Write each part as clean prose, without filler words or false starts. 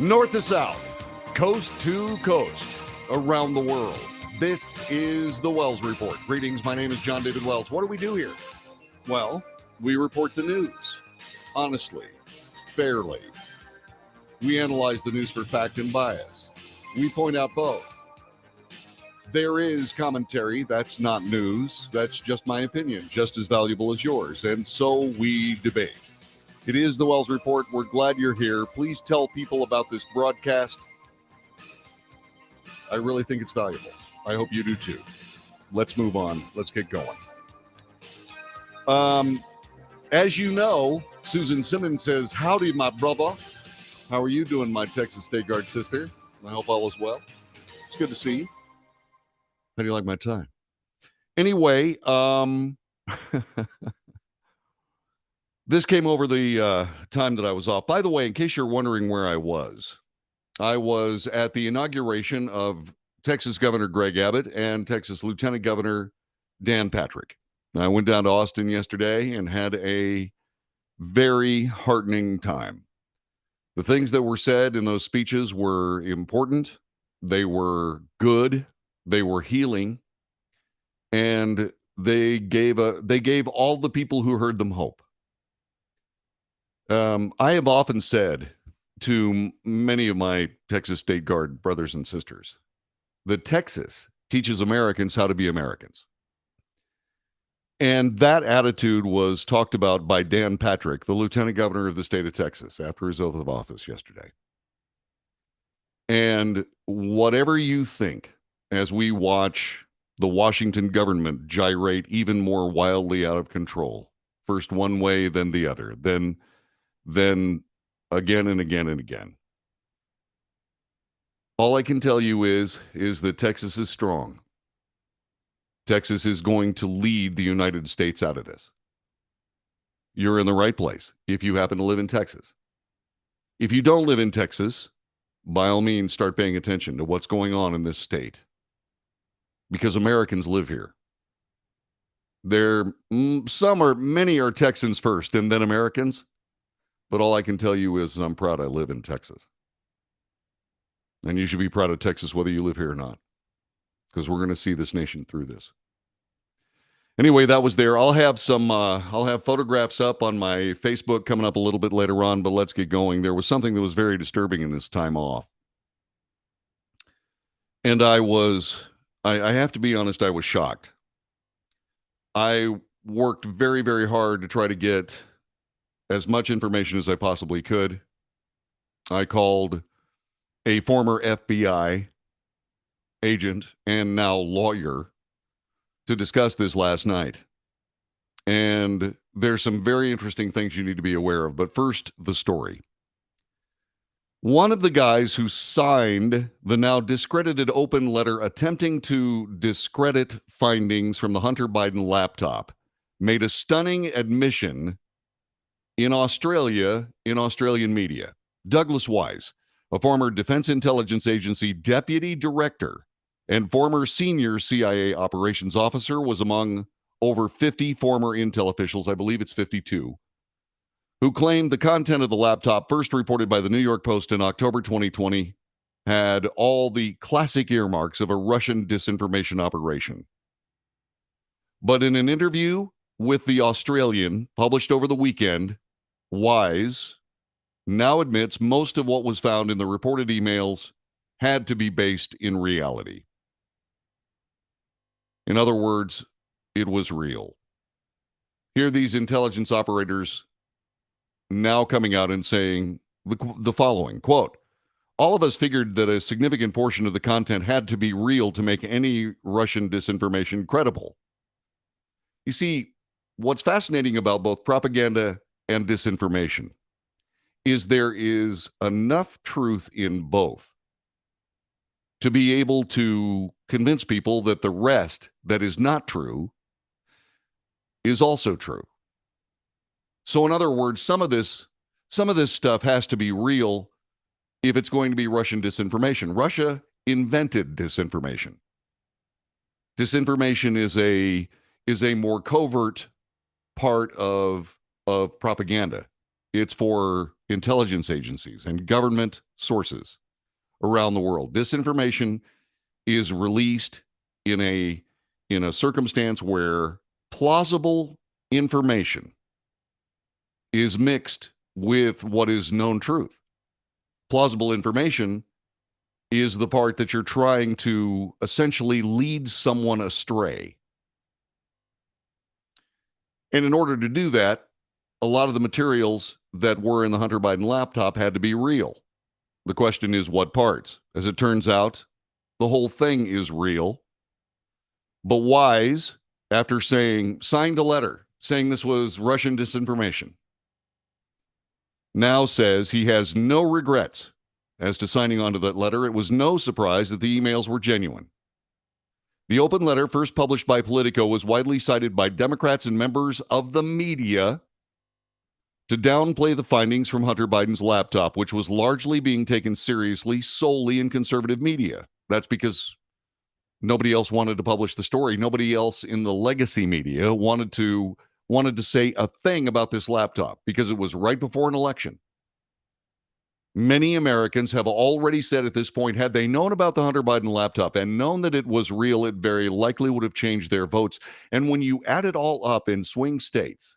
North to south, coast to coast, around the world. This is the Wells Report. Greetings, my name is John David Wells. What do we do here? Well, we report the news. Honestly, fairly. We analyze the news for fact and bias. We point out both. There is commentary. That's not news. That's just my opinion, just as valuable as yours. And so we debate. It is the Wells Report. We're glad you're here. Please tell people about this broadcast. I really think it's valuable. I hope you do too. Let's move on. Let's get going. As you know, Susan Simmons says, howdy, my brother. How are you doing, my Texas State Guard sister? I hope all is well. It's good to see you. How do you like my tie? Anyway, this came over the time that I was off. By the way, in case you're wondering where I was at the inauguration of Texas Governor Greg Abbott and Texas Lieutenant Governor Dan Patrick. I went down to Austin yesterday and had a very heartening time. The things that were said in those speeches were important. They were good. They were healing. And they gave all the people who heard them hope. I have often said to many of my Texas State Guard brothers and sisters that Texas teaches Americans how to be Americans. And that attitude was talked about by Dan Patrick, the Lieutenant Governor of the state of Texas, after his oath of office yesterday. And whatever you think, as we watch the Washington government gyrate even more wildly out of control, first one way, then the other, then again and again and again. All I can tell you is that Texas is strong. Texas is going to lead the United States out of this. You're in the right place if you happen to live in Texas. If you don't live in Texas, by all means, start paying attention to what's going on in this state. Because Americans live here. Many are Texans first and then Americans. But all I can tell you is I'm proud I live in Texas. And you should be proud of Texas whether you live here or not. Because we're going to see this nation through this. Anyway, that was there. I'll have photographs up on my Facebook coming up a little bit later on, but let's get going. There was something that was very disturbing in this time off. And I have to be honest, I was shocked. I worked very, very hard to try to get as much information as I possibly could. I called a former FBI agent and now lawyer to discuss this last night. And there's some very interesting things you need to be aware of. But first, the story. One of the guys who signed the now discredited open letter attempting to discredit findings from the Hunter Biden laptop made a stunning admission in Australia, in Australian media. Douglas Wise, a former Defense Intelligence Agency deputy director and former senior CIA operations officer, was among over 50 former intel officials, I believe it's 52, who claimed the content of the laptop, first reported by the New York Post in October 2020, had all the classic earmarks of a Russian disinformation operation. But in an interview with The Australian, published over the weekend, Wise now admits most of what was found in the reported emails had to be based in reality. In other words, it was real. Here are these intelligence operators now coming out and saying the following, quote, all of us figured that a significant portion of the content had to be real to make any Russian disinformation credible. You see, what's fascinating about both propaganda and disinformation is there is enough truth in both to be able to convince people that the rest that is not true is also true. So in other words, some of this stuff has to be real if it's going to be Russian disinformation. Russia invented disinformation. Disinformation is a more covert part of propaganda. It's for intelligence agencies and government sources around the world. This information is released in a circumstance where plausible information is mixed with what is known truth. Plausible information is the part that you're trying to essentially lead someone astray. And in order to do that, a lot of the materials that were in the Hunter Biden laptop had to be real. The question is, what parts? As it turns out, the whole thing is real. But Wise, after signed a letter saying this was Russian disinformation, now says he has no regrets as to signing onto that letter. It was no surprise that the emails were genuine. The open letter, first published by Politico, was widely cited by Democrats and members of the media to downplay the findings from Hunter Biden's laptop, which was largely being taken seriously solely in conservative media. That's because nobody else wanted to publish the story. Nobody else in the legacy media wanted to say a thing about this laptop because it was right before an election. Many Americans have already said at this point, had they known about the Hunter Biden laptop and known that it was real, it very likely would have changed their votes. And when you add it all up in swing states,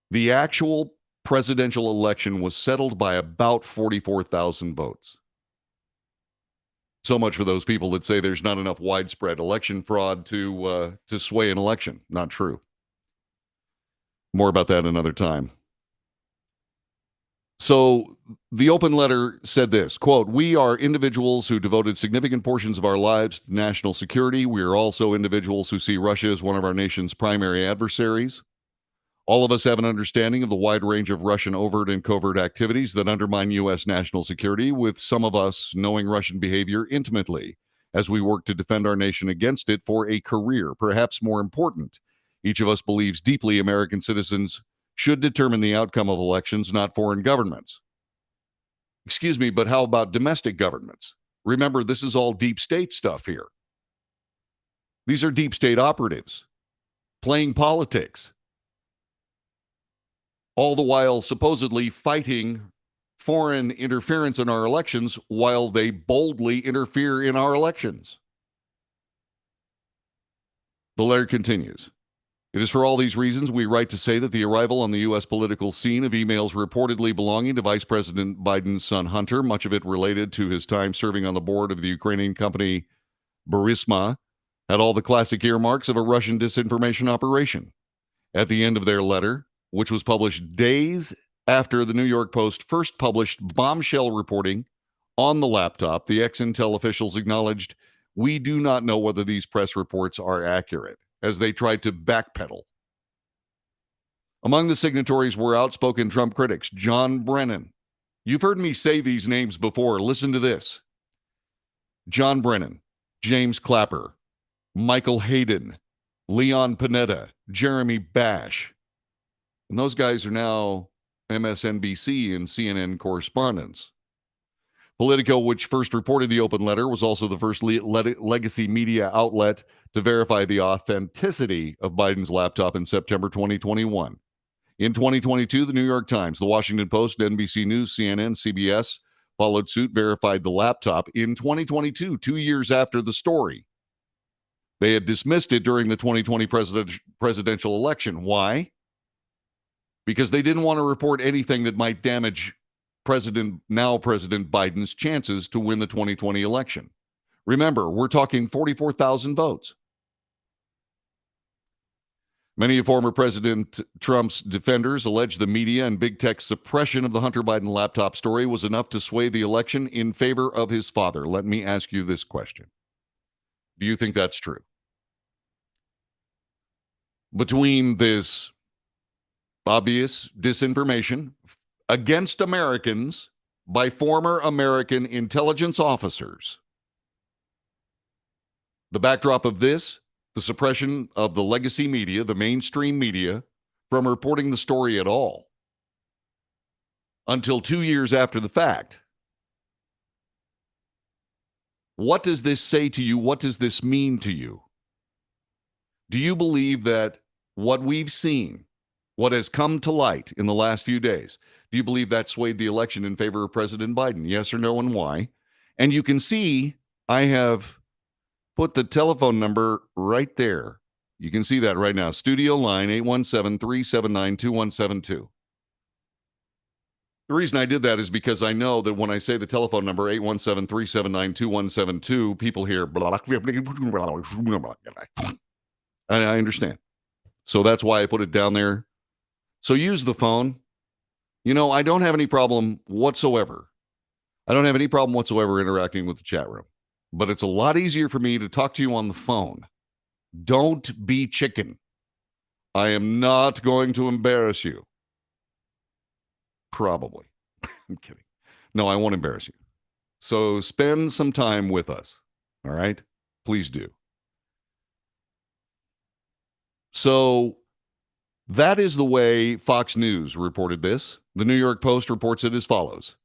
the actual presidential election was settled by about 44,000 votes. So much for those people that say there's not enough widespread election fraud to sway an election. Not true. More about that another time. So the open letter said this, quote, "We are individuals who devoted significant portions of our lives to national security. We are also individuals who see Russia as one of our nation's primary adversaries. All of us have an understanding of the wide range of Russian overt and covert activities that undermine U.S. national security, with some of us knowing Russian behavior intimately as we work to defend our nation against it for a career. Perhaps more important, each of us believes deeply American citizens should determine the outcome of elections, not foreign governments." Excuse me, but how about domestic governments? Remember, this is all deep state stuff here. These are deep state operatives playing politics, all the while supposedly fighting foreign interference in our elections while they boldly interfere in our elections. The letter continues. "It is for all these reasons we write to say that the arrival on the U.S. political scene of emails reportedly belonging to Vice President Biden's son Hunter, much of it related to his time serving on the board of the Ukrainian company Burisma, had all the classic earmarks of a Russian disinformation operation." At the end of their letter, which was published days after the New York Post first published bombshell reporting on the laptop, the ex-Intel officials acknowledged, "We do not know whether these press reports are accurate," as they tried to backpedal. Among the signatories were outspoken Trump critics. John Brennan. You've heard me say these names before. Listen to this. John Brennan, James Clapper, Michael Hayden, Leon Panetta, Jeremy Bash. And those guys are now MSNBC and CNN correspondents. Politico, which first reported the open letter, was also the first legacy media outlet to verify the authenticity of Biden's laptop in September 2021. In 2022, the New York Times, the Washington Post, NBC News, CNN, CBS followed suit, verified the laptop in 2022, 2 years after the story. They had dismissed it during the 2020 presidential election. Why? Because they didn't want to report anything that might damage President Biden's chances to win the 2020 election. Remember, we're talking 44,000 votes. Many of former President Trump's defenders allege the media and big tech's suppression of the Hunter Biden laptop story was enough to sway the election in favor of his father. Let me ask you this question. Do you think that's true? Between this obvious disinformation against Americans by former American intelligence officers, the backdrop of this, the suppression of the legacy media, the mainstream media, from reporting the story at all until 2 years after the fact. What does this say to you? What does this mean to you? Do you believe that what we've seen What has come to light in the last few days? Do you believe that swayed the election in favor of President Biden? Yes or no, and why? And you can see I have put the telephone number right there. You can see that right now. Studio line 817-379-2172. The reason I did that is because I know that when I say the telephone number 817-379-2172, people hear blah, and I understand. So that's why I put it down there. So use the phone. I don't have any problem whatsoever. I don't have any problem whatsoever interacting with the chat room. But it's a lot easier for me to talk to you on the phone. Don't be chicken. I am not going to embarrass you. Probably. I'm kidding. No, I won't embarrass you. So spend some time with us. All right? Please do. So that is the way Fox News reported this. The New York Post reports it as follows.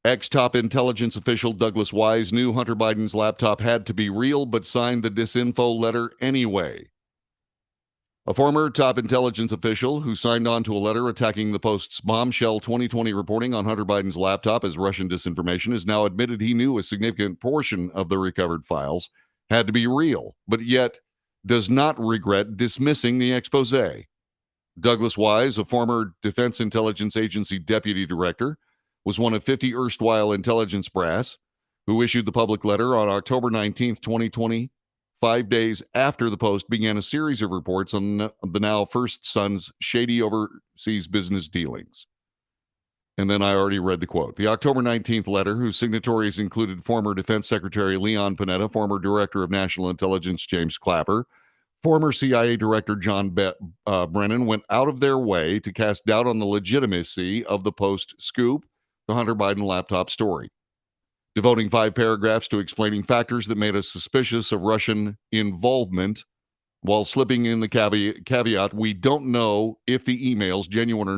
Ex-top intelligence official Douglas Wise knew Hunter Biden's laptop had to be real, but signed the disinfo letter anyway. A former top intelligence official who signed on to a letter attacking the Post's bombshell 2020 reporting on Hunter Biden's laptop as Russian disinformation has now admitted he knew a significant portion of the recovered files had to be real, but yet does not regret dismissing the expose. Douglas Wise, a former Defense Intelligence Agency deputy director, was one of 50 erstwhile intelligence brass who issued the public letter on October 19th, 2020, 5 days after the Post began a series of reports on the now First Son's shady overseas business dealings. And then I already read the quote. The October 19th letter, whose signatories included former Defense Secretary Leon Panetta, former Director of National Intelligence James Clapper, former CIA Director John Brennan, went out of their way to cast doubt on the legitimacy of the Post scoop, the Hunter Biden laptop story, devoting 5 paragraphs to explaining factors that made us suspicious of Russian involvement while slipping in the caveat, we don't know if the emails are genuine or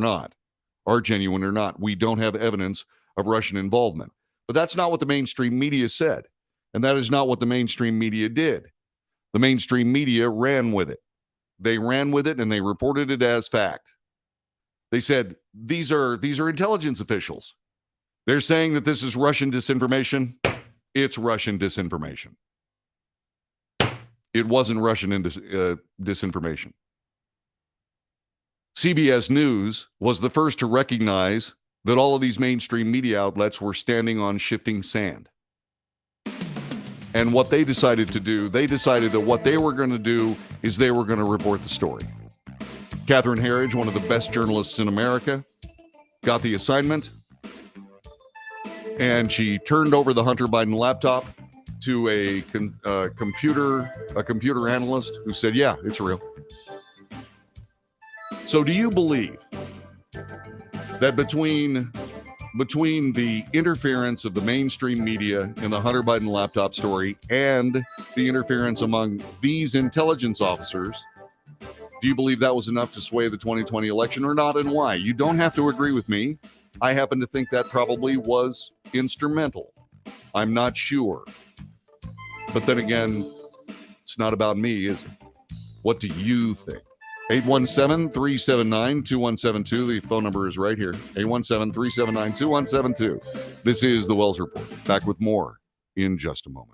not. We don't have evidence of Russian involvement. But that's not what the mainstream media said. And that is not what the mainstream media did. The mainstream media ran with it. They ran with it and they reported it as fact. They said, these are intelligence officials. They're saying that this is Russian disinformation. It's Russian disinformation. It wasn't Russian disinformation. CBS News was the first to recognize that all of these mainstream media outlets were standing on shifting sand. And what they decided to do, they decided that what they were going to do is they were going to report the story. Catherine Herridge, one of the best journalists in America, got the assignment, and she turned over the Hunter Biden laptop to a computer analyst who said, yeah, it's real. So do you believe that between the interference of the mainstream media in the Hunter Biden laptop story and the interference among these intelligence officers, do you believe that was enough to sway the 2020 election or not, and why? You don't have to agree with me. I happen to think that probably was instrumental. I'm not sure. But then again, it's not about me, is it? What do you think? 817-379-2172. The phone number is right here. 817-379-2172. This is the Wells Report. Back with more in just a moment.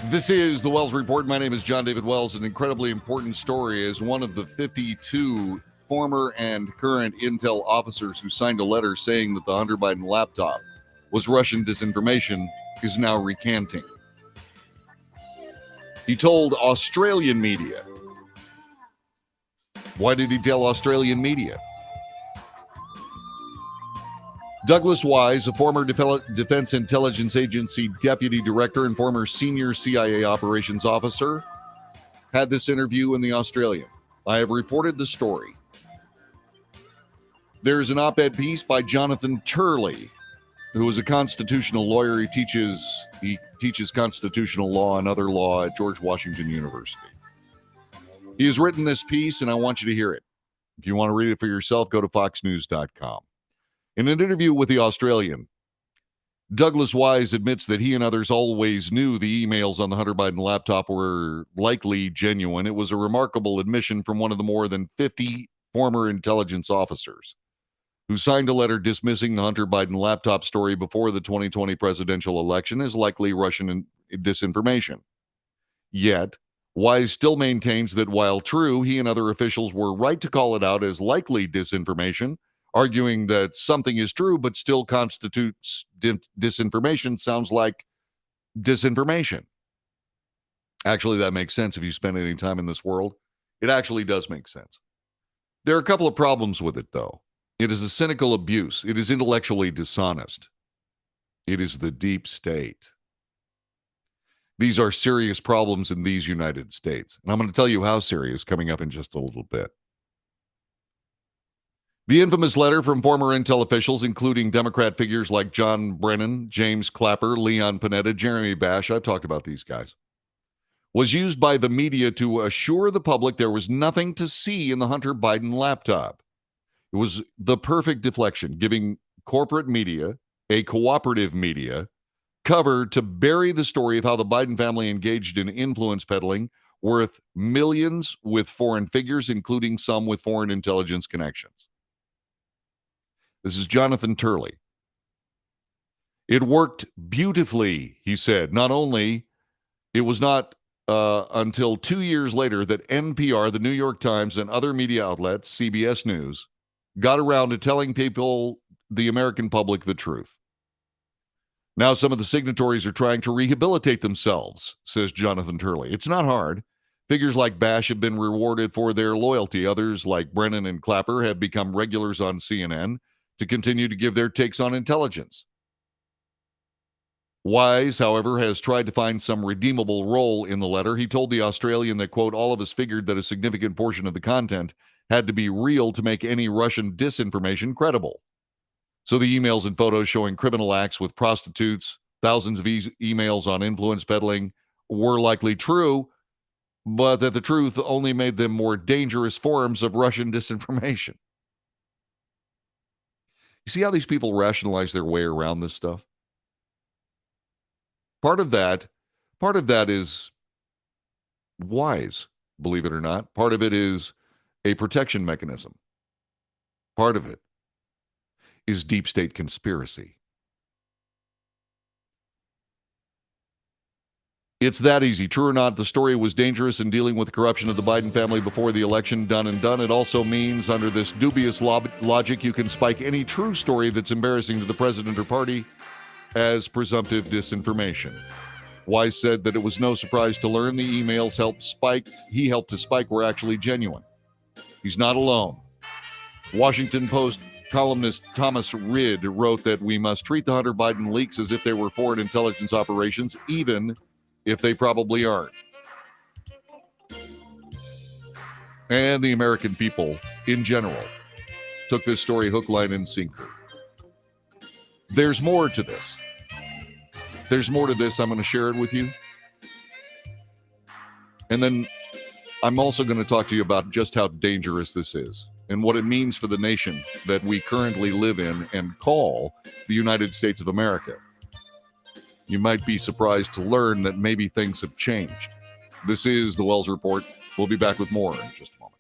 This is the Wells Report. My name is John David Wells. An incredibly important story is one of the 52 former and current Intel officers who signed a letter saying that the Hunter Biden laptop was Russian disinformation is now recanting. He told Australian media. Why did he tell Australian media? Douglas Wise, a former Defense Intelligence Agency deputy director and former senior CIA operations officer, had this interview in The Australian. I have reported the story. There's an op-ed piece by Jonathan Turley, who is a constitutional lawyer. He teaches constitutional law and other law at George Washington University. He has written this piece, and I want you to hear it. If you want to read it for yourself, go to foxnews.com. In an interview with The Australian, Douglas Wise admits that he and others always knew the emails on the Hunter Biden laptop were likely genuine. It was a remarkable admission from one of the more than 50 former intelligence officers who signed a letter dismissing the Hunter Biden laptop story before the 2020 presidential election as likely Russian disinformation. Yet, Wise still maintains that while true, he and other officials were right to call it out as likely disinformation, arguing that something is true but still constitutes disinformation sounds like disinformation. Actually, that makes sense if you spend any time in this world. It actually does make sense. There are a couple of problems with it, though. It is a cynical abuse. It is intellectually dishonest. It is the deep state. These are serious problems in these United States. And I'm going to tell you how serious coming up in just a little bit. The infamous letter from former Intel officials, including Democrat figures like John Brennan, James Clapper, Leon Panetta, Jeremy Bash, I've talked about these guys, was used by the media to assure the public there was nothing to see in the Hunter Biden laptop. It was the perfect deflection, giving corporate media, a cooperative media, cover to bury the story of how the Biden family engaged in influence peddling worth millions with foreign figures, including some with foreign intelligence connections. This is Jonathan Turley. It worked beautifully, he said. Not only, it was not until 2 years later that NPR, the New York Times, and other media outlets, CBS News, got around to telling people, the American public, the truth. Now some of the signatories are trying to rehabilitate themselves, says Jonathan Turley. It's not hard. Figures like Bash have been rewarded for their loyalty. Others, like Brennan and Clapper, have become regulars on CNN to continue to give their takes on intelligence. Wise, however, has tried to find some redeemable role in the letter. He told The Australian that, quote, all of us figured that a significant portion of the content had to be real to make any Russian disinformation credible. So the emails and photos showing criminal acts with prostitutes, thousands of emails on influence peddling were likely true, but that the truth only made them more dangerous forms of Russian disinformation. You see how these people rationalize their way around this stuff? Part of that is wise, believe it or not. Part of it is a protection mechanism. Part of it is deep state conspiracy. It's that easy. True or not, the story was dangerous in dealing with the corruption of the Biden family before the election. Done and done. It also means, under this dubious logic, you can spike any true story that's embarrassing to the president or party as presumptive disinformation. Wise said that it was no surprise to learn the emails he helped to spike were actually genuine. He's not alone. Washington Post columnist Thomas Rid wrote that we must treat the Hunter Biden leaks as if they were foreign intelligence operations, even if they probably aren't. And the American people, in general, took this story hook, line, and sinker. There's more to this. I'm going to share it with you. And then I'm also going to talk to you about just how dangerous this is and what it means for the nation that we currently live in and call the United States of America. You might be surprised to learn that maybe things have changed. This is the Wells Report. We'll be back with more in just a moment.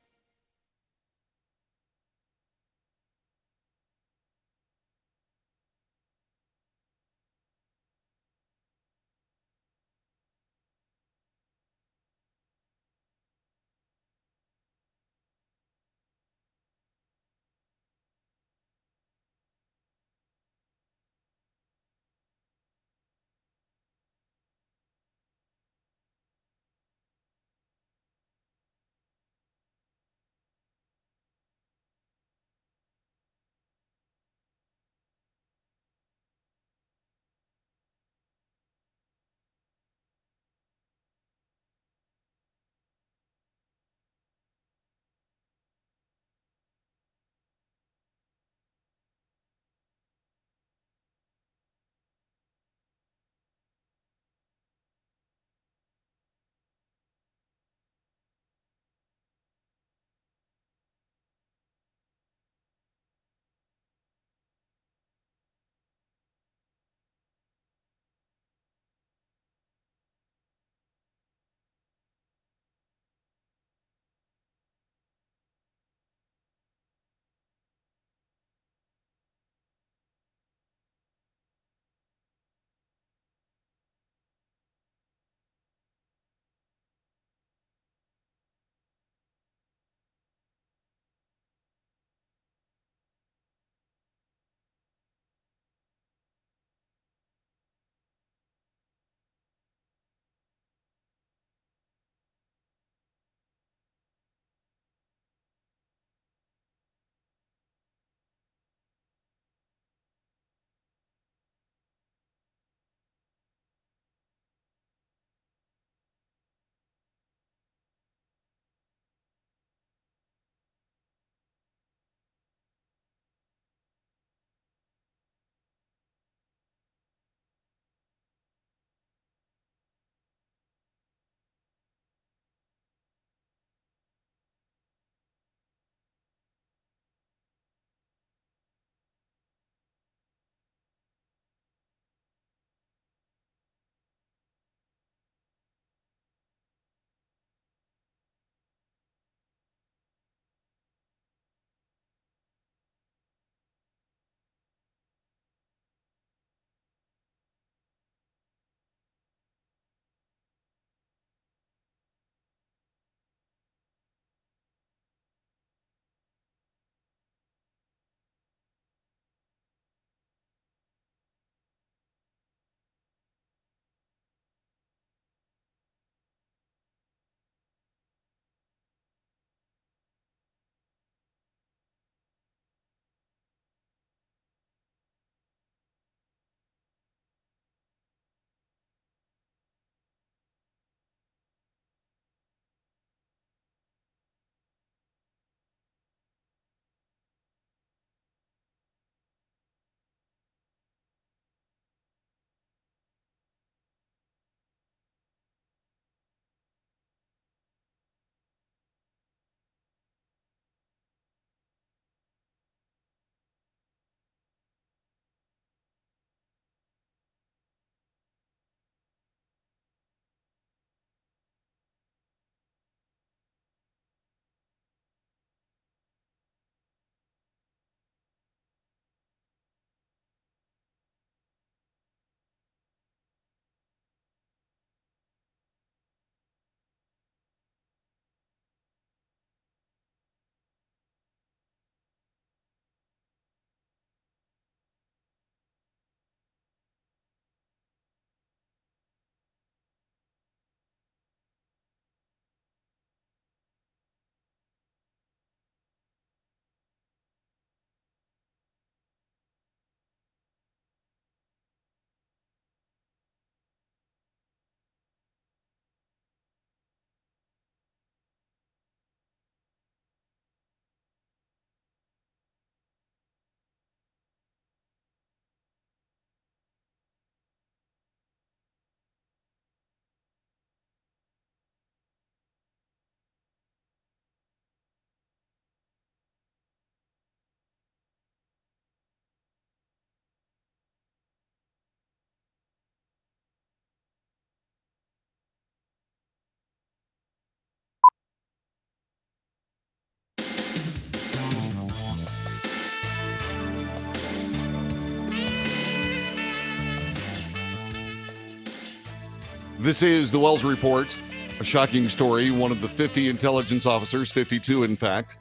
This is the Wells Report, a shocking story. One of the 50 intelligence officers, 52 in fact,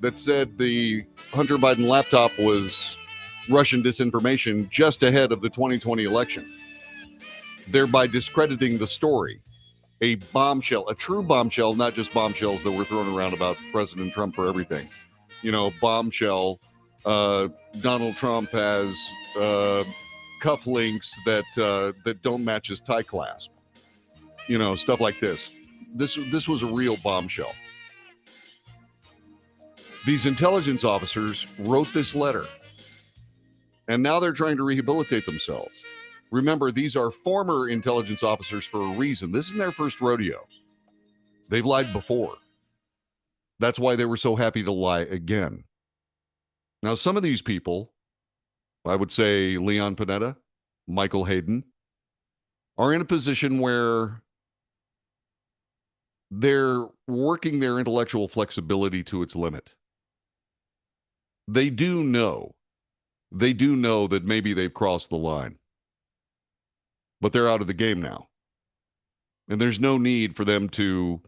that said the Hunter Biden laptop was Russian disinformation just ahead of the 2020 election, thereby discrediting the story. A bombshell, a true bombshell, not just bombshells that were thrown around about President Trump for everything. You know, bombshell, Donald Trump has cufflinks that don't match his tie clasp. You know, stuff like this. This was a real bombshell. These intelligence officers wrote this letter, and now they're trying to rehabilitate themselves. Remember, these are former intelligence officers for a reason. This isn't their first rodeo. They've lied before. That's why they were so happy to lie again. Now, some of these people, I would say Leon Panetta, Michael Hayden, are in a position where they're working their intellectual flexibility to its limit. They do know that maybe they've crossed the line. But they're out of the game now. And there's no need for them to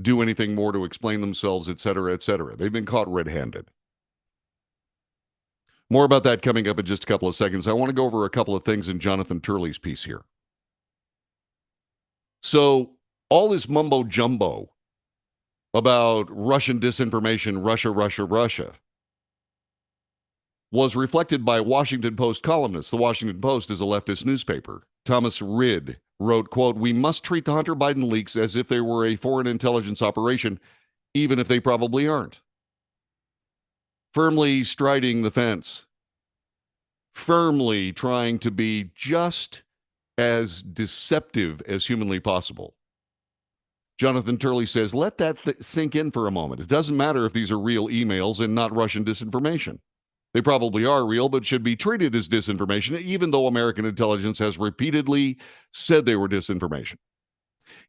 do anything more to explain themselves, et cetera, et cetera. They've been caught red-handed. More about that coming up in just a couple of seconds. I want to go over a couple of things in Jonathan Turley's piece here. So, all this mumbo-jumbo about Russian disinformation, Russia, was reflected by Washington Post columnists. The Washington Post is a leftist newspaper. Thomas Rid wrote, quote, "We must treat the Hunter Biden leaks as if they were a foreign intelligence operation, even if they probably aren't." Firmly striding the fence. Firmly trying to be just as deceptive as humanly possible. Jonathan Turley says, let that sink in for a moment. It doesn't matter if these are real emails and not Russian disinformation. They probably are real, but should be treated as disinformation, even though American intelligence has repeatedly said they were disinformation.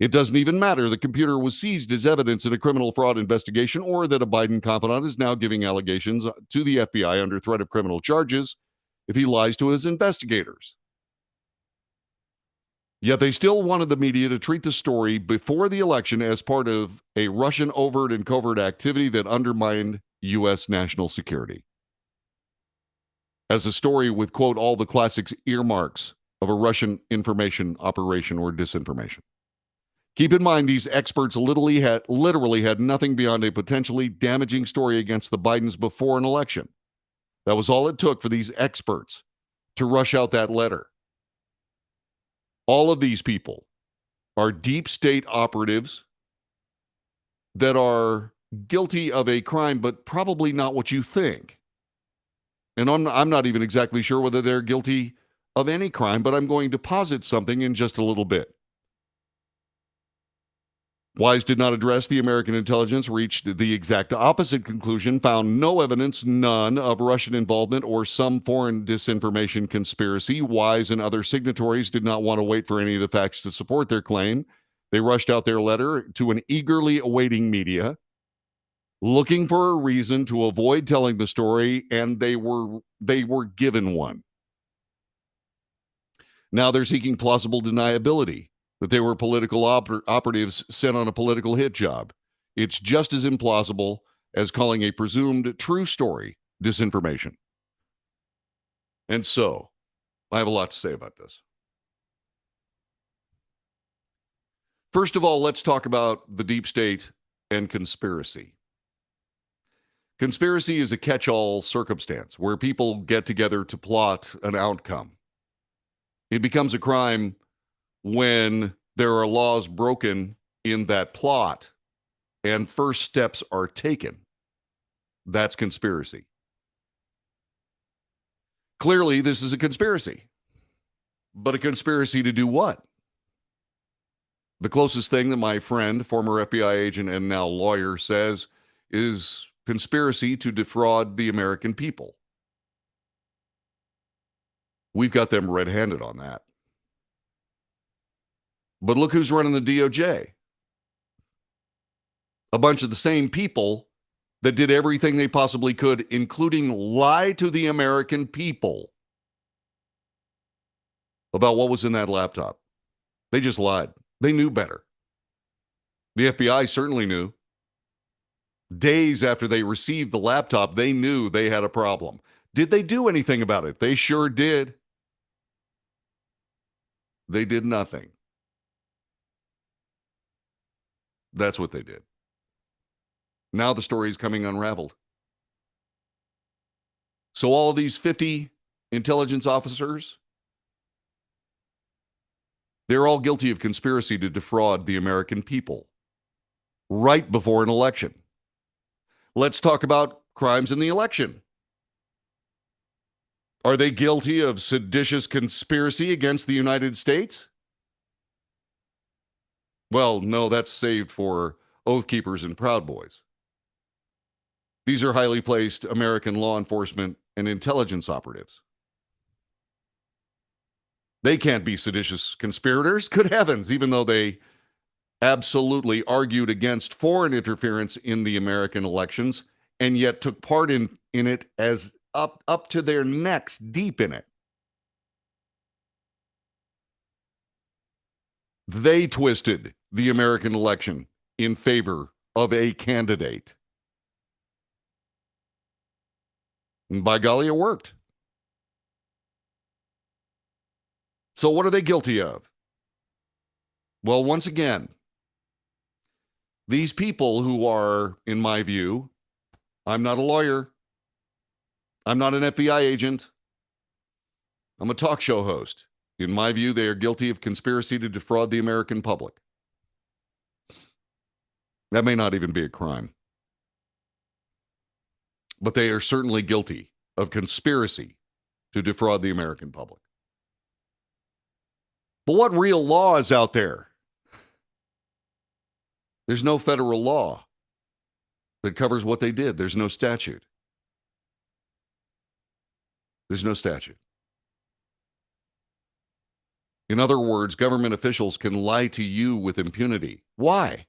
It doesn't even matter the computer was seized as evidence in a criminal fraud investigation, or that a Biden confidant is now giving allegations to the FBI under threat of criminal charges if he lies to his investigators. Yet they still wanted the media to treat the story before the election as part of a Russian overt and covert activity that undermined U.S. national security. As a story with, quote, all the classic earmarks of a Russian information operation or disinformation. Keep in mind, these experts literally had nothing beyond a potentially damaging story against the Bidens before an election. That was all it took for these experts to rush out that letter. All of these people are deep state operatives that are guilty of a crime, but probably not what you think. And I'm not even exactly sure whether they're guilty of any crime, but I'm going to posit something in just a little bit. Wise did not address the American intelligence, reached the exact opposite conclusion, found no evidence, none, of Russian involvement or some foreign disinformation conspiracy. Wise and other signatories did not want to wait for any of the facts to support their claim. They rushed out their letter to an eagerly awaiting media, looking for a reason to avoid telling the story, and they were given one. Now they're seeking plausible deniability that they were political operatives sent on a political hit job. It's just as implausible as calling a presumed true story disinformation. And so, I have a lot to say about this. First of all, let's talk about the deep state and conspiracy. Conspiracy is a catch-all circumstance where people get together to plot an outcome. It becomes a crime when there are laws broken in that plot and first steps are taken. That's conspiracy. Clearly, this is a conspiracy. But a conspiracy to do what? The closest thing that my friend, former FBI agent and now lawyer, says is conspiracy to defraud the American people. We've got them red-handed on that. But look who's running the DOJ. A bunch of the same people that did everything they possibly could, including lie to the American people about what was in that laptop. They just lied. They knew better. The FBI certainly knew. Days after they received the laptop, they knew they had a problem. Did they do anything about it? They sure did. They did nothing. That's what they did. Now the story is coming unraveled. So all of these 50 intelligence officers, they're all guilty of conspiracy to defraud the American people right before an election. Let's talk about crimes in the election. Are they guilty of seditious conspiracy against the United States? Well, no, that's saved for Oath Keepers and Proud Boys. These are highly placed American law enforcement and intelligence operatives. They can't be seditious conspirators. Good heavens, even though they absolutely argued against foreign interference in the American elections and yet took part in it as up to their necks deep in it. They twisted the American election in favor of a candidate. And by golly, it worked. So what are they guilty of? Well, once again, these people who are, in my view, I'm not a lawyer, I'm not an FBI agent, I'm a talk show host. In my view, they are guilty of conspiracy to defraud the American public. That may not even be a crime. But they are certainly guilty of conspiracy to defraud the American public. But what real law is out there? There's no federal law that covers what they did. There's no statute. There's no statute. In other words, government officials can lie to you with impunity. Why?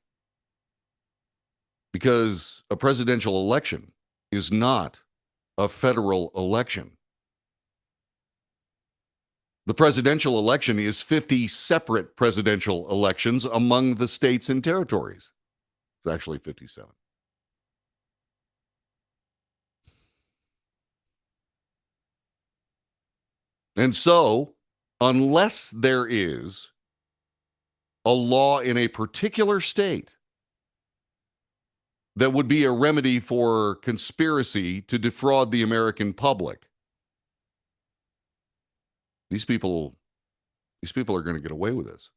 Because a presidential election is not a federal election. The presidential election is 50 separate presidential elections among the states and territories. It's actually 57. And so, unless there is a law in a particular state that would be a remedy for conspiracy to defraud the American public, these people are going to get away with this.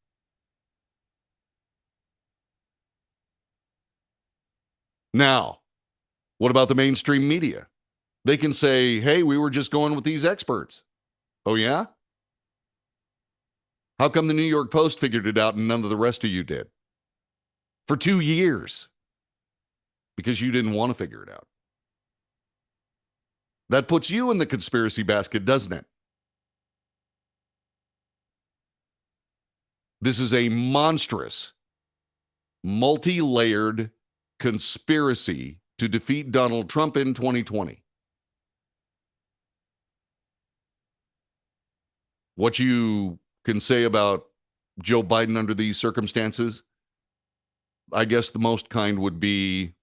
Now, what about the mainstream media? They can say, hey, we were just going with these experts. Oh, yeah? How come the New York Post figured it out and none of the rest of you did? For 2 years. Because you didn't want to figure it out. That puts you in the conspiracy basket, doesn't it? This is a monstrous, multi-layered conspiracy to defeat Donald Trump in 2020. What you can say about Joe Biden under these circumstances, I guess the most kind would be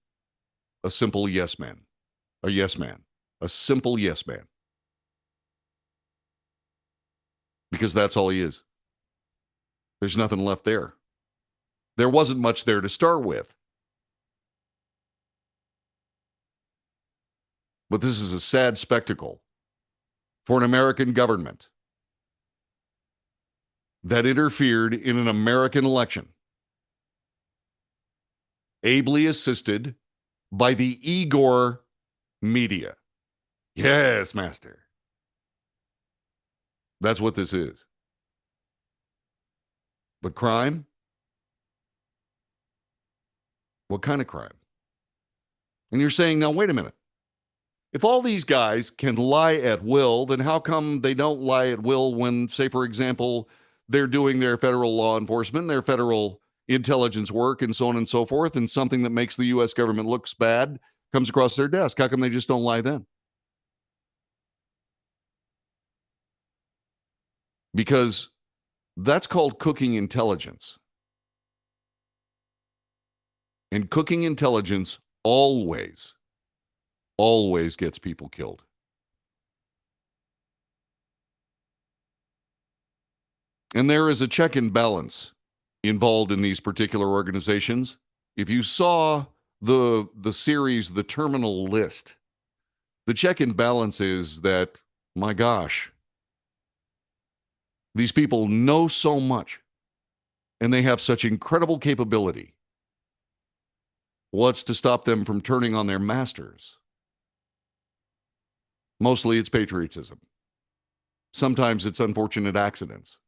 a simple yes man. A yes man. A simple yes man. Because that's all he is. There's nothing left there. There wasn't much there to start with. But this is a sad spectacle for an American government that interfered in an American election, ably assisted by the Igor media. Yes, master. That's what this is. But crime? What kind of crime? And you're saying, now, wait a minute. If all these guys can lie at will, then how come they don't lie at will when, say, for example, they're doing their federal law enforcement, their federal intelligence work, and so on and so forth, and something that makes the U.S. government looks bad comes across their desk? How come they just don't lie then? Because That's called cooking intelligence. And cooking intelligence always gets people killed. And there is a check and balance involved in these particular organizations. If you saw the series, The Terminal List, the check and balance is that, my gosh, these people know so much and they have such incredible capability. What's to stop them from turning on their masters? Mostly it's patriotism. Sometimes it's unfortunate accidents.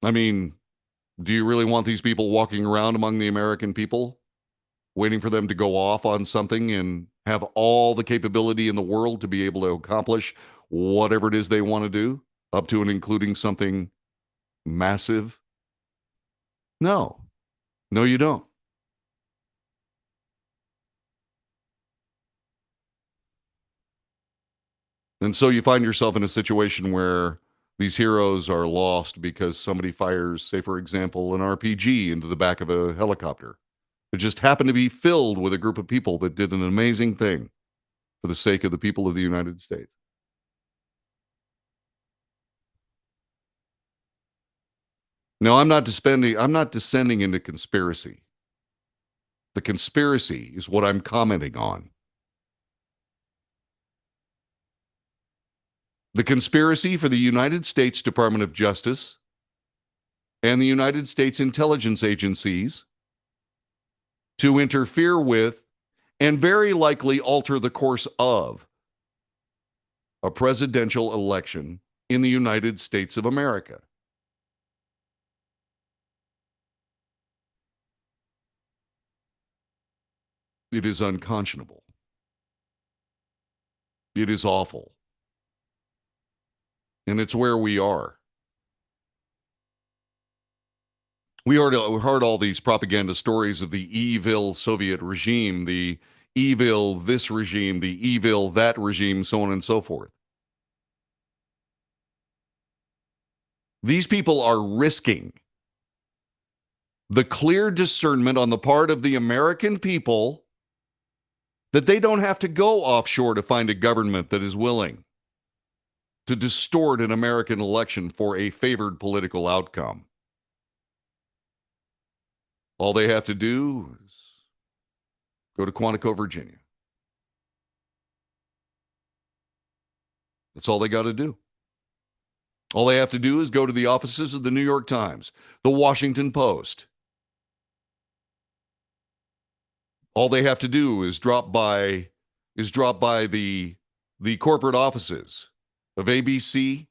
I mean, do you really want these people walking around among the American people, waiting for them to go off on something and have all the capability in the world to be able to accomplish whatever it is they want to do, up to and including something massive? No. No, you don't. And so you find yourself in a situation where these heroes are lost because somebody fires, say, for example, an RPG into the back of a helicopter. It just happened to be filled with a group of people that did an amazing thing for the sake of the people of the United States. Now, I'm not descending into conspiracy. The conspiracy is what I'm commenting on. The conspiracy for the United States Department of Justice and the United States intelligence agencies to interfere with and very likely alter the course of a presidential election in the United States of America. It is unconscionable. It is awful. And it's where we are. We heard all these propaganda stories of the evil Soviet regime, the evil this regime, the evil that regime, so on and so forth. These people are risking the clear discernment on the part of the American people that they don't have to go offshore to find a government that is willing to distort an American election for a favored political outcome. All they have to do is go to Quantico, Virginia. That's all they got to do. All they have to do is go to the offices of the New York Times, the Washington Post. All they have to do is drop by the corporate offices of ABC,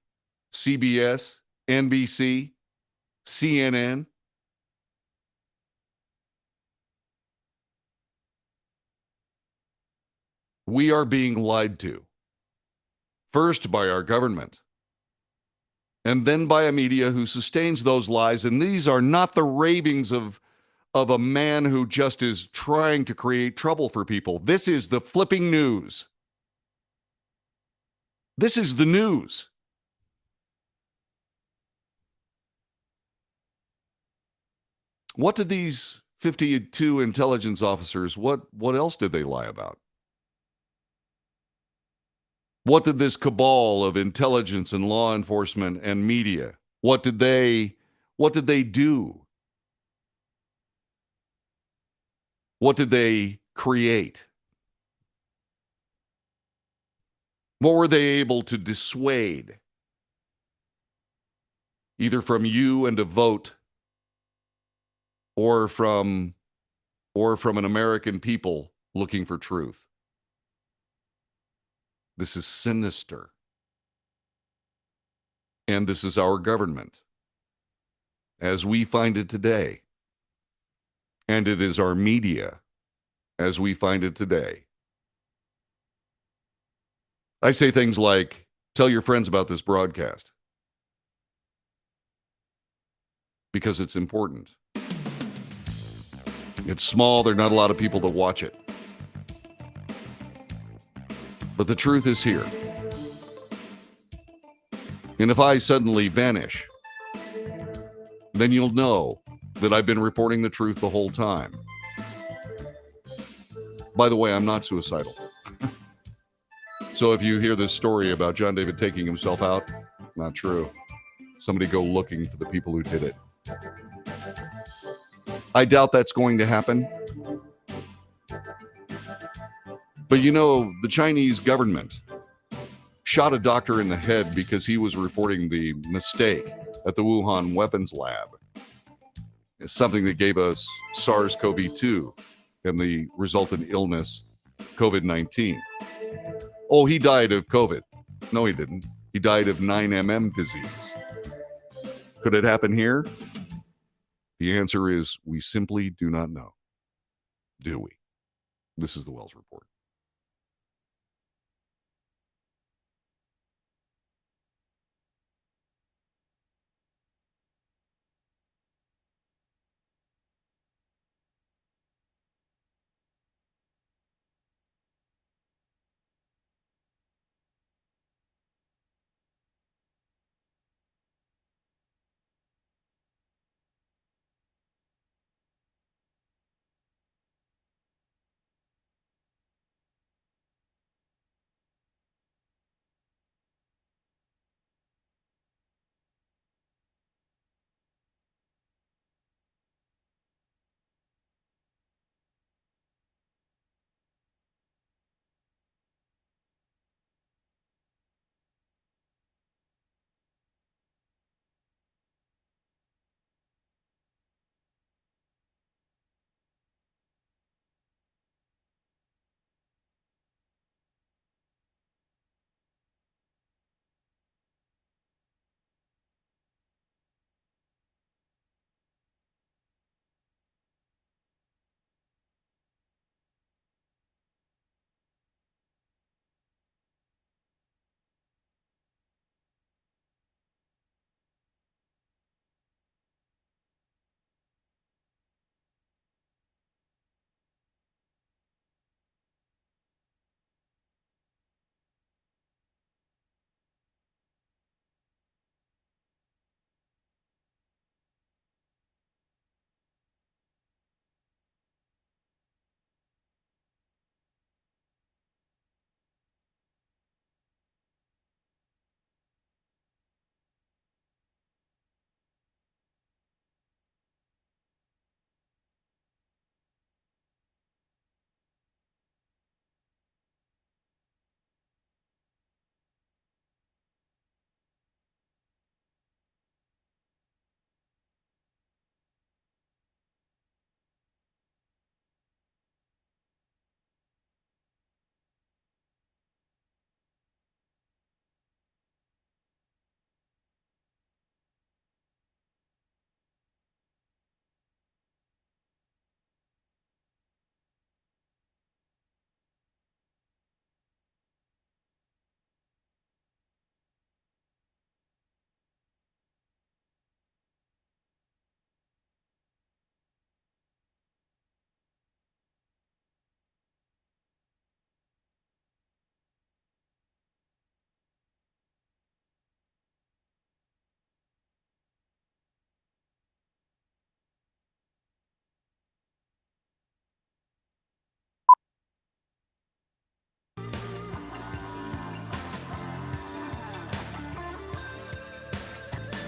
CBS, NBC, CNN. We are being lied to. First by our government, and then by a media who sustains those lies. And these are not the ravings of a man who just is trying to create trouble for people. This is the flipping news. This is the news. What did these 52 intelligence officers, what else did they lie about? What did this cabal of intelligence and law enforcement and media, what did they do? What did they create? What were they able to dissuade? Either from you and a vote, or from an American people looking for truth. This is sinister. And this is our government as we find it today. And it is our media as we find it today. I say things like, tell your friends about this broadcast. Because it's important. It's small, there are not a lot of people that watch it. But the truth is here. And if I suddenly vanish, then you'll know that I've been reporting the truth the whole time. By the way, I'm not suicidal. So if you hear this story about John David taking himself out, not true. Somebody go looking for the people who did it. I doubt that's going to happen. But you know, the Chinese government shot a doctor in the head because he was reporting the mistake at the Wuhan weapons lab. It's something that gave us SARS-CoV-2 and the resultant illness, COVID-19. Oh, he died of COVID. No, he didn't. He died of 9MM disease. Could it happen here? The answer is we simply do not know. Do we? This is the Wells Report.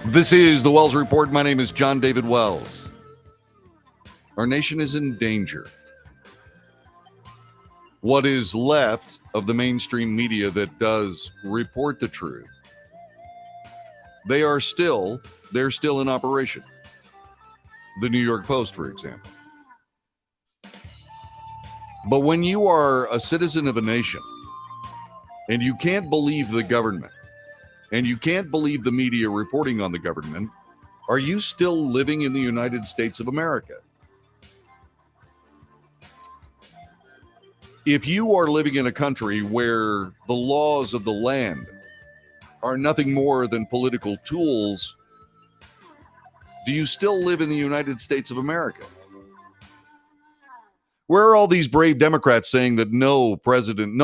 This is the Wells Report. My name is John David Wells. Our nation is in danger. What is left of the mainstream media that does report the truth, they're still in operation. The New York Post, for example. But when you are a citizen of a nation and you can't believe the government and you can't believe the media reporting on the government, are you still living in the United States of America? If you are living in a country where the laws of the land are nothing more than political tools, do you still live in the United States of America? Where are all these brave Democrats saying that no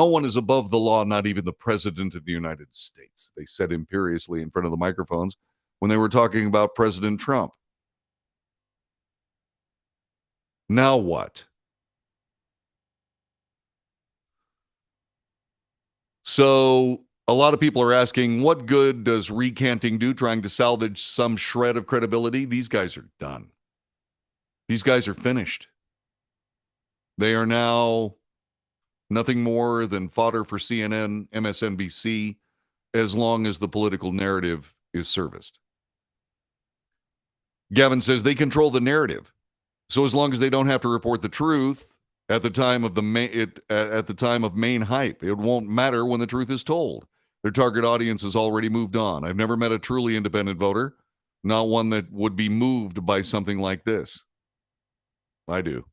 one is above the law, not even the president of the United States? They said imperiously in front of the microphones when they were talking about President Trump. Now what? So a lot of people are asking, what good does recanting do, trying to salvage some shred of credibility? These guys are done. These guys are finished. They are now nothing more than fodder for CNN, MSNBC, as long as the political narrative is serviced. Gavin says they control the narrative. So as long as they don't have to report the truth at the time of main hype, it won't matter when the truth is told. Their target audience has already moved on. I've never met a truly independent voter, not one that would be moved by something like this. I do.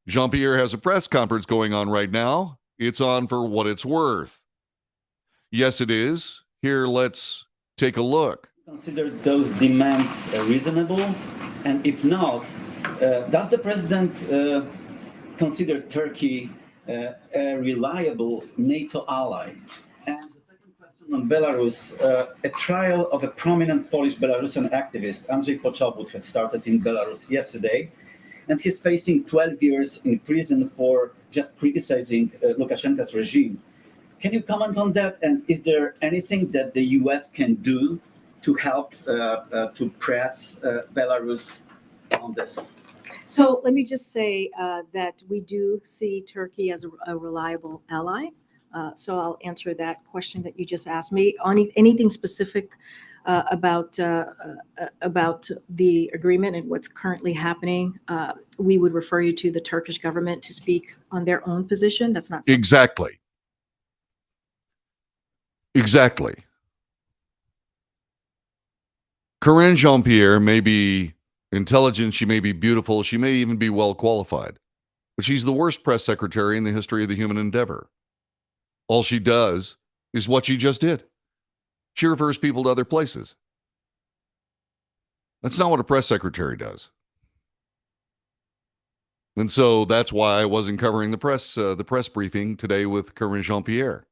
Jean-Pierre has a press conference going on right now. It's on for what it's worth. Yes, it is. Here, let's take a look. Consider those demands reasonable? And if not, does the president consider Turkey a reliable NATO ally? And the second question on Belarus, a trial of a prominent Polish Belarusian activist, Andrzej Poczobut, has started in Belarus yesterday. And he's facing 12 years in prison for just criticizing Lukashenko's regime. Can you comment on that? And is there anything that the U.S. can do to help to press Belarus on this? So let me just say that we do see Turkey as a reliable ally. So I'll answer that question that you just asked me. On anything specific about the agreement and what's currently happening, we would refer you to the Turkish government to speak on their own position. That's not Exactly. Karine Jean-Pierre may be intelligent, she may be beautiful, she may even be well qualified, but she's the worst press secretary in the history of the human endeavor. All she does is what she just did. She refers people to other places. That's not what a press secretary does. And so that's why I wasn't covering the press briefing today with Karine Jean-Pierre.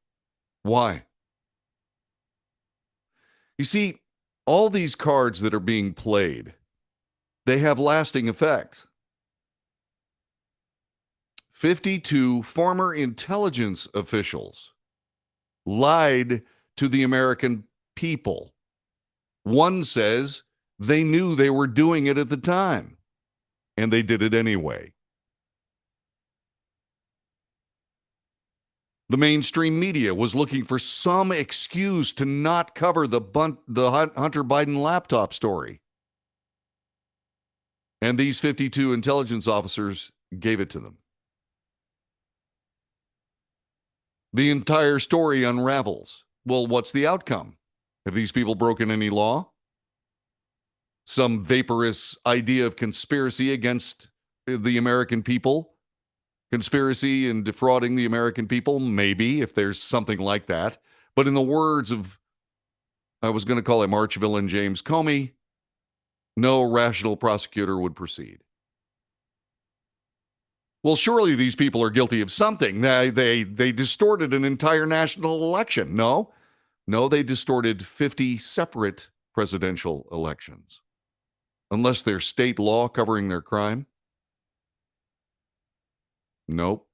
Why? You see, all these cards that are being played, they have lasting effects. 52 former intelligence officials lied to the American people. One says they knew they were doing it at the time, and they did it anyway. The mainstream media was looking for some excuse to not cover the Hunter Biden laptop story. And these 52 intelligence officers gave it to them. The entire story unravels. Well, what's the outcome? Have these people broken any law? Some vaporous idea of conspiracy against the American people? Conspiracy in defrauding the American people? Maybe, if there's something like that. But in the words of, I was going to call him arch villain James Comey, no rational prosecutor would proceed. Well, surely these people are guilty of something. They distorted an entire national election. No, they distorted 50 separate presidential elections. Unless there's state law covering their crime. Nope.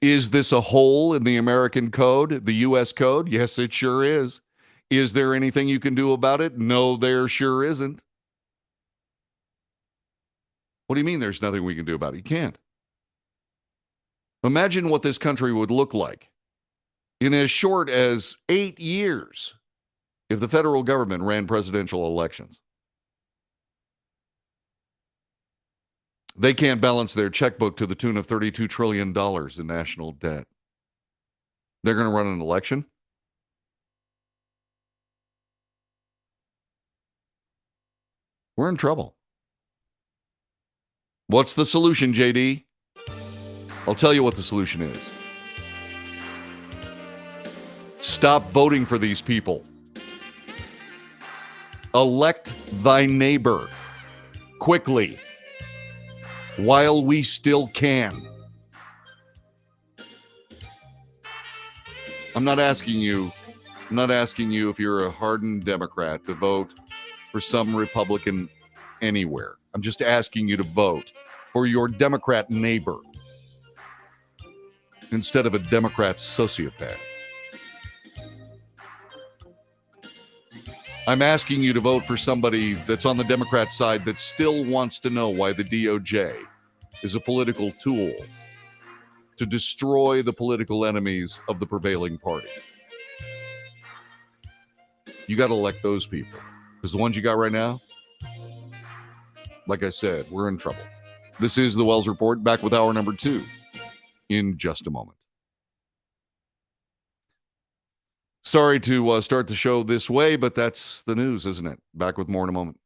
Is this a hole in the American code, the U.S. code? Yes, it sure is. Is there anything you can do about it? No, there sure isn't. What do you mean there's nothing we can do about it? You can't. Imagine what this country would look like in as short as 8 years if the federal government ran presidential elections. They can't balance their checkbook to the tune of $32 trillion in national debt. They're going to run an election? We're in trouble. What's the solution, JD? I'll tell you what the solution is. Stop voting for these people. Elect thy neighbor quickly. while we still can. I'm not asking you if you're a hardened Democrat to vote for some Republican anywhere. I'm just asking you to vote for your Democrat neighbor instead of a Democrat sociopath. I'm asking you to vote for somebody that's on the Democrat side that still wants to know why the DOJ is a political tool to destroy the political enemies of the prevailing party. You got to elect those people, because the ones you got right now, like I said, we're in trouble. This is the Wells Report, back with hour number 2 in just a moment. Sorry to start the show this way, but that's the news, isn't it? Back with more in a moment.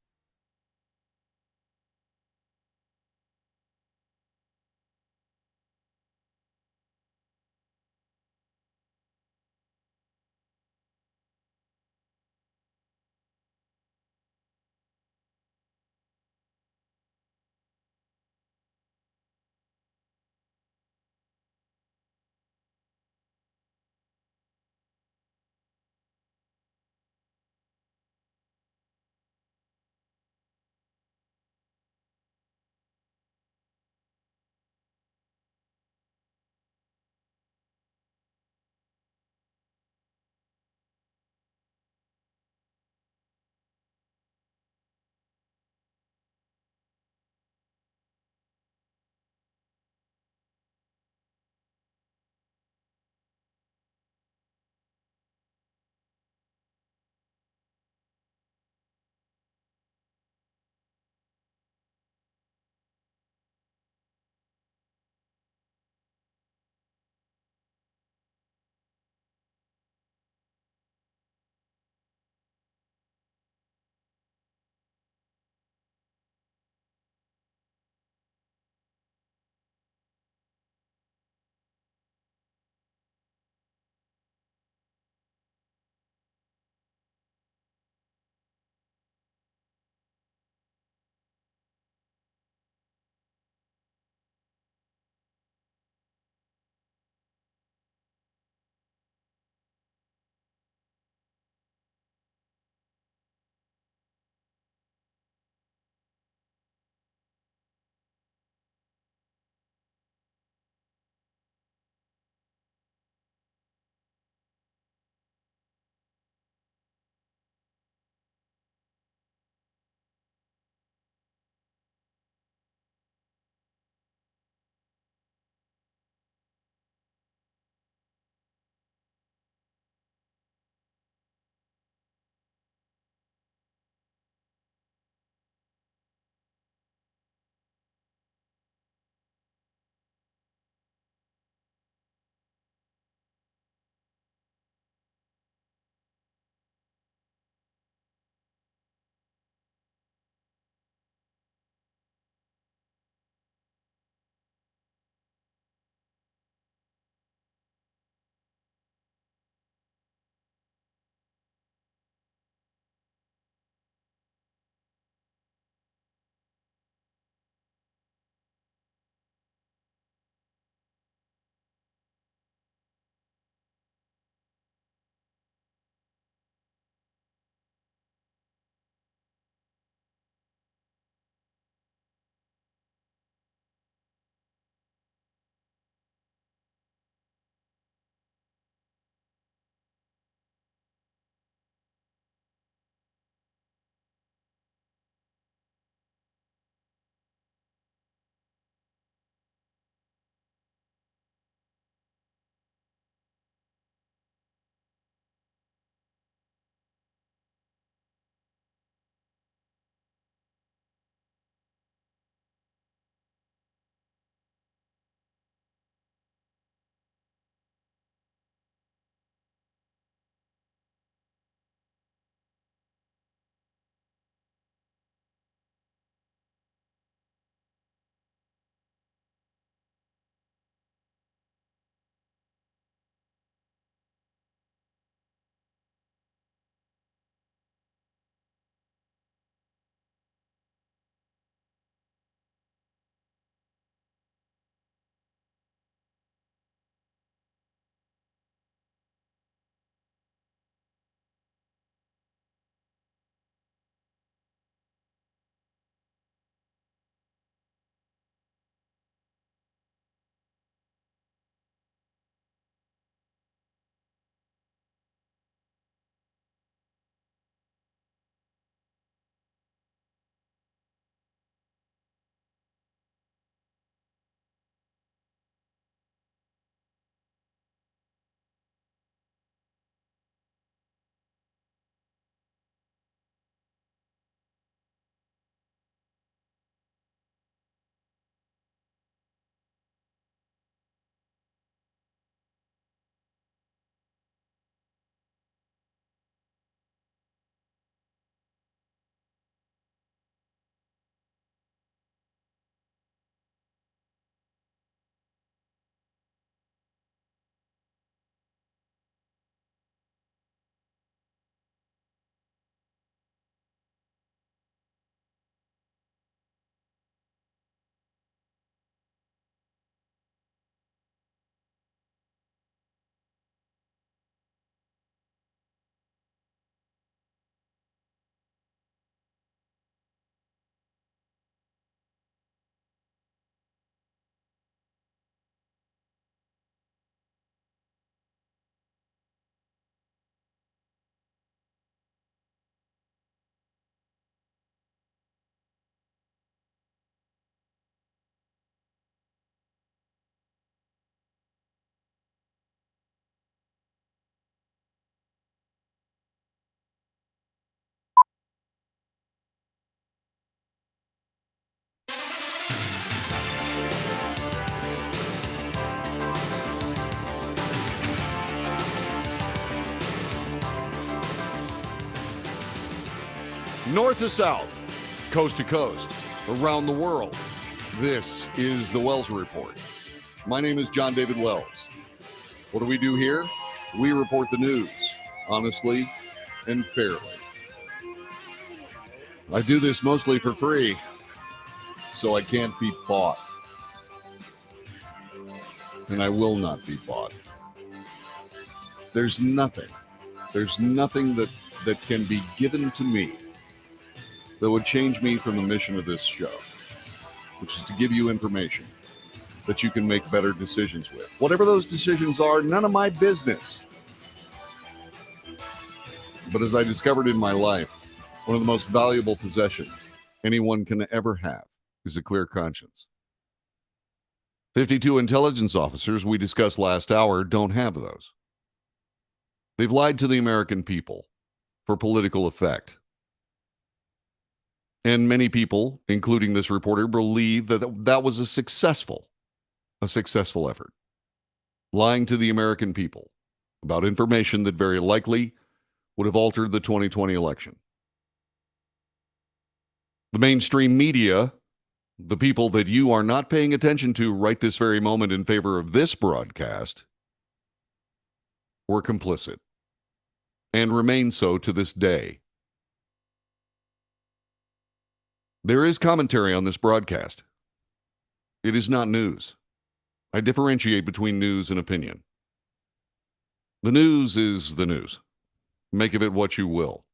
north to south, coast to coast, around the world. This is the Wells Report. My name is John David Wells. What do we do here? We report the news, honestly and fairly. I do this mostly for free, so I can't be bought. And I will not be bought. There's nothing that can be given to me that would change me from the mission of this show, which is to give you information that you can make better decisions with. Whatever those decisions are, none of my business. But as I discovered in my life, one of the most valuable possessions anyone can ever have is a clear conscience. 52 intelligence officers we discussed last hour don't have those. They've lied to the American people for political effect. And many people, including this reporter, believe that that was a successful effort. Lying to the American people about information that very likely would have altered the 2020 election. The mainstream media, the people that you are not paying attention to right this very moment in favor of this broadcast, were complicit and remain so to this day. There is commentary on this broadcast. It is not news. I differentiate between news and opinion. The news is the news. Make of it what you will.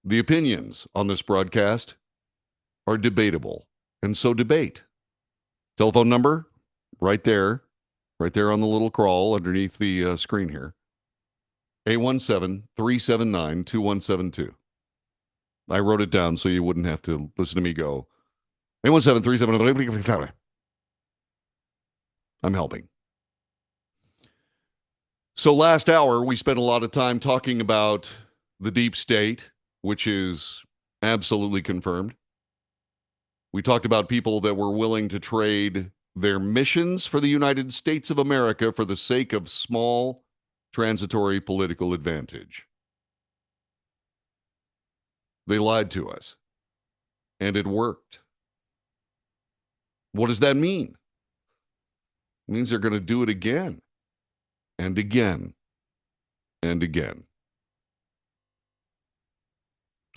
The opinions on this broadcast are debatable, and so debate. Telephone number, right there on the little crawl underneath the screen here. 817-379-2172. I wrote it down so you wouldn't have to listen to me go, 817-379. I'm helping. So last hour, we spent a lot of time talking about the deep state, which is absolutely confirmed. We talked about people that were willing to trade their missions for the United States of America for the sake of small, transitory political advantage. They lied to us, and it worked. What does that mean? It means they're going to do it again, and again, and again.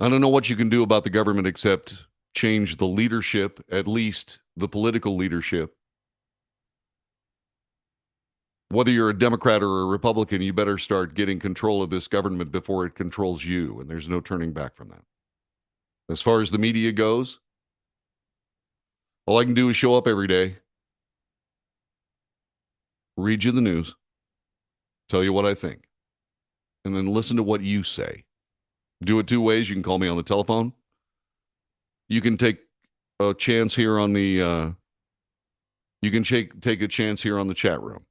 I don't know what you can do about the government except change the leadership, at least the political leadership. Whether you're a Democrat or a Republican, you better start getting control of this government before it controls you, and there's no turning back from that. As far as the media goes, all I can do is show up every day, read you the news, tell you what I think, and then listen to what you say. Do it two ways. You can call me on the telephone. You can take a chance here on the take a chance here on the chat room.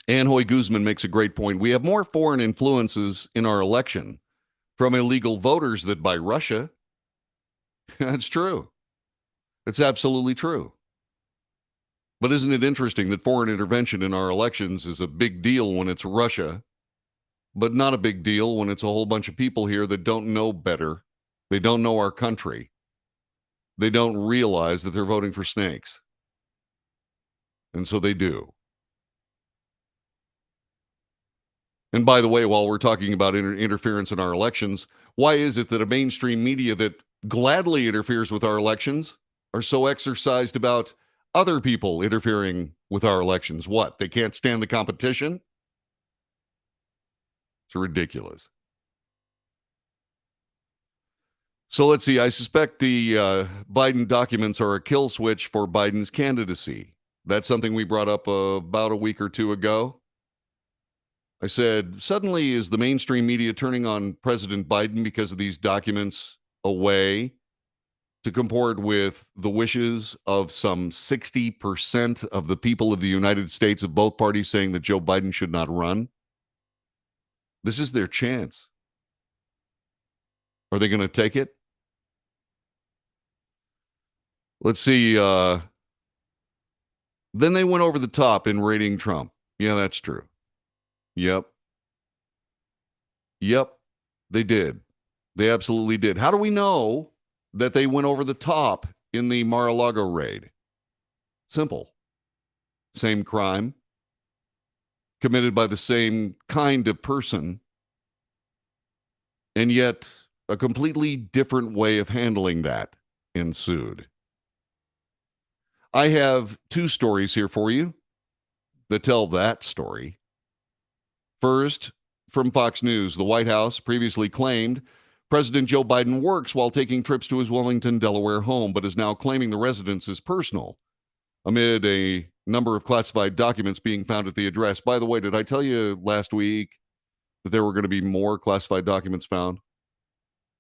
Ann Hoy Guzman makes a great point. We have more foreign influences in our election from illegal voters than by Russia. That's true. It's absolutely true. But isn't it interesting that foreign intervention in our elections is a big deal when it's Russia, but not a big deal when it's a whole bunch of people here that don't know better. They don't know our country. They don't realize that they're voting for snakes. And so they do. And by the way, while we're talking about interference in our elections, why is it that a mainstream media that gladly interferes with our elections are so exercised about other people interfering with our elections? What? They can't stand the competition? It's ridiculous. So let's see. I suspect the Biden documents are a kill switch for Biden's candidacy. That's something we brought up about a week or two ago. I said, suddenly is the mainstream media turning on President Biden because of these documents away to comport with the wishes of some 60% of the people of the United States of both parties saying that Joe Biden should not run? This is their chance. Are they going to take it? Let's see. Then they went over the top in rating Trump. Yeah, that's true. Yep, they did. They absolutely did. How do we know that they went over the top in the Mar-a-Lago raid? Simple. Same crime, committed by the same kind of person, and yet a completely different way of handling that ensued. I have two stories here for you that tell that story. First, from Fox News, the White House previously claimed President Joe Biden works while taking trips to his Wilmington, Delaware home, but is now claiming the residence is personal amid a number of classified documents being found at the address. By the way, did I tell you last week that there were going to be more classified documents found?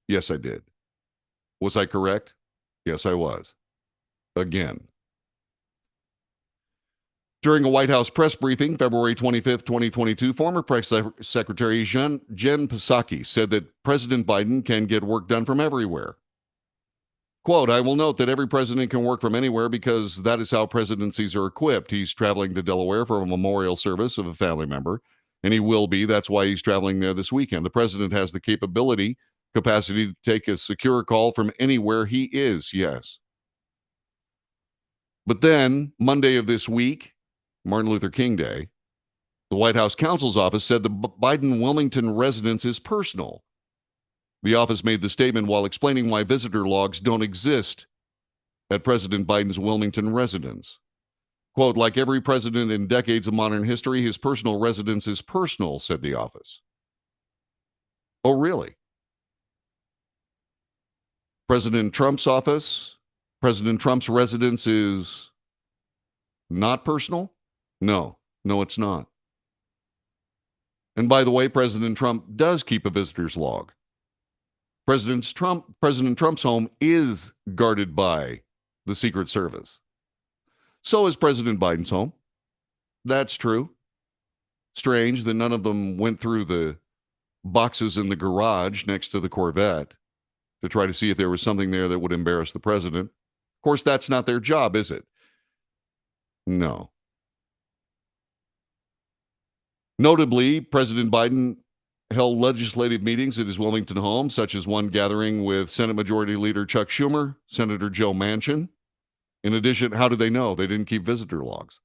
Yes, I did. Was I correct? Yes, I was. Again. During a White House press briefing, February 25th, 2022, former Press Secretary Jen Psaki said that President Biden can get work done from everywhere. Quote, I will note that every president can work from anywhere because that is how presidencies are equipped. He's traveling to Delaware for a memorial service of a family member, and he will be. That's why he's traveling there this weekend. The president has the capacity to take a secure call from anywhere he is, yes. But then, Monday of this week, Martin Luther King Day, the White House counsel's office said the Biden Wilmington residence is personal. The office made the statement while explaining why visitor logs don't exist at President Biden's Wilmington residence. Quote, like every president in decades of modern history, his personal residence is personal, said the office. Oh, really? President Trump's office, President Trump's residence is not personal? No, it's not. And by the way, President Trump does keep a visitor's log. President Trump's home is guarded by the Secret Service. So is President Biden's home. That's true. Strange that none of them went through the boxes in the garage next to the Corvette to try to see if there was something there that would embarrass the president. Of course, that's not their job, is it? No. Notably, President Biden held legislative meetings at his Wilmington home, such as one gathering with Senate Majority Leader Chuck Schumer, Senator Joe Manchin. In addition, how do they know? They didn't keep visitor logs.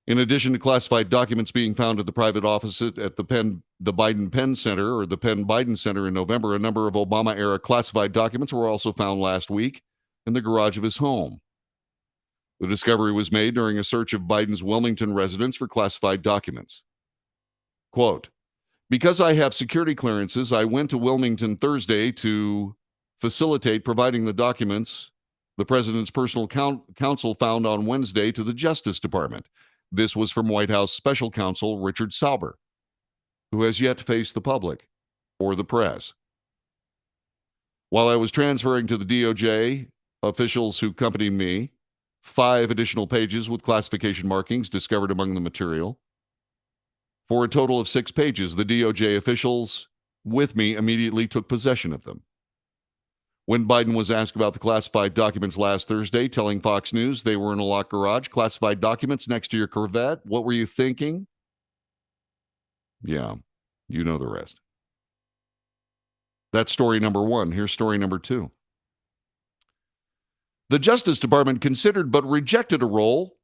In addition to classified documents being found at the private office at the Biden Penn Center or the Penn Biden Center in November, a number of Obama-era classified documents were also found last week in the garage of his home. The discovery was made during a search of Biden's Wilmington residence for classified documents. Quote, because I have security clearances, I went to Wilmington Thursday to facilitate providing the documents the president's personal counsel found on Wednesday to the Justice Department. This was from White House Special Counsel Richard Sauber, who has yet to face the public or the press. While I was transferring to the DOJ, officials who accompanied me, 5 additional pages with classification markings discovered among the material. For a total of 6 pages, the DOJ officials with me immediately took possession of them. When Biden was asked about the classified documents last Thursday, telling Fox News they were in a locked garage, classified documents next to your Corvette, what were you thinking? Yeah, you know the rest. That's story number 1. Here's story number 2. The Justice Department considered but rejected a role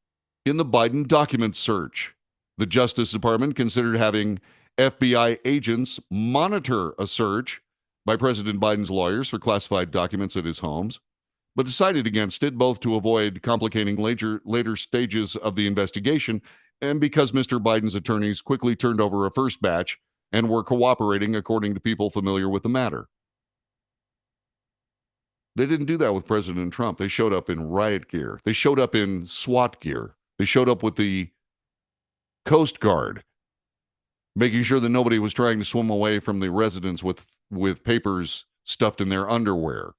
in the Biden document search. The Justice Department considered having FBI agents monitor a search by President Biden's lawyers for classified documents at his homes, but decided against it, both to avoid complicating later stages of the investigation and because Mr. Biden's attorneys quickly turned over a first batch and were cooperating, according to people familiar with the matter. They didn't do that with President Trump. They showed up in riot gear. They showed up in SWAT gear. They showed up with the Coast Guard, making sure that nobody was trying to swim away from the residence with papers stuffed in their underwear.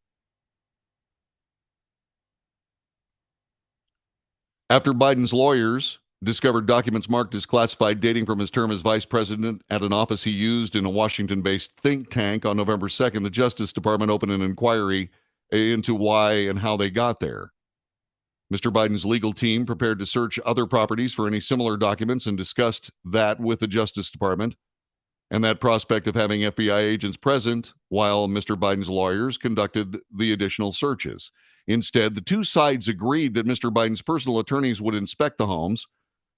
After Biden's lawyers discovered documents marked as classified dating from his term as vice president at an office he used in a Washington-based think tank on November 2nd, the Justice Department opened an inquiry into why and how they got there. Mr. Biden's legal team prepared to search other properties for any similar documents and discussed that with the Justice Department. and that prospect of having FBI agents present while Mr. Biden's lawyers conducted the additional searches. Instead, the two sides agreed that Mr. Biden's personal attorneys would inspect the homes,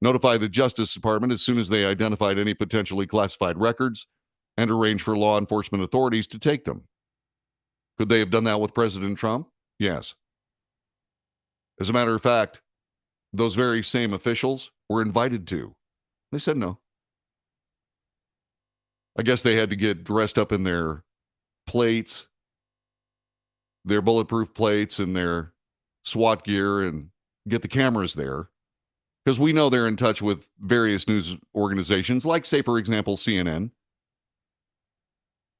notify the Justice Department as soon as they identified any potentially classified records, and arrange for law enforcement authorities to take them. Could they have done that with President Trump? Yes. As a matter of fact, those very same officials were invited to. They said no. I guess they had to get dressed up in their plates, their bulletproof plates, and their SWAT gear and get the cameras there. Because we know they're in touch with various news organizations, like, say, for example, CNN,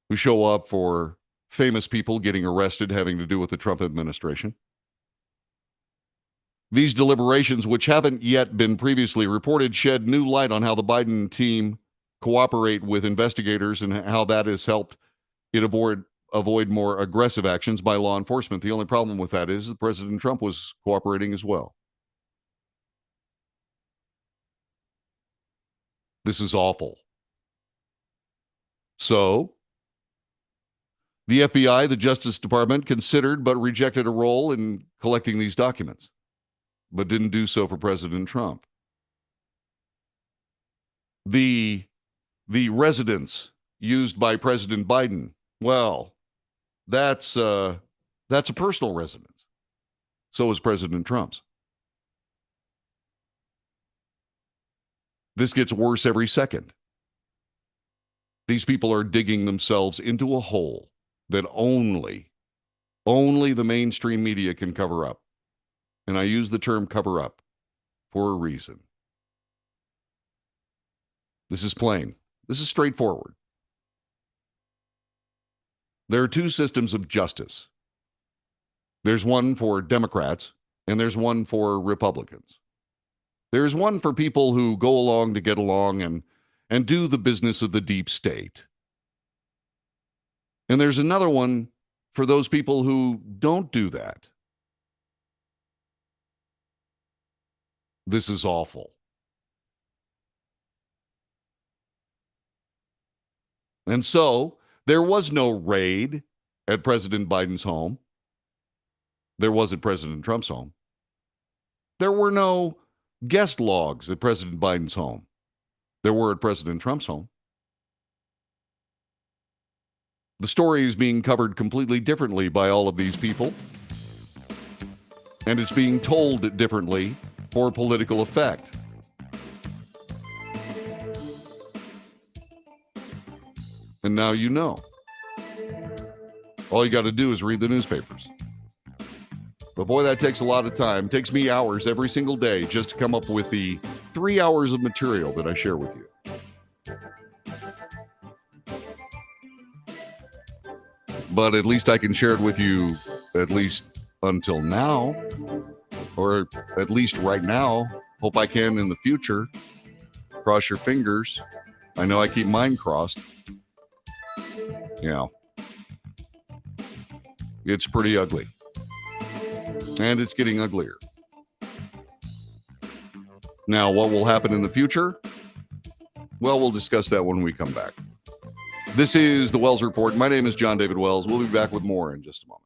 who show up for famous people getting arrested having to do with the Trump administration. These deliberations, which haven't yet been previously reported, shed new light on how the Biden team cooperate with investigators and how that has helped it avoid more aggressive actions by law enforcement. The only problem with that is that President Trump was cooperating as well. This is awful. So, the FBI, the Justice Department, considered but rejected a role in collecting these documents, but didn't do so for President Trump. The residence used by President Biden, well, that's a personal residence. So is President Trump's. This gets worse every second. These people are digging themselves into a hole that only the mainstream media can cover up. And I use the term cover up for a reason. This is plain. This is straightforward. There are two systems of justice. There's one for Democrats, and there's one for Republicans. There's one for people who go along to get along and do the business of the deep state. And there's another one for those people who don't do that. This is awful. And so there was no raid at President Biden's home. There was at President Trump's home. There were no guest logs at President Biden's home. There were at President Trump's home. The story is being covered completely differently by all of these people, and it's being told differently for political effect. And now you know. All you got to do is read the newspapers. But boy, that takes a lot of time. It takes me hours every single day just to come up with the 3 hours of material that I share with you. But at least I can share it with you at least until now, or at least right now. Hope I can in the future. Cross your fingers. I know I keep mine crossed. Yeah. It's pretty ugly. And it's getting uglier. Now, what will happen in the future? Well, we'll discuss that when we come back. This is the Wells Report. My name is John David Wells. We'll be back with more in just a moment.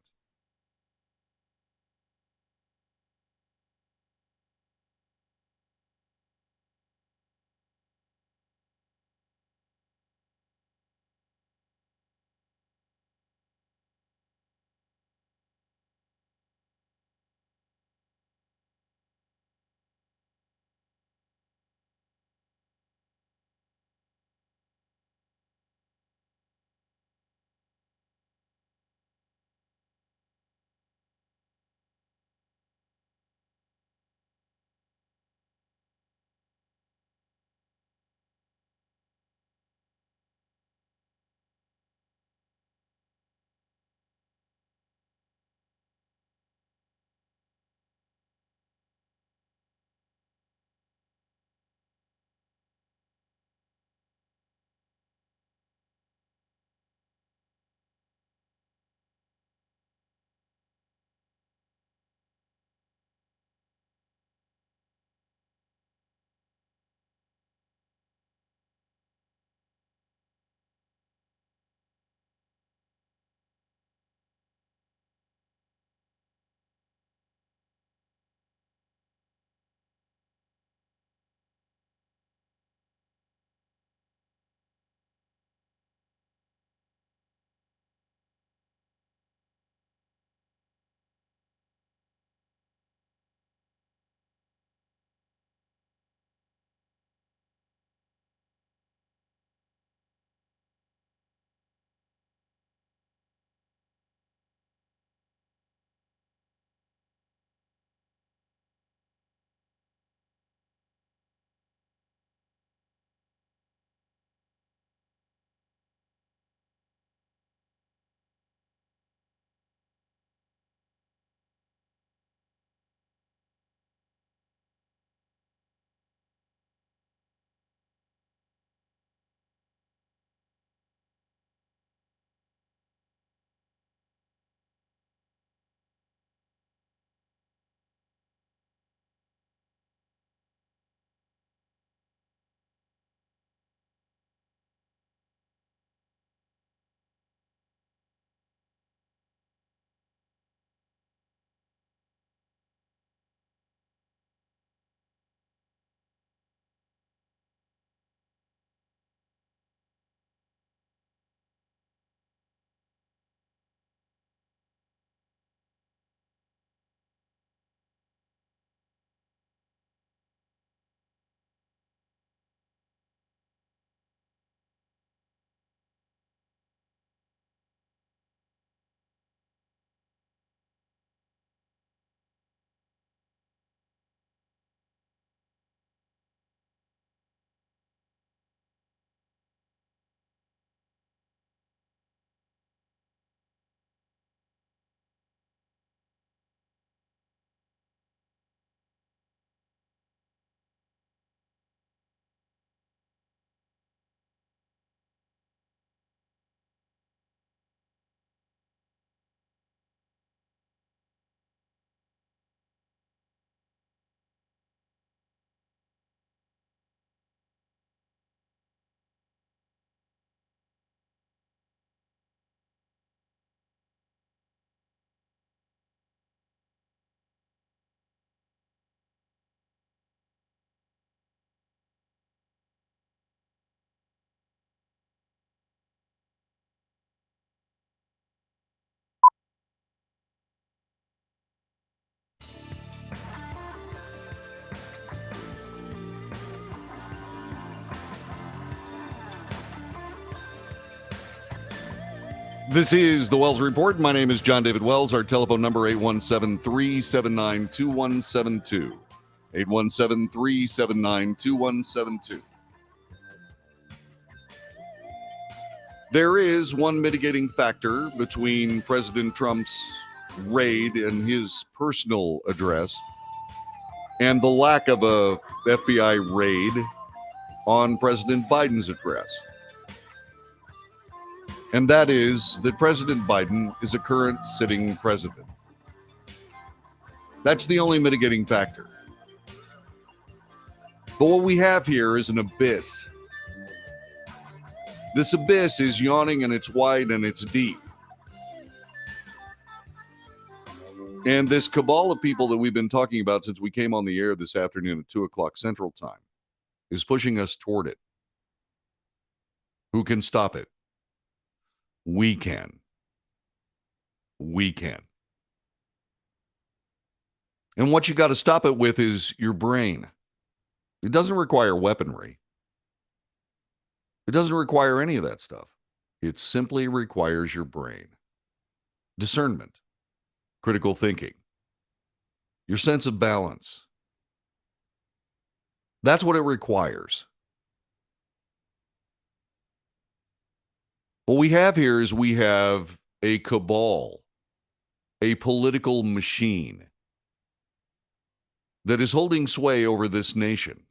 This is the Wells Report. My name is John David Wells. Our telephone number 817-379-2172. 817-379-2172. There is one mitigating factor between President Trump's raid and his personal address and the lack of a FBI raid on President Biden's address. And that is that President Biden is a current sitting president. That's the only mitigating factor. But what we have here is an abyss. This abyss is yawning and it's wide and it's deep. And this cabal of people that we've been talking about since we came on the air this afternoon at 2 o'clock Central Time is pushing us toward it. Who can stop it? We can. We can. And what you got to stop it with is your brain. It doesn't require weaponry. It doesn't require any of that stuff. It simply requires your brain. Discernment, critical thinking, your sense of balance. That's what it requires. What we have here is we have a cabal, a political machine that is holding sway over this nation.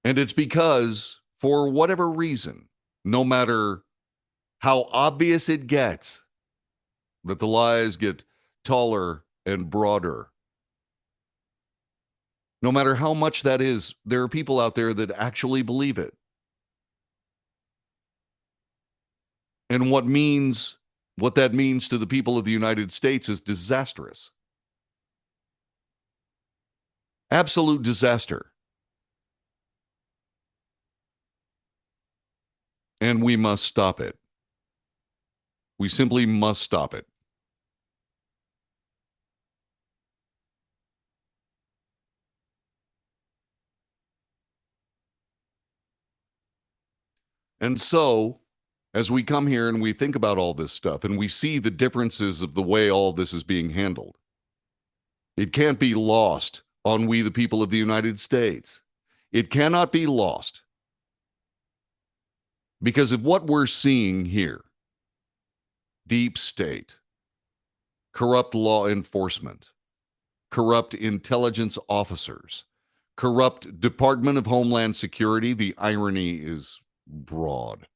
And it's because, for whatever reason, no matter how obvious it gets, that the lies get taller and broader. No matter how much that is, there are people out there that actually believe it. And what that means to the people of the United States is disastrous. Absolute disaster. And we must stop it. We simply must stop it. And so, as we come here and we think about all this stuff and we see the differences of the way all this is being handled, it can't be lost on we, the people of the United States. It cannot be lost. Because of what we're seeing here, deep state, corrupt law enforcement, corrupt intelligence officers, corrupt Department of Homeland Security, the irony is broad.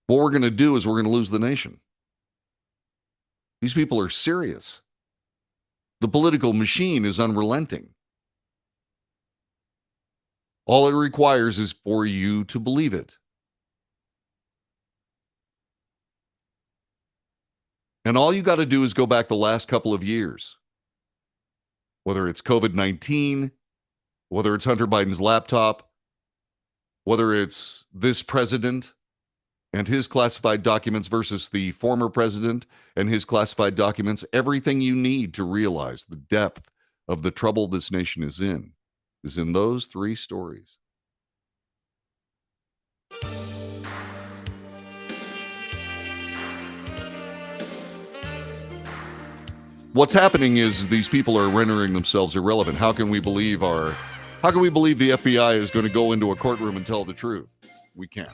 What we're going to do is we're going to lose the nation. These people are serious. The political machine is unrelenting. All it requires is for you to believe it. And all you got to do is go back the last couple of years. Whether it's COVID-19, whether it's Hunter Biden's laptop, whether it's this president and his classified documents versus the former president and his classified documents, everything you need to realize the depth of the trouble this nation is in those three stories. What's happening is these people are rendering themselves irrelevant. How can we believe the FBI is going to go into a courtroom and tell the truth? We can't.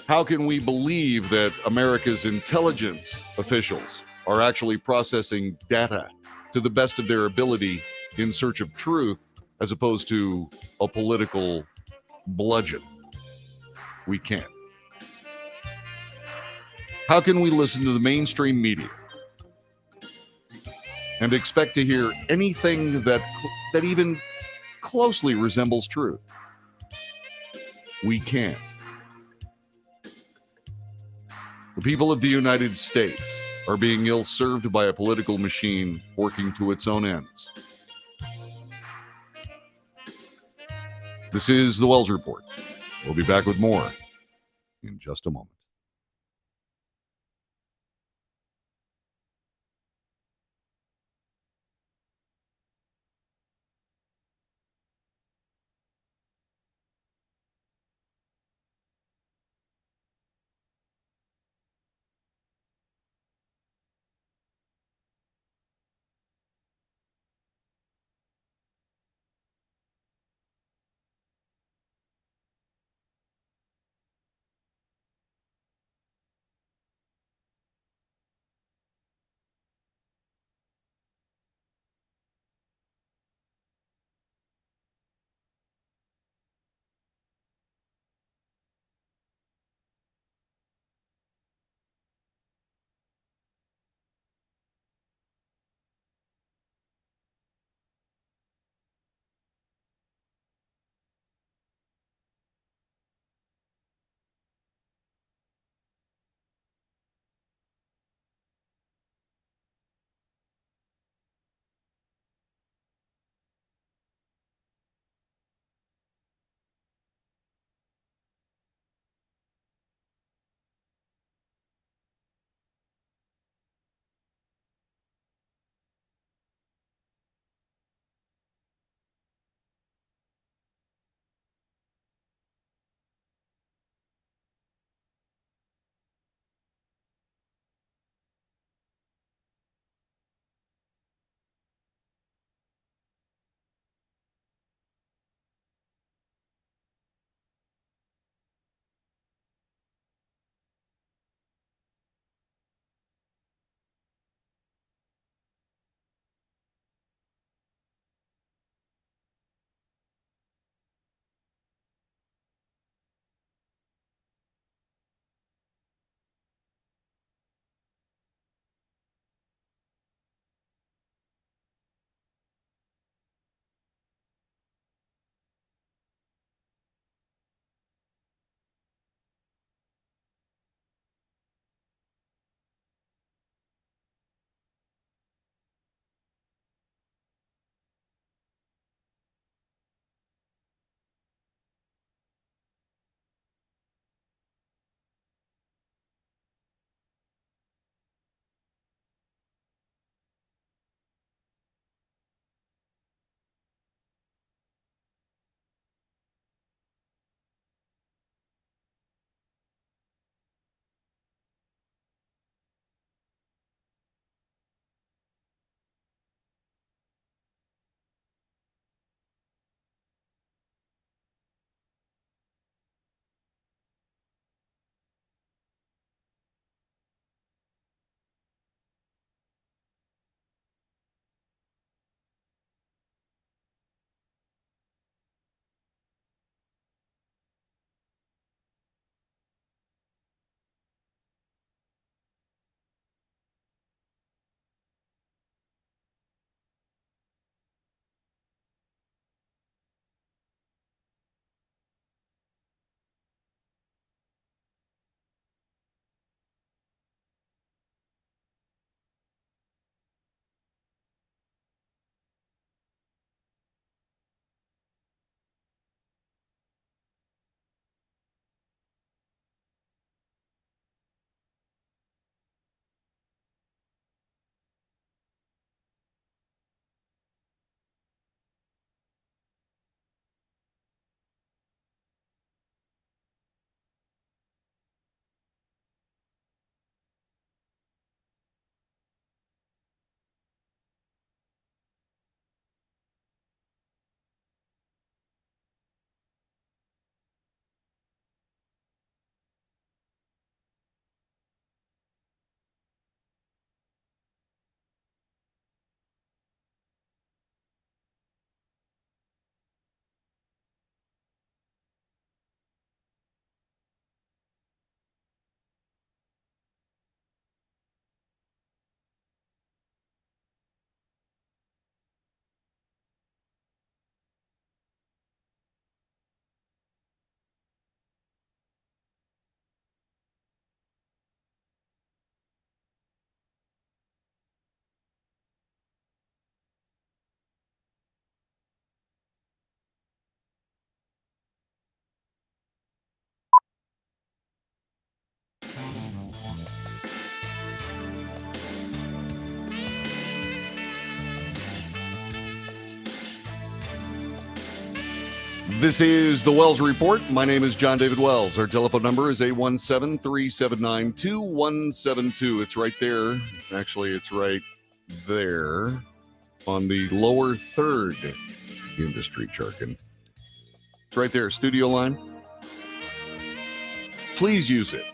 How can we believe that America's intelligence officials are actually processing data to the best of their ability in search of truth as opposed to a political bludgeon? We can't. How can we listen to the mainstream media and expect to hear anything that even closely resembles truth? We can't. The people of the United States are being ill-served by a political machine working to its own ends. This is the Wells Report. We'll be back with more in just a moment. This is the Wells Report. My name is John David Wells. Our telephone number is 817-379-2172. It's right there. Actually, it's right there on the lower third industry jargon. It's right there, studio line. Please use it.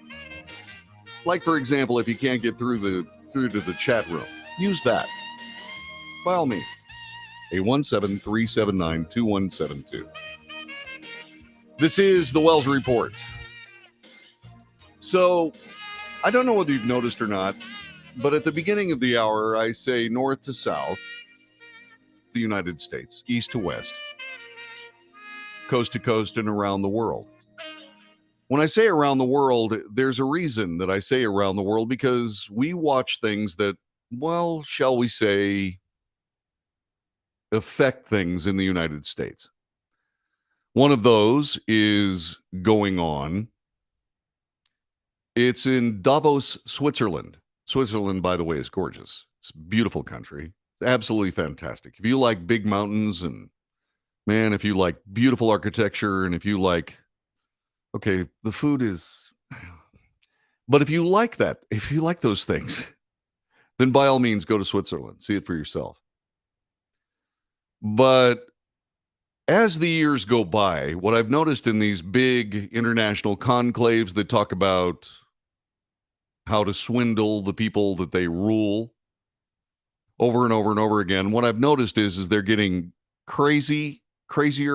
Like, for example, if you can't get through to the chat room, use that. By all means. 817-379-2172. This is the Wells Report. So, I don't know whether you've noticed or not, but at the beginning of the hour, I say north to south, the United States, east to west, coast to coast, and around the world. When I say around the world, there's a reason that I say around the world, because we watch things that, well, shall we say, affect things in the United States. One of those is going on. It's in Davos, Switzerland. Switzerland, by the way, is gorgeous. It's a beautiful country. Absolutely fantastic. If you like big mountains and, man, if you like beautiful architecture, and if you like, okay, the food is, but if you like that, if you like those things, then by all means go to Switzerland. See it for yourself. But as the years go by, what I've noticed in these big international conclaves that talk about how to swindle the people that they rule over and over and over again, what I've noticed is they're getting crazier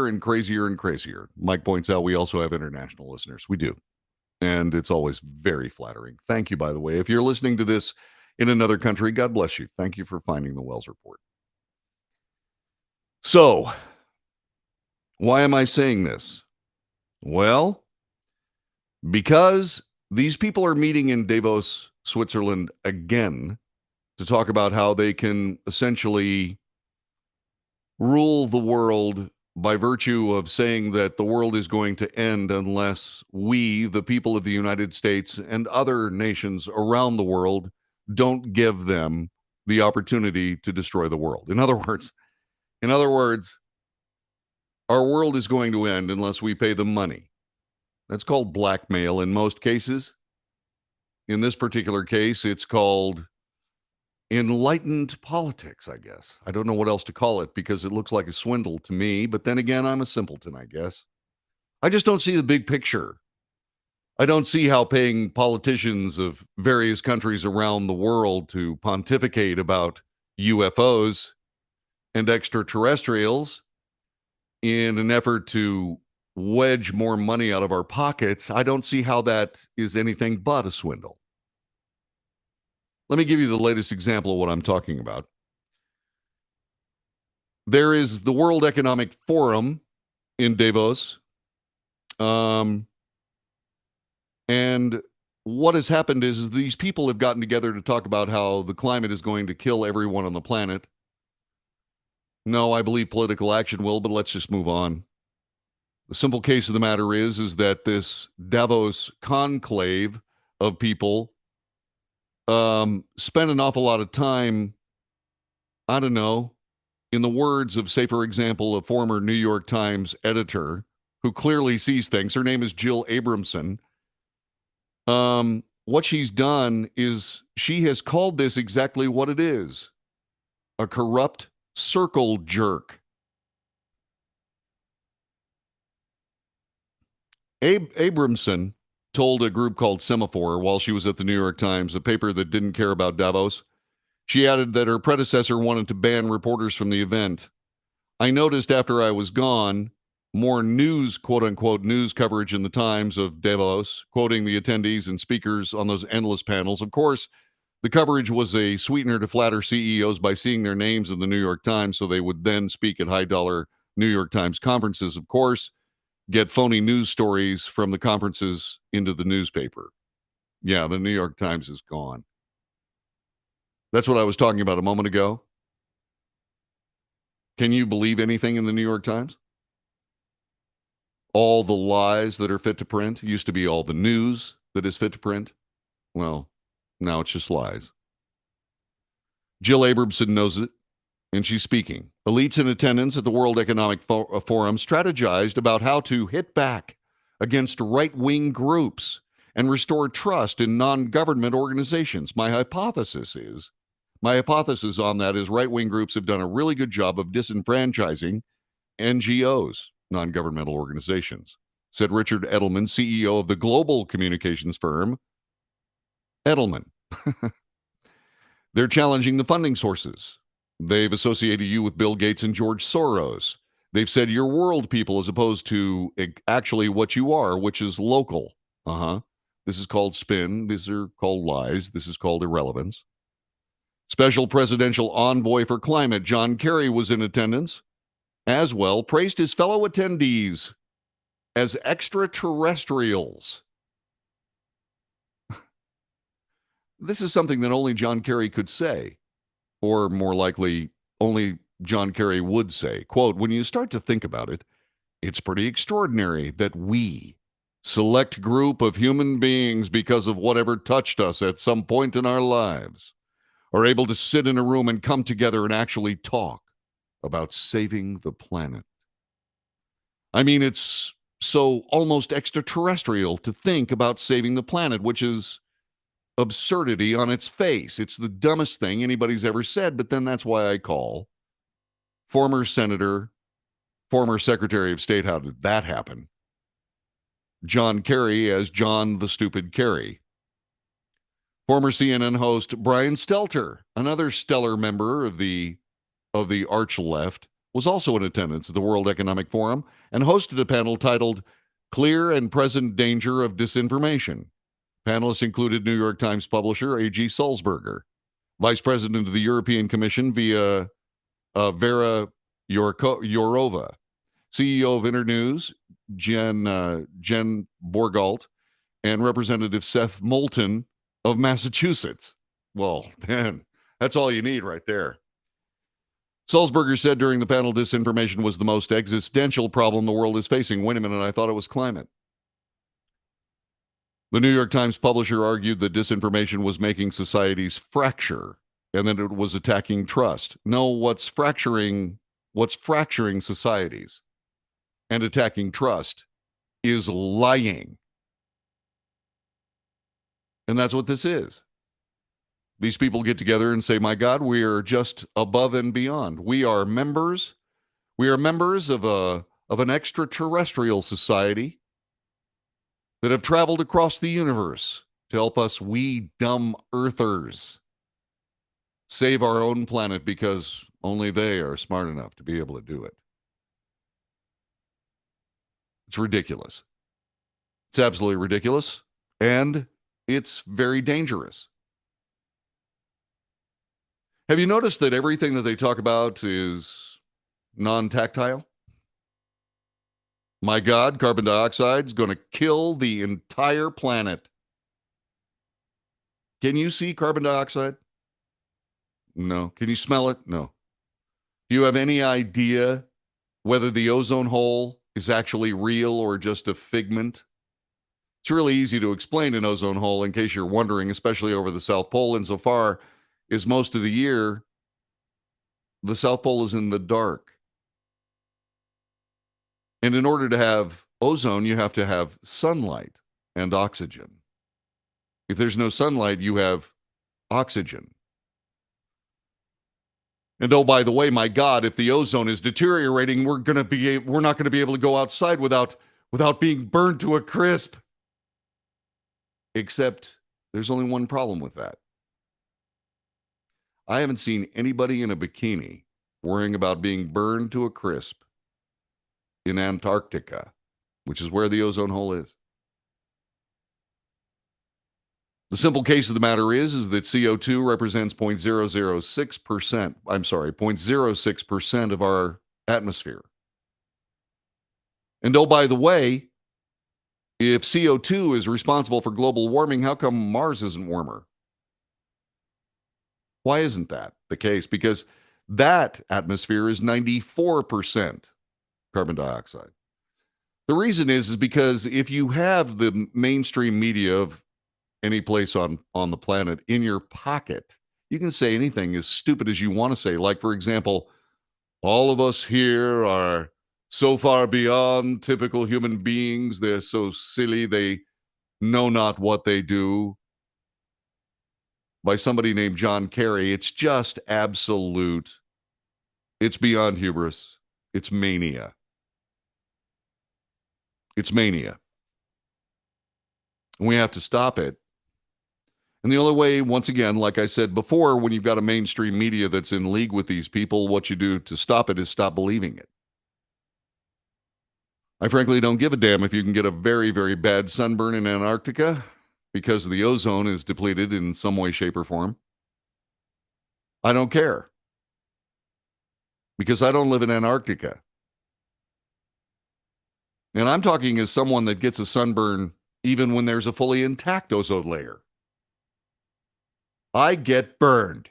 and crazier and crazier. Mike points out we also have international listeners. We do. And it's always very flattering. Thank you, by the way. If you're listening to this in another country, God bless you. Thank you for finding the Wells Report. So, why am I saying this? Well, because these people are meeting in Davos, Switzerland again to talk about how they can essentially rule the world by virtue of saying that the world is going to end unless we, the people of the United States and other nations around the world, don't give them the opportunity to destroy the world. In other words, our world is going to end unless we pay them money. That's called blackmail in most cases. In this particular case, it's called enlightened politics, I guess. I don't know what else to call it because it looks like a swindle to me. But then again, I'm a simpleton, I guess. I just don't see the big picture. I don't see how paying politicians of various countries around the world to pontificate about UFOs and extraterrestrials in an effort to wedge more money out of our pockets, I don't see how that is anything but a swindle. Let me give you the latest example of what I'm talking about. There is the World Economic Forum in Davos. And what has happened is these people have gotten together to talk about how the climate is going to kill everyone on the planet. No, I believe political action will, but let's just move on. The simple case of the matter is that this Davos conclave of people spent an awful lot of time, I don't know, in the words of, say, for example, a former New York Times editor who clearly sees things. Her name is Jill Abramson. What she's done is she has called this exactly what it is: a corrupt circle jerk. Abramson told a group called Semaphore while she was at the New York Times, a paper that didn't care about Davos. She added that her predecessor wanted to ban reporters from the event. I noticed after I was gone, more news, quote unquote, news coverage in the Times of Davos, quoting the attendees and speakers on those endless panels. Of course, the coverage was a sweetener to flatter CEOs by seeing their names in the New York Times so they would then speak at high-dollar New York Times conferences, of course, get phony news stories from the conferences into the newspaper. Yeah, the New York Times is gone. That's what I was talking about a moment ago. Can you believe anything in the New York Times? All the lies that are fit to print. It used to be all the news that is fit to print. Well, now it's just lies. Jill Abramson knows it. and she's speaking. Elites in attendance at the World Economic Forum strategized about how to hit back against right-wing groups and restore trust in non-government organizations. My hypothesis on that is right-wing groups have done a really good job of disenfranchising NGOs, non-governmental organizations, said Richard Edelman, CEO of the global communications firm Edelman. They're challenging the funding sources. They've associated you with Bill Gates and George Soros. They've said you're world people as opposed to actually what you are, which is local. This is called spin. These are called lies. This is called irrelevance. Special Presidential Envoy for Climate John Kerry was in attendance as well, praised his fellow attendees as extraterrestrials. This is something that only John Kerry could say, or more likely, only John Kerry would say. Quote, when you start to think about it, it's pretty extraordinary that we, select group of human beings because of whatever touched us at some point in our lives, are able to sit in a room and come together and actually talk about saving the planet. I mean, it's so almost extraterrestrial to think about saving the planet, which is absurdity on its face. It's the dumbest thing anybody's ever said, but then that's why I call former Senator, former Secretary of State, how did that happen? John Kerry as John the Stupid Kerry. Former CNN host Brian Stelter, another stellar member of the arch left, was also in attendance at the World Economic Forum and hosted a panel titled Clear and Present Danger of Disinformation. Panelists included New York Times publisher A.G. Sulzberger, Vice President of the European Commission Vera Jourova, CEO of Internews Jen Borgalt, and Representative Seth Moulton of Massachusetts. Well, then, that's all you need right there. Sulzberger said during the panel, disinformation was the most existential problem the world is facing. Wait a minute, I thought it was climate. The New York Times publisher argued that disinformation was making societies fracture and that it was attacking trust. No, what's fracturing societies and attacking trust is lying. And that's what this is. These people get together and say, my God, we are just above and beyond. We are members of an extraterrestrial society that have traveled across the universe to help us, we dumb earthers, save our own planet because only they are smart enough to be able to do it. It's ridiculous. It's absolutely ridiculous. And it's very dangerous. Have you noticed that everything that they talk about is non-tactile? My God, carbon dioxide is going to kill the entire planet. Can you see carbon dioxide? No. Can you smell it? No. Do you have any idea whether the ozone hole is actually real or just a figment? It's really easy to explain an ozone hole in case you're wondering, especially over the South Pole. Insofar as most of the year, the South Pole is in the dark. And in order to have ozone, you have to have sunlight and oxygen. If there's no sunlight, you have oxygen. And oh, by the way, my God, if the ozone is deteriorating, we're not going to be able to go outside without being burned to a crisp. Except there's only one problem with that. I haven't seen anybody in a bikini worrying about being burned to a crisp in Antarctica, which is where the ozone hole is. The simple case of the matter is that CO2 represents 0.06% of our atmosphere. And oh, by the way, if CO2 is responsible for global warming, how come Mars isn't warmer? Why isn't that the case? Because that atmosphere is 94% carbon dioxide. The reason is because if you have the mainstream media of any place on the planet in your pocket, You can say anything as stupid as you want to say. Like, for example, all of us here are so far beyond typical human beings. They're so silly. They know not what they do. By somebody named John Kerry. It's just absolute. It's beyond hubris. It's mania. It's mania. And we have to stop it. And the only way, once again, like I said before, when you've got a mainstream media that's in league with these people, what you do to stop it is stop believing it. I frankly don't give a damn if you can get a very, very bad sunburn in Antarctica because the ozone is depleted in some way, shape, or form. I don't care. Because I don't live in Antarctica. And I'm talking as someone that gets a sunburn even when there's a fully intact ozone layer. I get burned.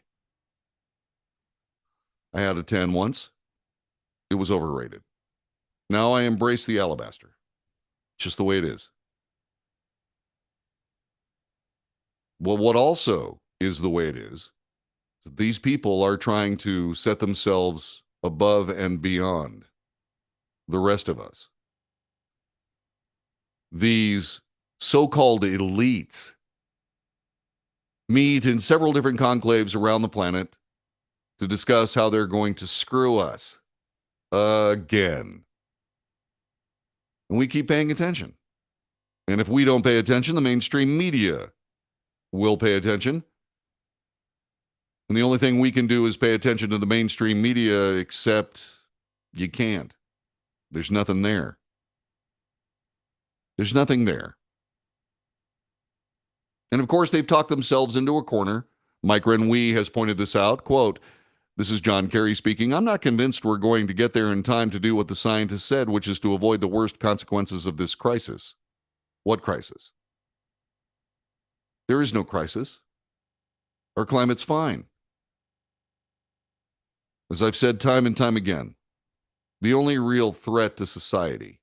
I had a tan once. It was overrated. Now I embrace the alabaster. Just the way it is. Well, what also is the way it is, these people are trying to set themselves above and beyond the rest of us. These so-called elites meet in several different conclaves around the planet to discuss how they're going to screw us again. And we keep paying attention. And if we don't pay attention, the mainstream media will pay attention. And the only thing we can do is pay attention to the mainstream media, except you can't. There's nothing there. There's nothing there. And of course, they've talked themselves into a corner. Mike Renwee has pointed this out. Quote, this is John Kerry speaking. I'm not convinced we're going to get there in time to do what the scientists said, which is to avoid the worst consequences of this crisis. What crisis? There is no crisis. Our climate's fine. As I've said time and time again, the only real threat to society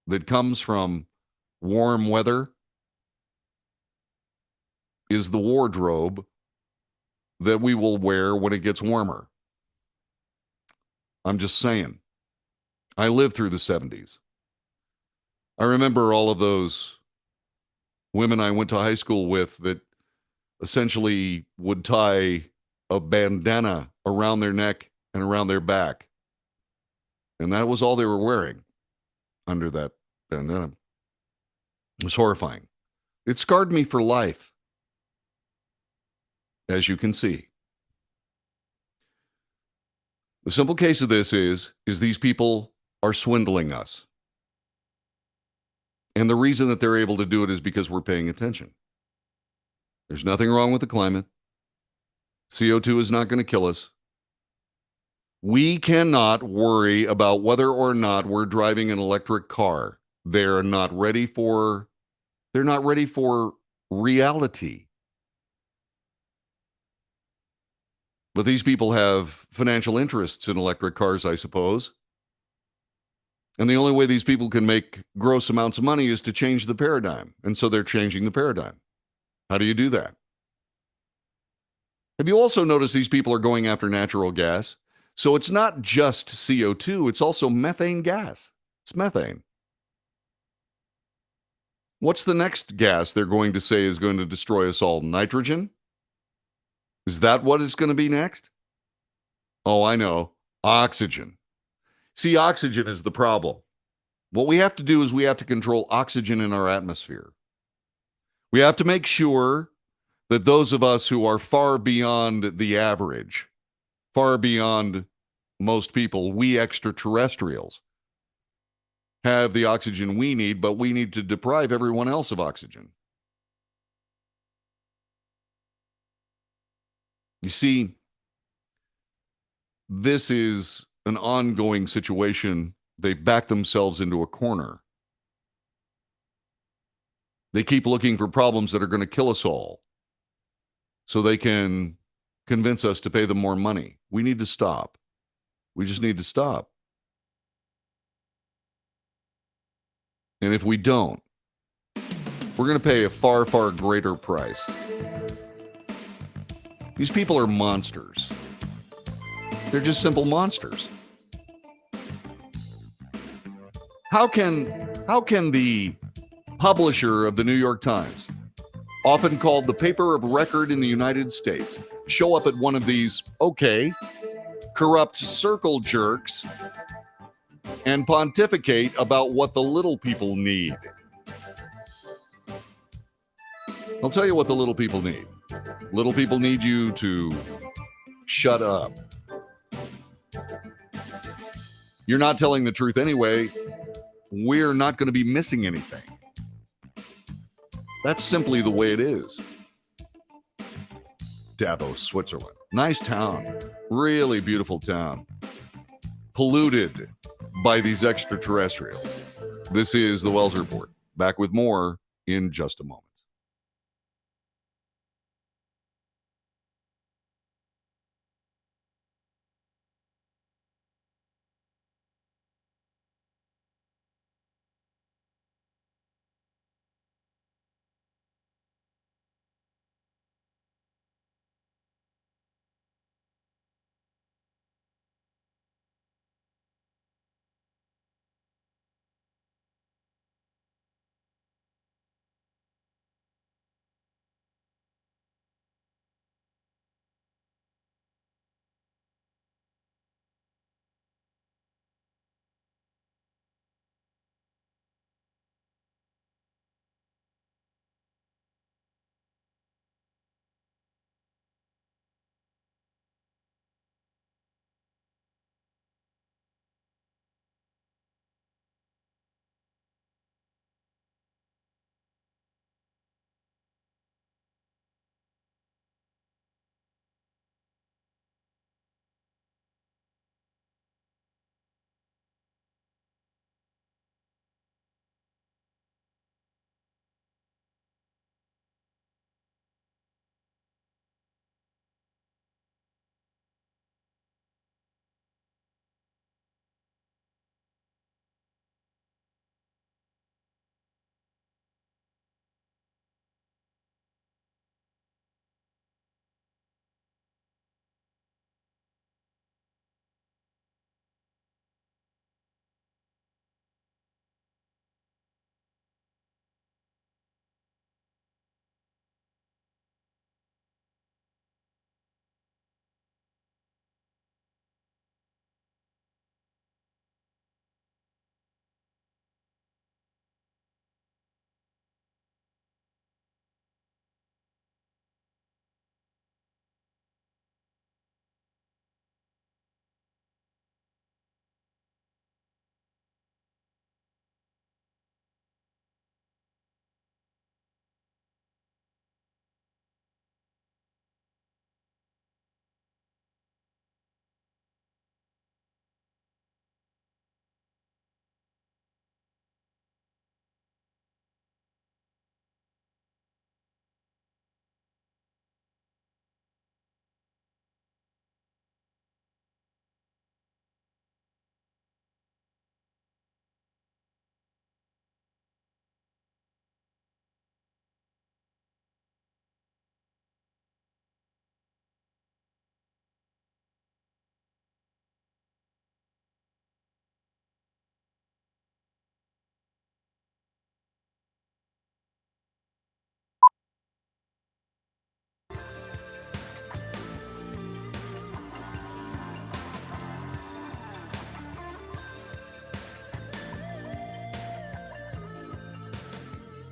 that comes from warm weather is the wardrobe that we will wear when it gets warmer. I'm just saying. I lived through the 70s. I remember all of those women I went to high school with that essentially would tie a bandana around their neck and around their back. And that was all they were wearing under that bandana. It was horrifying. It scarred me for life, as you can see. The simple case of this is these people are swindling us. And the reason that they're able to do it is because we're paying attention. There's nothing wrong with the climate. CO2 is not going to kill us. We cannot worry about whether or not we're driving an electric car. They're not ready for reality. But these people have financial interests in electric cars, I suppose. And the only way these people can make gross amounts of money is to change the paradigm. And so they're changing the paradigm. How do you do that? Have you also noticed these people are going after natural gas? So it's not just CO2, it's also methane gas. It's methane. What's the next gas they're going to say is going to destroy us all? Nitrogen? Is that what it's going to be next? Oh, I know. Oxygen. See, oxygen is the problem. What we have to do is we have to control oxygen in our atmosphere. We have to make sure that those of us who are far beyond the average, far beyond most people, we extraterrestrials, have the oxygen we need, but we need to deprive everyone else of oxygen. You see, this is an ongoing situation. They've backed themselves into a corner. They keep looking for problems that are going to kill us all so they can convince us to pay them more money. We need to stop. We just need to stop. And if we don't, we're going to pay a far, far greater price. These people are monsters. They're just simple monsters. How can the publisher of the New York Times, often called the paper of record in the United States, show up at one of these, corrupt circle jerks and pontificate about what the little people need? I'll tell you what the little people need. Little people need you to shut up. You're not telling the truth anyway. We're not going to be missing anything. That's simply the way it is. Davos, Switzerland. Nice town. Really beautiful town. Polluted by these extraterrestrials. This is the Wells Report. Back with more in just a moment.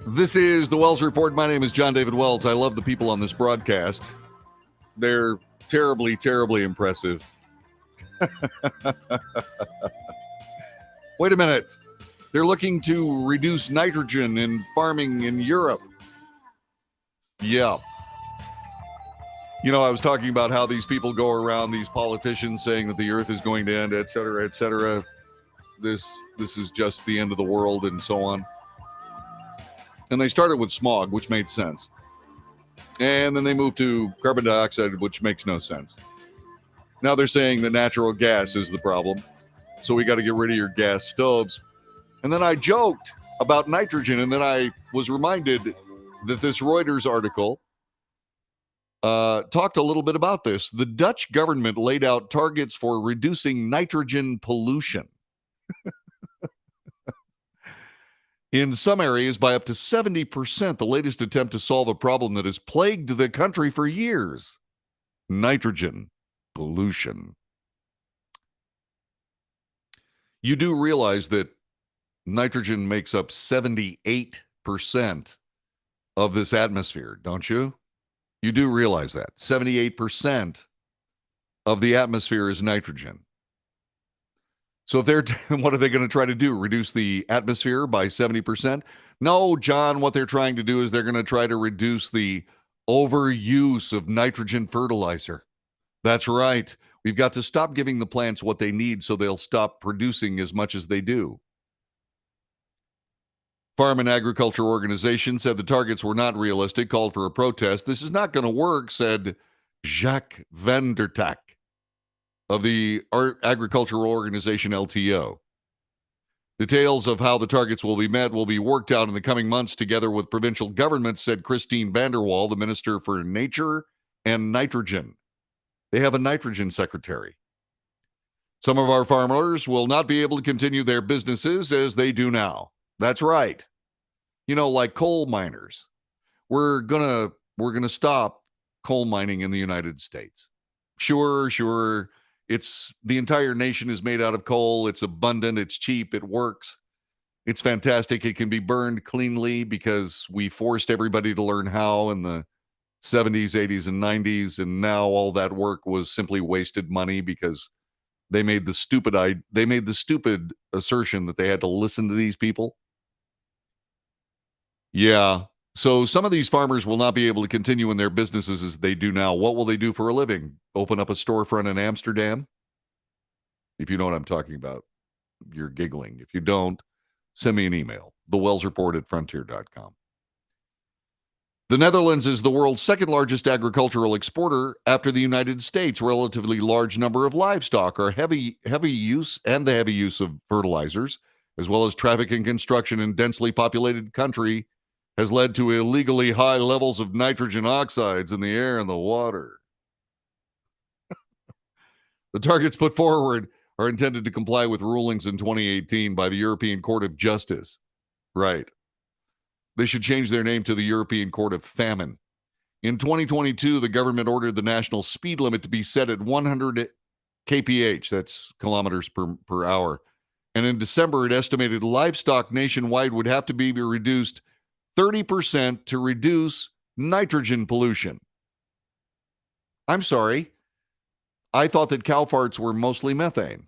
This is the Wells Report. My name is John David Wells. I love the people on this broadcast. They're terribly, terribly impressive. Wait a minute. They're looking to reduce nitrogen in farming in Europe. Yeah. You know, I was talking about how these people go around, these politicians saying that the earth is going to end, et cetera, et cetera. This is just the end of the world and so on. And they started with smog, which made sense. And then they moved to carbon dioxide, which makes no sense. Now they're saying that natural gas is the problem. So we got to get rid of your gas stoves. And then I joked about nitrogen. And then I was reminded that this Reuters article talked a little bit about this. The Dutch government laid out targets for reducing nitrogen pollution in some areas by up to 70%, the latest attempt to solve a problem that has plagued the country for years: nitrogen pollution. You do realize that nitrogen makes up 78% of this atmosphere, don't you? You do realize that 78% of the atmosphere is nitrogen. So if they're, what are they going to try to do? Reduce the atmosphere by 70%? No, John, what they're trying to do is they're going to try to reduce the overuse of nitrogen fertilizer. That's right. We've got to stop giving the plants what they need so they'll stop producing as much as they do. Farm and Agriculture Organization said the targets were not realistic, called for a protest. This is not going to work, said Jacques van der Tak of the Agricultural Organization LTO. Details of how the targets will be met will be worked out in the coming months together with provincial governments, said Christine Vander Wal, the Minister for Nature and Nitrogen. They have a nitrogen secretary. Some of our farmers will not be able to continue their businesses as they do now. That's right. You know, like coal miners. We're gonna stop coal mining in the United States. Sure. It's the entire nation is made out of coal. It's abundant. It's cheap. It works. It's fantastic. It can be burned cleanly because we forced everybody to learn how in the 70s, 80s, and 90s. And now all that work was simply wasted money because they made the stupid assertion that they had to listen to these people. Yeah. So some of these farmers will not be able to continue in their businesses as they do now. What will they do for a living? Open up a storefront in Amsterdam? If you know what I'm talking about, you're giggling. If you don't, send me an email, thewellsreport@frontier.com. The Netherlands is the world's second largest agricultural exporter after the United States. Relatively large number of livestock are heavy use of fertilizers, as well as traffic and construction in densely populated country, has led to illegally high levels of nitrogen oxides in the air and the water. The targets put forward are intended to comply with rulings in 2018 by the European Court of Justice. Right. They should change their name to the European Court of Famine. In 2022, the government ordered the national speed limit to be set at 100 kph, that's kilometers per hour. And in December, it estimated livestock nationwide would have to be reduced 30% to reduce nitrogen pollution. I'm sorry. I thought that cow farts were mostly methane.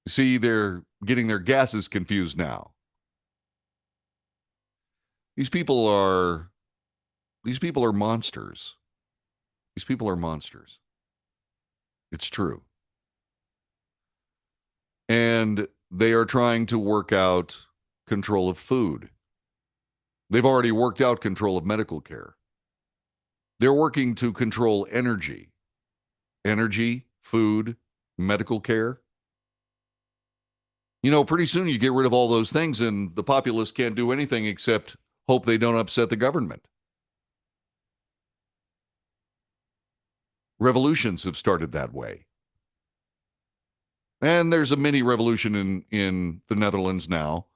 See, they're getting their gases confused now. These people are monsters. These people are monsters. It's true. And they are trying to work out control of food. They've already worked out control of medical care. They're working to control energy, food, medical care. You know, pretty soon you get rid of all those things and the populace can't do anything except hope they don't upset the government. Revolutions have started that way. And there's a mini revolution in the Netherlands now.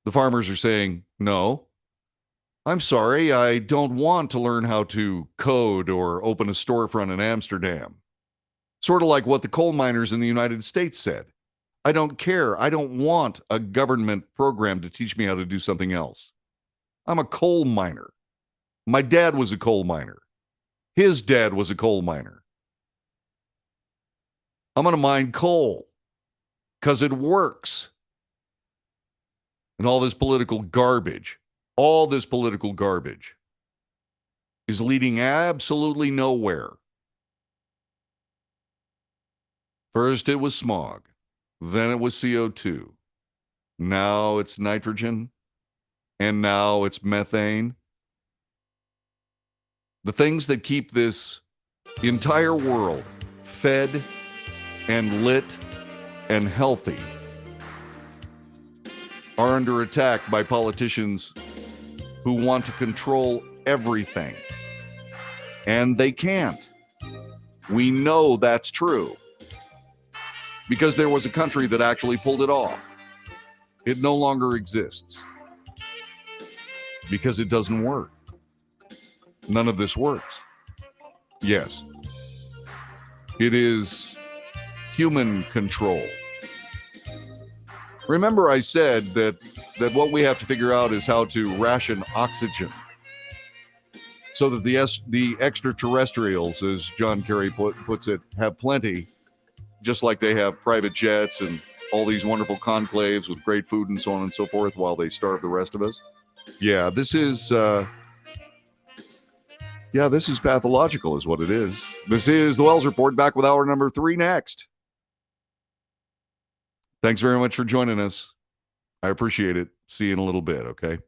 The farmers are saying, no, I'm sorry, I don't want to learn how to code or open a storefront in Amsterdam. Sort of like what the coal miners in the United States said. I don't care. I don't want a government program to teach me how to do something else. I'm a coal miner. My dad was a coal miner. His dad was a coal miner. I'm going to mine coal because it works. And all this political garbage is leading absolutely nowhere. First it was smog, then it was CO2. Now it's nitrogen, and now it's methane. The things that keep this entire world fed and lit and healthy are under attack by politicians who want to control everything. And they can't. We know that's true because there was a country that actually pulled it off. It no longer exists because it doesn't work. None of this works. Yes, it is human control. Remember, I said that what we have to figure out is how to ration oxygen so that the extraterrestrials, as John Kerry puts it, have plenty, just like they have private jets and all these wonderful conclaves with great food and so on and so forth while they starve the rest of us. Yeah, this is pathological is what it is. This is the Wells Report, back with hour number 3 next. Thanks very much for joining us. I appreciate it. See you in a little bit, okay?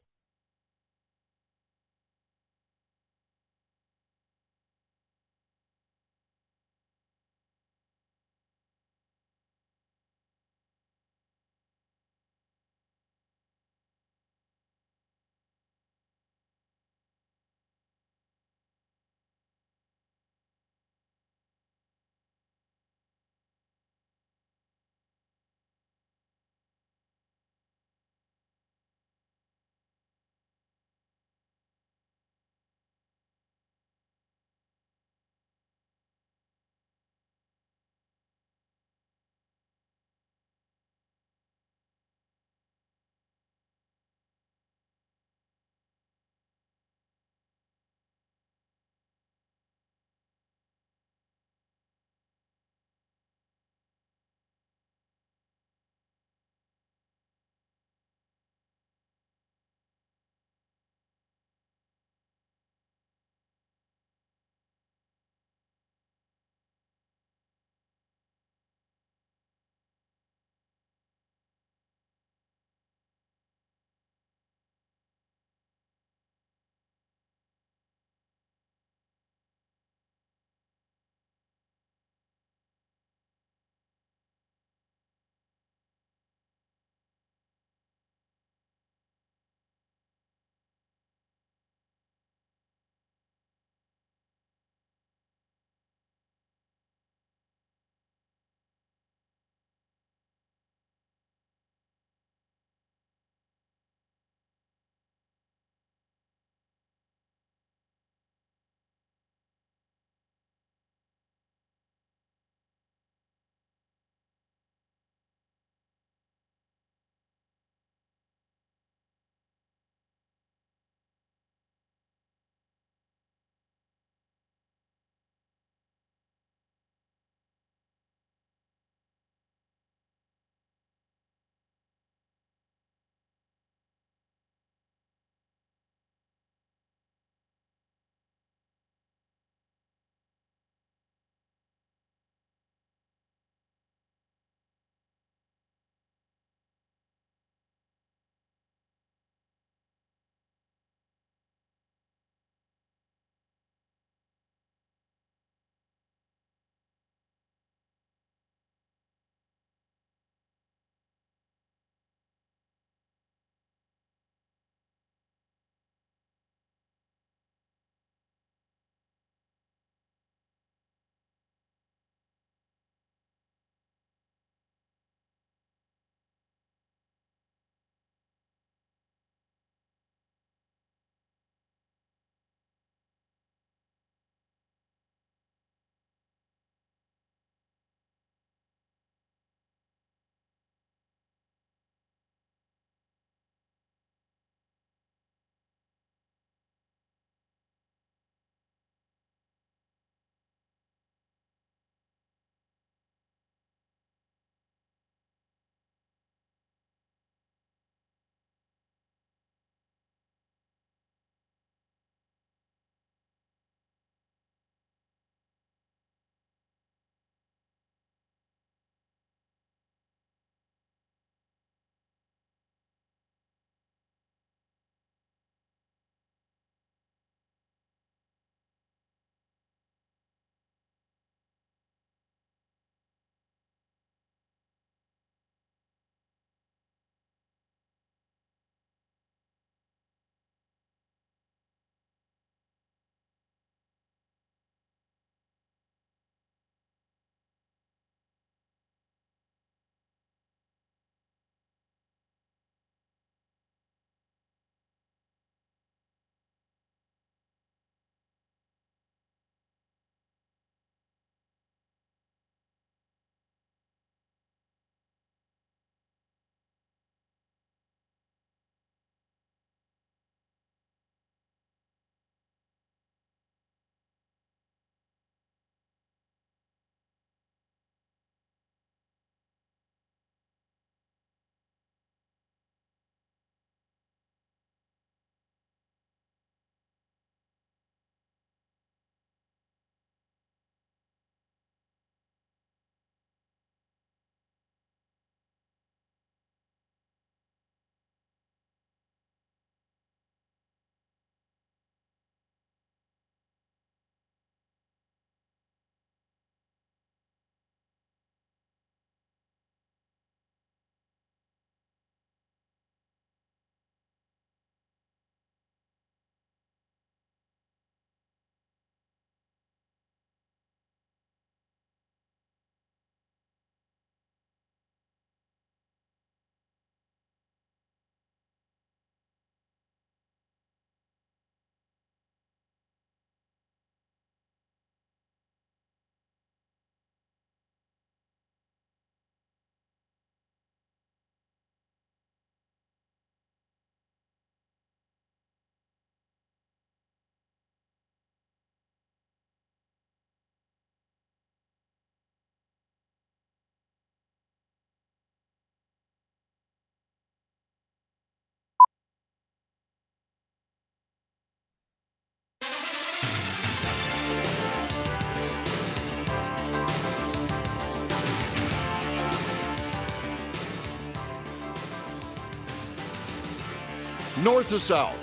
North to south,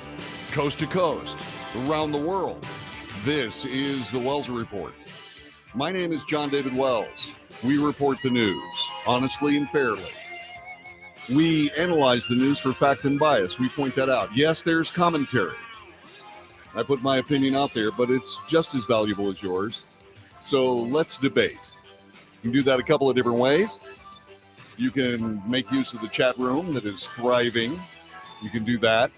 coast to coast, around the world. This is the Wells Report. My name is John David Wells. We report the news honestly and fairly. We analyze the news for fact and bias. We point that out. Yes, there's commentary. I put my opinion out there, but it's just as valuable as yours. So let's debate. You can do that a couple of different ways. You can make use of the chat room that is thriving. You can do that.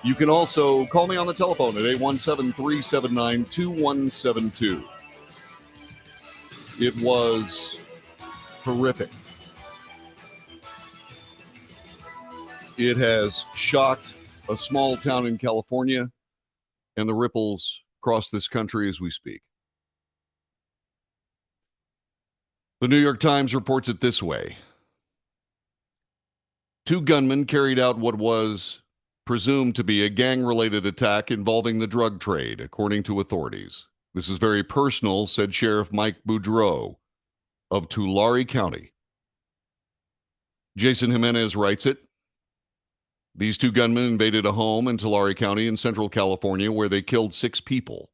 You can also call me on the telephone at 817-379-2172. It was horrific. It has shocked a small town in California, and the ripples across this country as we speak. The New York Times reports it this way. 2 gunmen carried out what was presumed to be a gang-related attack involving the drug trade, according to authorities. This is very personal, said Sheriff Mike Boudreau of Tulare County. Jason Jimenez writes it. These 2 gunmen invaded a home in Tulare County in Central California where they killed 6 people,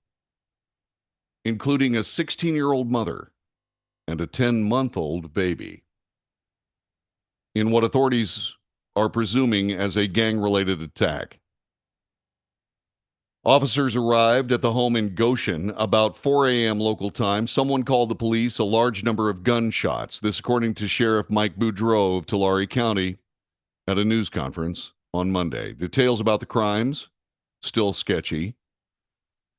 including a 16-year-old mother and a 10-month-old baby, in what authorities are presuming as a gang-related attack. Officers arrived at the home in Goshen about 4 a.m. local time. Someone called the police a large number of gunshots. This according to Sheriff Mike Boudreau of Tulare County at a news conference on Monday. Details about the crimes, still sketchy.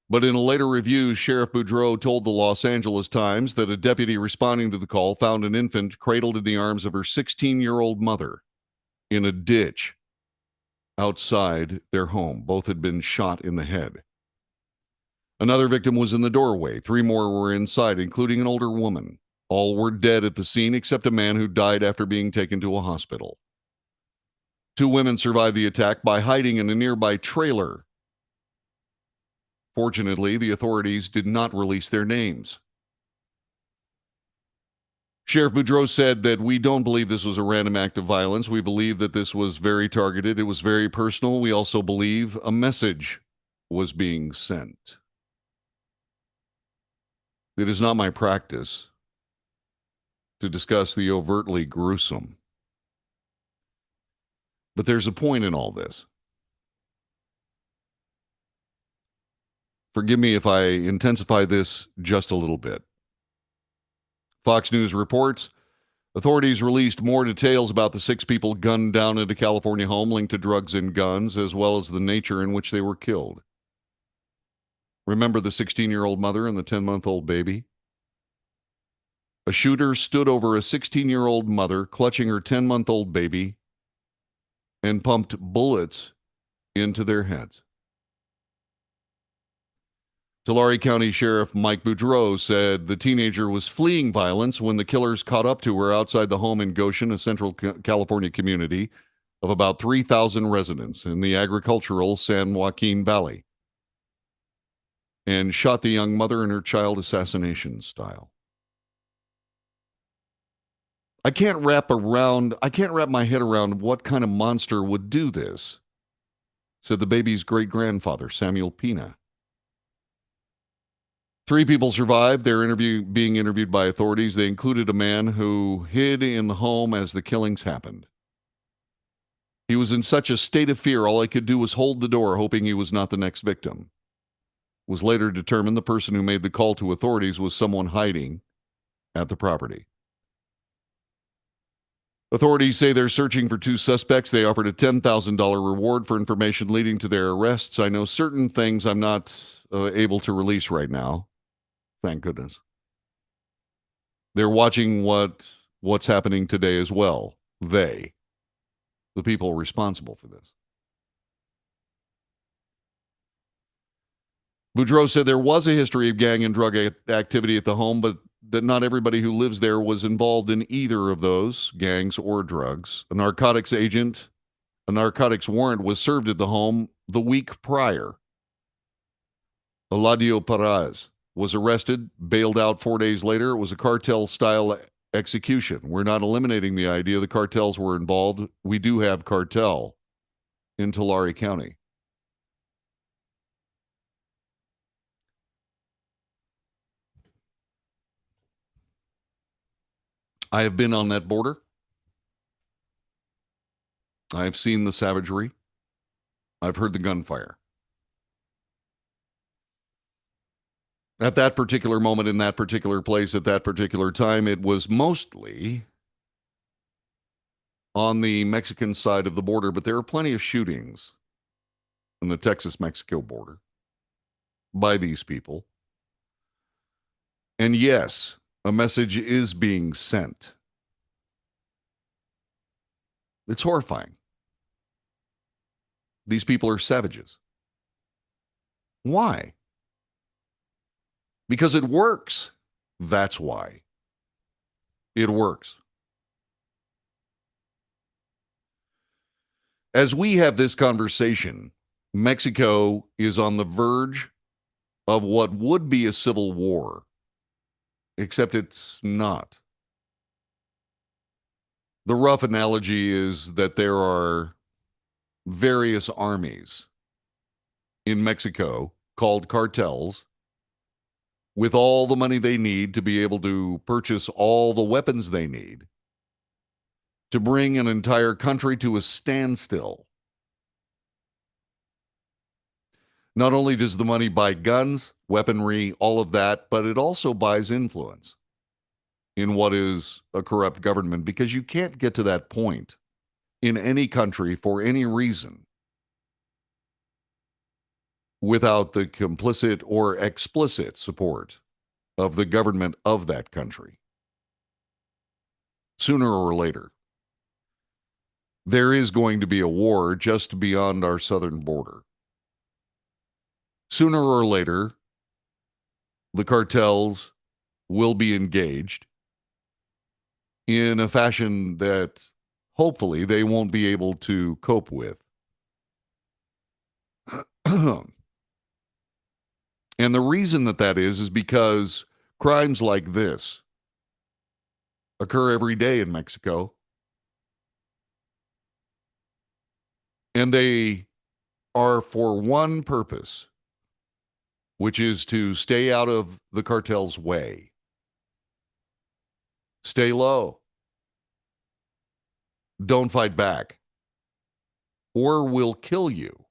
But in a later review, Sheriff Boudreau told the Los Angeles Times that a deputy responding to the call found an infant cradled in the arms of her 16-year-old mother in a ditch outside their home. Both had been shot in the head. Another victim was in the doorway. 3 more were inside, including an older woman. All were dead at the scene except a man who died after being taken to a hospital. 2 women survived the attack by hiding in a nearby trailer. Fortunately, the authorities did not release their names. Sheriff Boudreau said that we don't believe this was a random act of violence. We believe that this was very targeted. It was very personal. We also believe a message was being sent. It is not my practice to discuss the overtly gruesome. But there's a point in all this. Forgive me if I intensify this just a little bit. Fox News reports, authorities released more details about the 6 people gunned down at a California home linked to drugs and guns, as well as the nature in which they were killed. Remember the 16-year-old mother and the 10-month-old baby? A shooter stood over a 16-year-old mother clutching her 10-month-old baby and pumped bullets into their heads. Tulare County Sheriff Mike Boudreau said the teenager was fleeing violence when the killers caught up to her outside the home in Goshen, a Central California community of about 3,000 residents in the agricultural San Joaquin Valley, and shot the young mother in her child assassination style. I can't wrap my head around what kind of monster would do this, said the baby's great-grandfather, Samuel Pina. 3 people survived. They're being interviewed by authorities. They included a man who hid in the home as the killings happened. He was in such a state of fear, all he could do was hold the door, hoping he was not the next victim. It was later determined the person who made the call to authorities was someone hiding at the property. Authorities say they're searching for 2 suspects. They offered a $10,000 reward for information leading to their arrests. I know certain things I'm not able to release right now. Thank goodness. They're watching what's happening today as well. The people responsible for this. Boudreau said there was a history of gang and drug activity at the home, but that not everybody who lives there was involved in either of those, gangs or drugs. A narcotics warrant was served at the home the week prior. Eladio Perez was arrested, bailed out 4 days later. It was a cartel-style execution. We're not eliminating the idea the cartels were involved. We do have cartel in Tulare County. I have been on that border. I have seen the savagery. I've heard the gunfire. At that particular moment, in that particular place, at that particular time, it was mostly on the Mexican side of the border, but there are plenty of shootings on the Texas-Mexico border by these people. And yes, a message is being sent. It's horrifying. These people are savages. Why? Because it works. That's why. It works. As we have this conversation, Mexico is on the verge of what would be a civil war, except it's not. The rough analogy is that there are various armies in Mexico called cartels with all the money they need to be able to purchase all the weapons they need to bring an entire country to a standstill. Not only does the money buy guns, weaponry, all of that, but it also buys influence in what is a corrupt government, because you can't get to that point in any country for any reason without the complicit or explicit support of the government of that country. Sooner or later, there is going to be a war just beyond our southern border. Sooner or later, the cartels will be engaged in a fashion that hopefully they won't be able to cope with. And the reason that is because crimes like this occur every day in Mexico. And they are for one purpose, which is to stay out of the cartel's way. Stay low. Don't fight back, or we'll kill you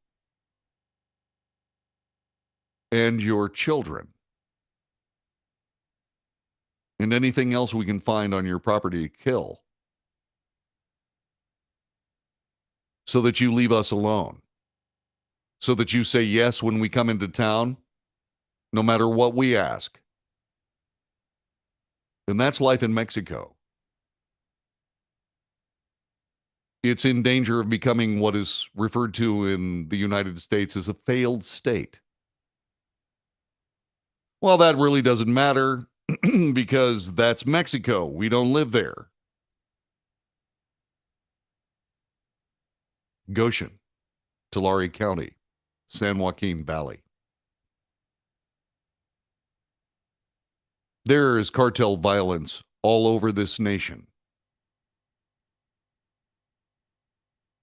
and your children and anything else we can find on your property to kill, so that you leave us alone, so that you say yes when we come into town, no matter what we ask. And that's life in Mexico. It's in danger of becoming what is referred to in the United States as a failed state. Well, that really doesn't matter because that's Mexico. We don't live there. Goshen, Tulare County, San Joaquin Valley. There is cartel violence all over this nation.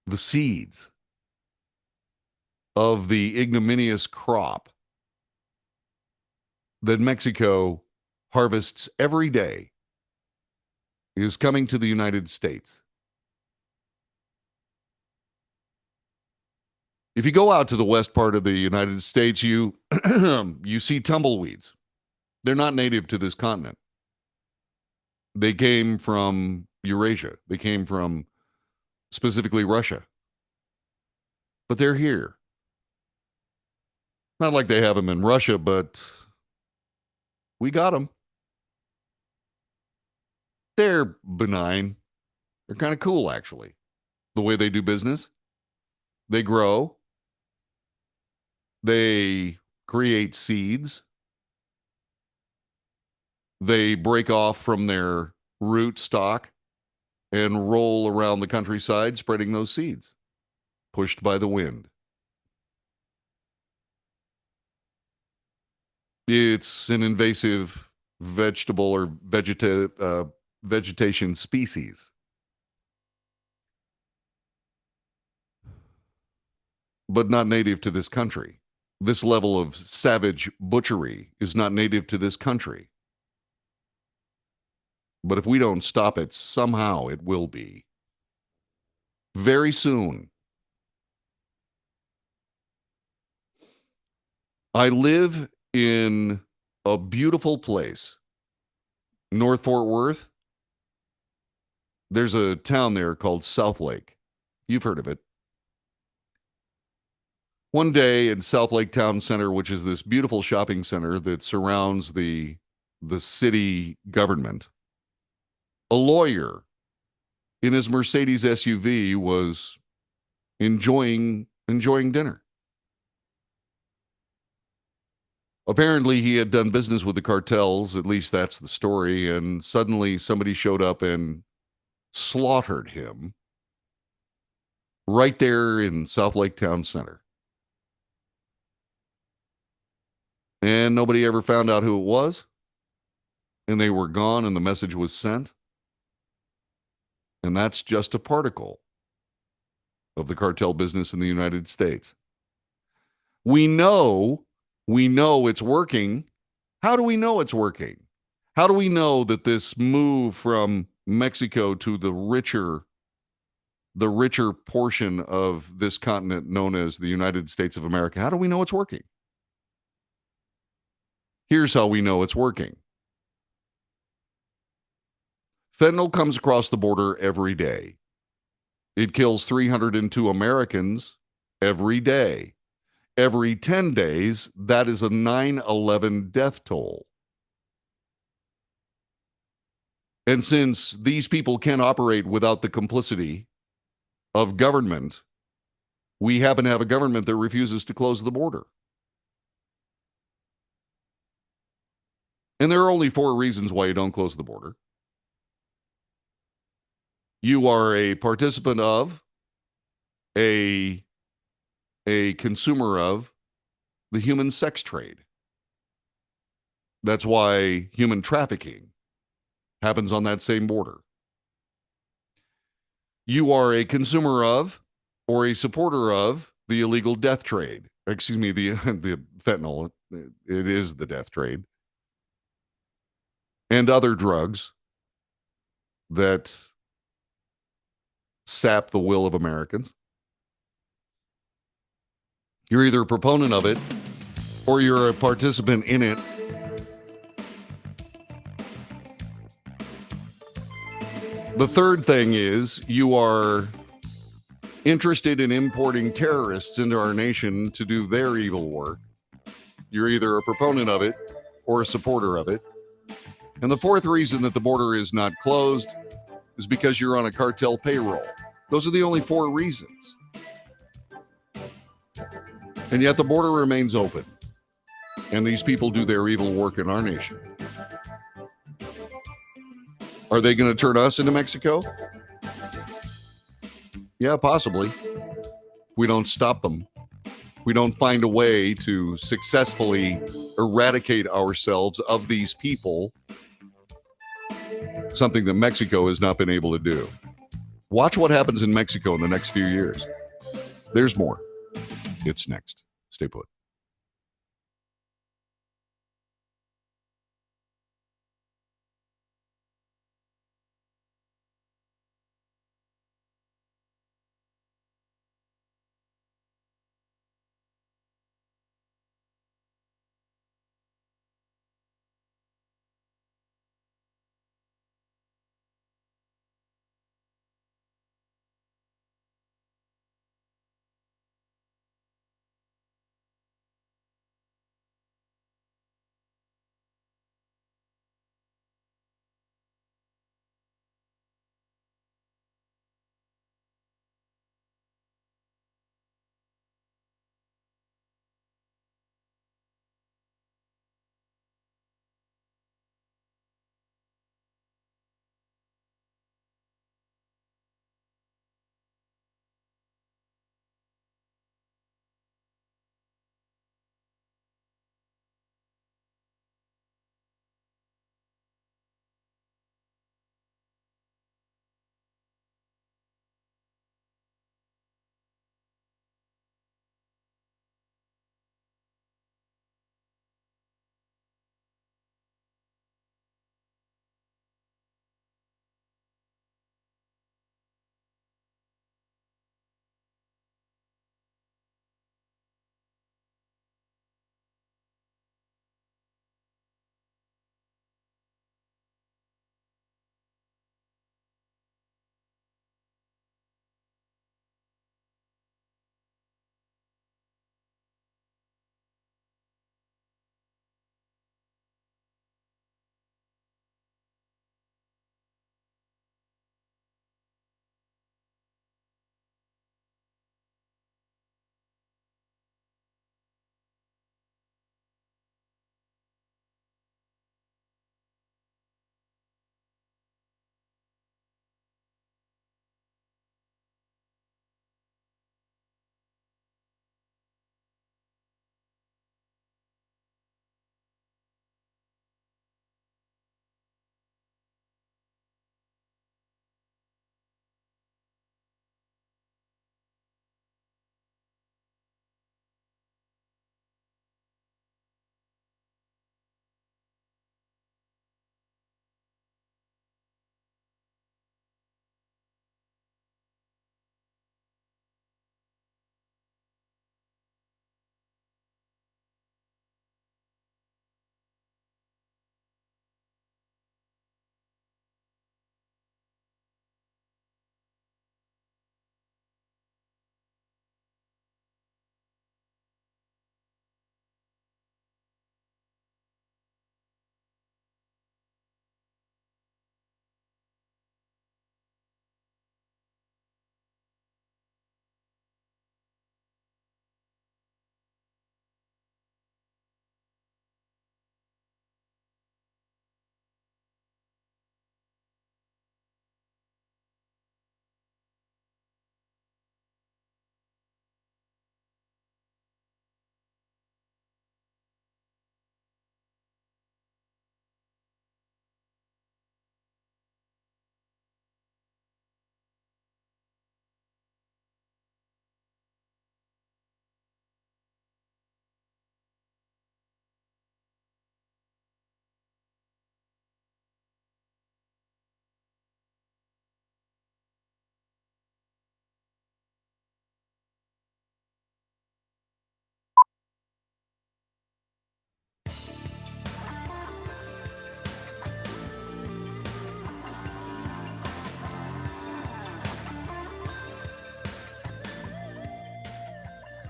The seeds of the ignominious crop that Mexico harvests every day is coming to the United States. If you go out to the west part of the United States, you see tumbleweeds. They're not native to this continent. They came from Eurasia. They came from specifically Russia. But they're here. Not like they have them in Russia, but we got them. They're benign. They're kind of cool, actually. The way they do business. They grow. They create seeds. They break off from their root stock and roll around the countryside, spreading those seeds, pushed by the wind. It's an invasive vegetable or vegetation species. but not native to this country. This level of savage butchery is not native to this country. But if we don't stop it, somehow it will be. Very soon. I live in a beautiful place, North Fort Worth. There's a town there called Southlake. You've heard of it. One day in Southlake Town Center, which is this beautiful shopping center that surrounds the city government, a lawyer in his Mercedes SUV was enjoying dinner. Apparently, he had done business with the cartels, at least that's the story, and suddenly somebody showed up and slaughtered him right there in Southlake Town Center. And nobody ever found out who it was, and they were gone, and the message was sent. And that's just a particle of the cartel business in the United States. We know it's working. How do we know it's working? How do we know that this move from Mexico to the richer portion of this continent known as the United States of America, how do we know it's working? Here's how we know it's working. Fentanyl comes across the border every day. It kills 302 Americans every day. Every 10 days, that is a 9/11 death toll. And since these people can't operate without the complicity of government, we happen to have a government that refuses to close the border. And there are only 4 reasons why you don't close the border. You are a participant of, a consumer of the human sex trade. That's why human trafficking happens on that same border. You are a consumer of or a supporter of the illegal death trade. Excuse me, the fentanyl. It is the death trade. And other drugs that sap the will of Americans. You're either a proponent of it or you're a participant in it. The third thing is you are interested in importing terrorists into our nation to do their evil work. You're either a proponent of it or a supporter of it. And the fourth reason that the border is not closed is because you're on a cartel payroll. Those are the only 4 reasons. And yet the border remains open. And these people do their evil work in our nation. Are they going to turn us into Mexico? Yeah, possibly. We don't stop them. We don't find a way to successfully eradicate ourselves of these people. Something that Mexico has not been able to do. Watch what happens in Mexico in the next few years. There's more. It's next. Stay put.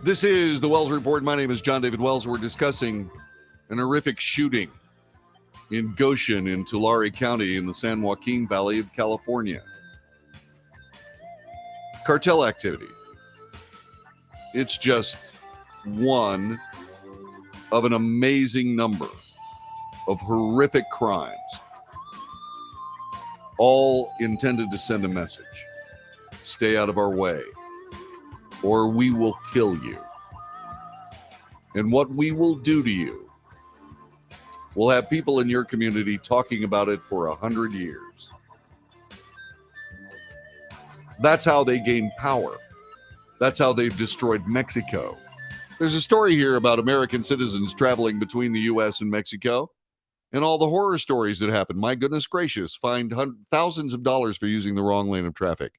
This is the Wells Report. My name is John David Wells. We're discussing an horrific shooting in Goshen in Tulare County in the San Joaquin Valley of California. Cartel activity. It's just one of an amazing number of horrific crimes, all intended to send a message. Stay out of our way, or we will kill you. And what we will do to you, we'll have people in your community talking about it for 100 years. That's how they gain power. That's how they've destroyed Mexico. There's a story here about American citizens traveling between the U.S. and Mexico and all the horror stories that happen. My goodness gracious, fined thousands of dollars for using the wrong lane of traffic.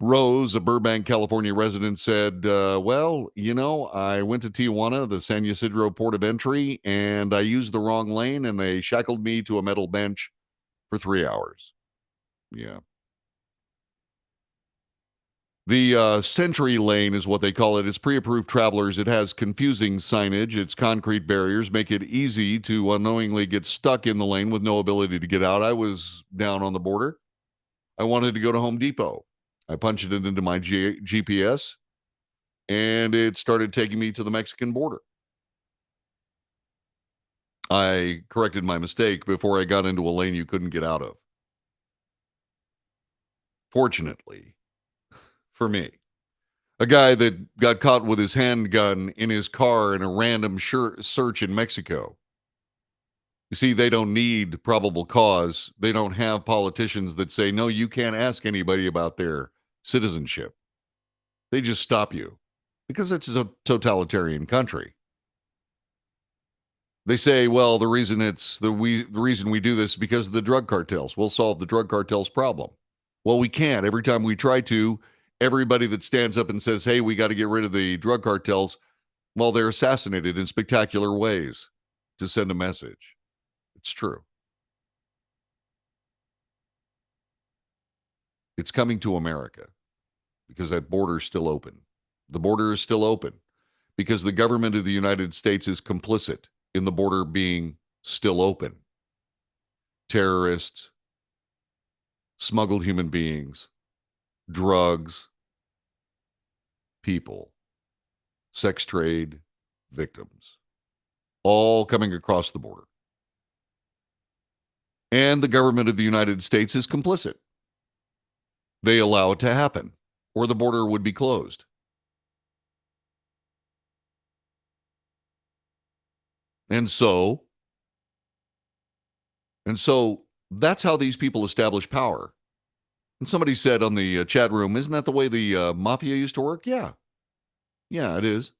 Rose, a Burbank, California resident, said, well, you know, I went to Tijuana, the San Ysidro port of entry, and I used the wrong lane, and they shackled me to a metal bench for 3 hours. Yeah. The Century Lane is what they call it. It's pre-approved travelers. It has confusing signage. Its concrete barriers make it easy to unknowingly get stuck in the lane with no ability to get out. I was down on the border. I wanted to go to Home Depot. I punched it into my GPS, and it started taking me to the Mexican border. I corrected my mistake before I got into a lane you couldn't get out of. Fortunately, for me, a guy that got caught with his handgun in his car in a random search in Mexico. You see, they don't need probable cause. They don't have politicians that say, no, you can't ask anybody about their citizenship. They just stop you because it's a totalitarian country. They say, well, the reason we do this is because of the drug cartels. We'll solve the drug cartels problem. Well, we can't. Every time we try to, everybody that stands up and says, hey, we got to get rid of the drug cartels, well, they're assassinated in spectacular ways to send a message. It's true. It's coming to America because that border is still open. The border is still open because the government of the United States is complicit in the border being still open. Terrorists, smuggled human beings, drugs, people, sex trade, victims, all coming across the border. And the government of the United States is complicit. They allow it to happen, or the border would be closed. And so that's how these people establish power. And somebody said on the chat room, isn't that the way the mafia used to work? Yeah. Yeah, it is.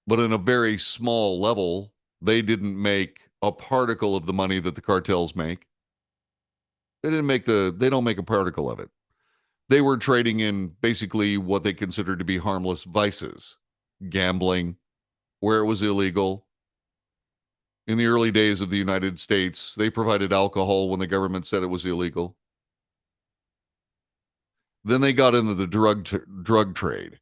But in a very small level, they didn't make a particle of the money that the cartels make. They don't make a particle of it. They were trading in basically what they considered to be harmless vices. Gambling, where it was illegal. In the early days of the United States, they provided alcohol when the government said it was illegal. Then they got into the drug trade.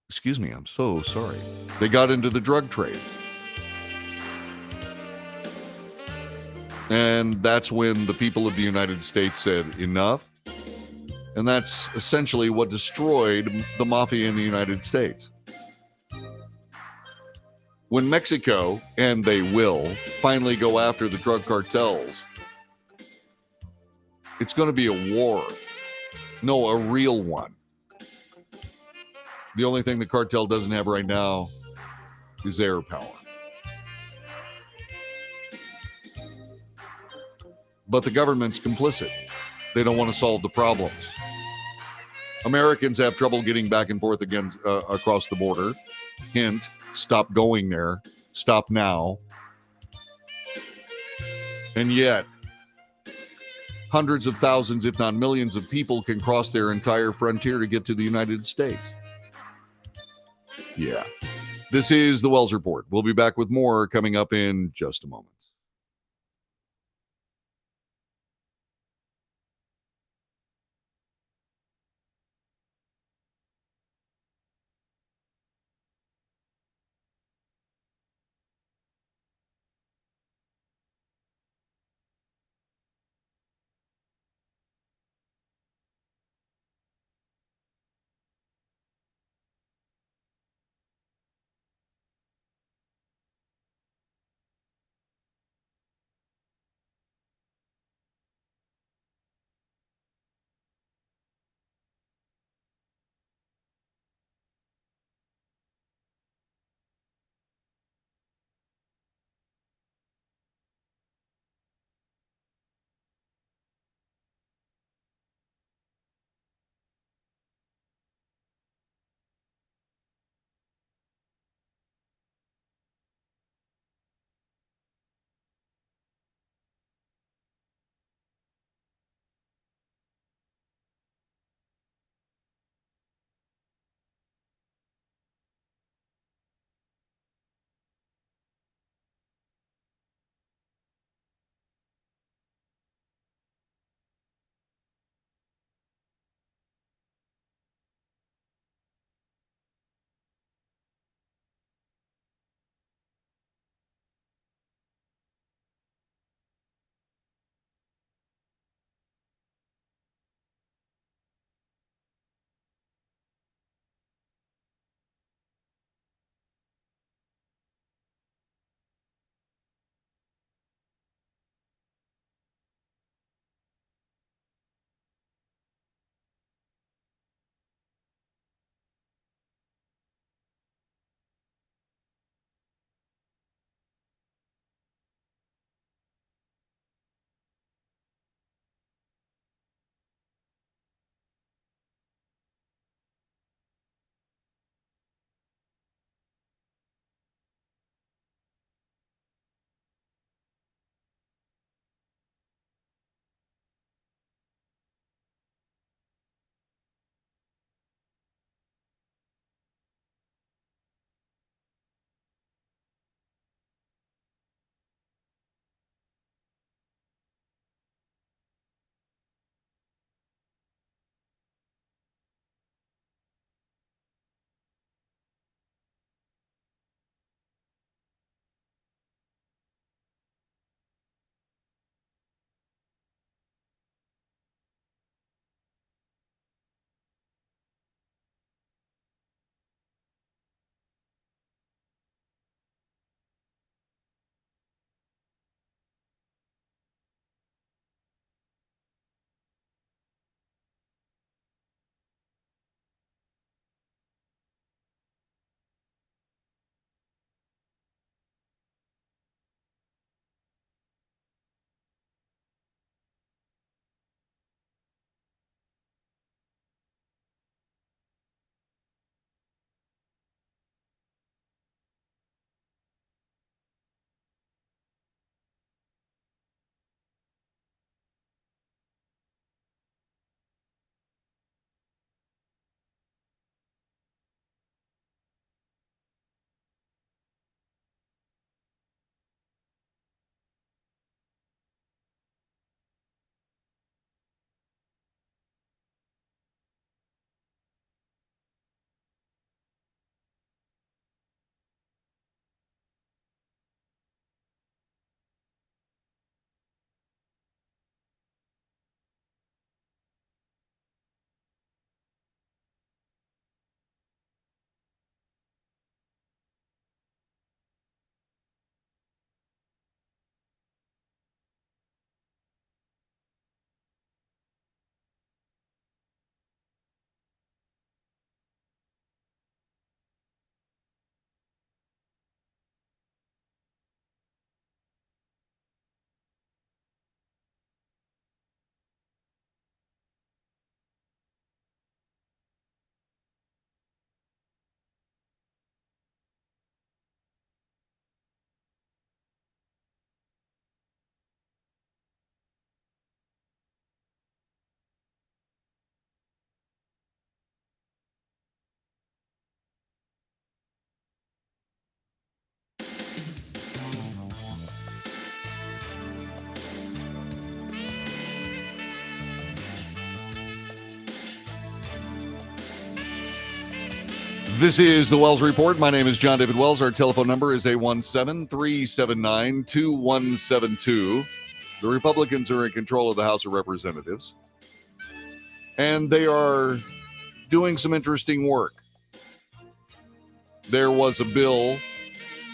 Excuse me, I'm so sorry. They got into the drug trade. And that's when the people of the United States said, enough. And that's essentially what destroyed the mafia in the United States. When Mexico, and they will, finally go after the drug cartels, it's going to be a war. No, a real one. The only thing the cartel doesn't have right now is air power. But the government's complicit. They don't want to solve the problems. Americans have trouble getting back and forth again across the border. Hint, stop going there. Stop now. And yet, hundreds of thousands, if not millions of people can cross their entire frontier to get to the United States. Yeah. This is the Wells Report. We'll be back with more coming up in just a moment. This is the Wells Report. My name is John David Wells. Our telephone number is 817-379-2172. The Republicans are in control of the House of Representatives, and they are doing some interesting work. There was a bill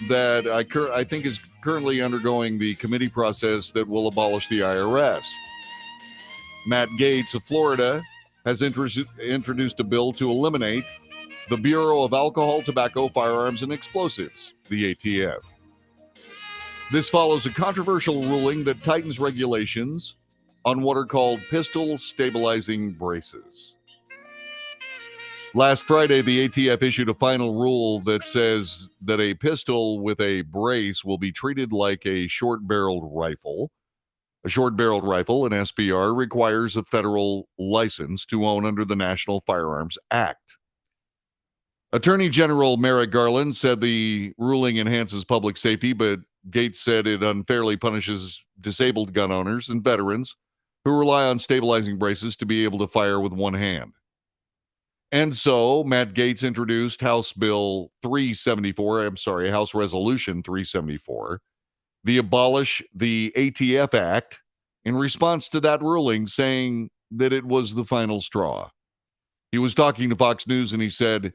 that I think is currently undergoing the committee process that will abolish the IRS. Matt Gaetz of Florida has introduced a bill to eliminate the Bureau of Alcohol, Tobacco, Firearms, and Explosives, the ATF. This follows a controversial ruling that tightens regulations on what are called pistol stabilizing braces. Last Friday, the ATF issued a final rule that says that a pistol with a brace will be treated like a short-barreled rifle. A short-barreled rifle, an SBR, requires a federal license to own under the National Firearms Act. Attorney General Merrick Garland said the ruling enhances public safety, but Gaetz said it unfairly punishes disabled gun owners and veterans who rely on stabilizing braces to be able to fire with one hand. And so Matt Gaetz introduced House Resolution 374, the Abolish the ATF Act, in response to that ruling, saying that it was the final straw. He was talking to Fox News and he said,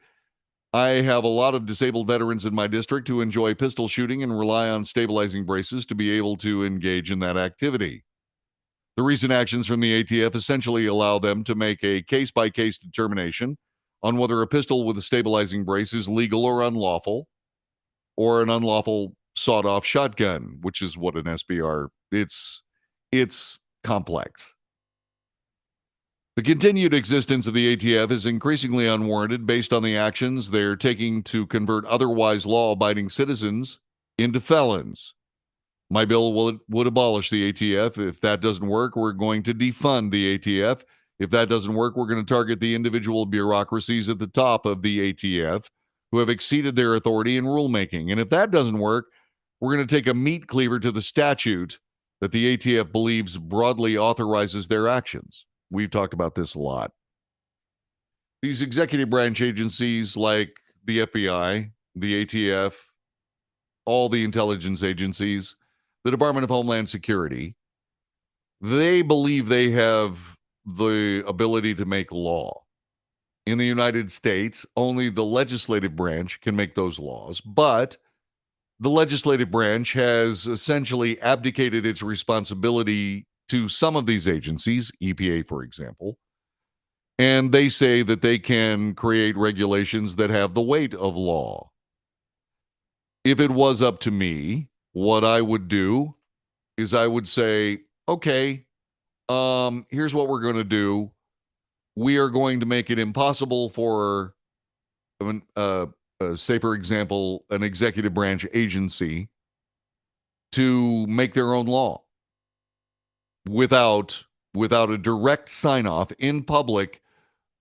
"I have a lot of disabled veterans in my district who enjoy pistol shooting and rely on stabilizing braces to be able to engage in that activity. The recent actions from the ATF essentially allow them to make a case-by-case determination on whether a pistol with a stabilizing brace is legal or an unlawful sawed-off shotgun," which is what an SBR. It's complex. The continued existence of the ATF is increasingly unwarranted based on the actions they're taking to convert otherwise law-abiding citizens into felons. My bill would abolish the ATF. If that doesn't work, we're going to defund the ATF. If that doesn't work, we're going to target the individual bureaucracies at the top of the ATF who have exceeded their authority in rulemaking. And if that doesn't work, we're going to take a meat cleaver to the statute that the ATF believes broadly authorizes their actions. We've talked about this a lot. These executive branch agencies like the FBI, the ATF, all the intelligence agencies, the Department of Homeland Security, they believe they have the ability to make law. In the United States, only the legislative branch can make those laws, but the legislative branch has essentially abdicated its responsibility to some of these agencies, EPA, for example, and they say that they can create regulations that have the weight of law. If it was up to me, what I would do is I would say, okay, here's what we're going to do. We are going to make it impossible for, say, for example, an executive branch agency to make their own law without a direct sign-off in public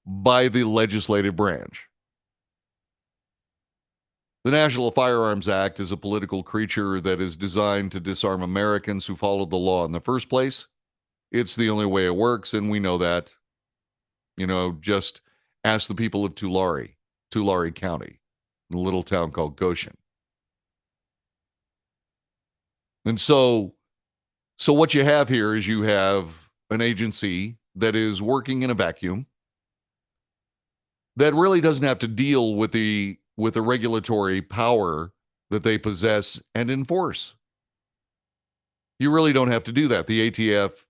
by the legislative branch. The National Firearms Act is a political creature that is designed to disarm Americans who followed the law in the first place. It's the only way it works, and we know that. Just ask the people of Tulare County, a little town called Goshen. And so what you have here is you have an agency that is working in a vacuum that really doesn't have to deal with the regulatory power that they possess and enforce. You really don't have to do that. The ATF,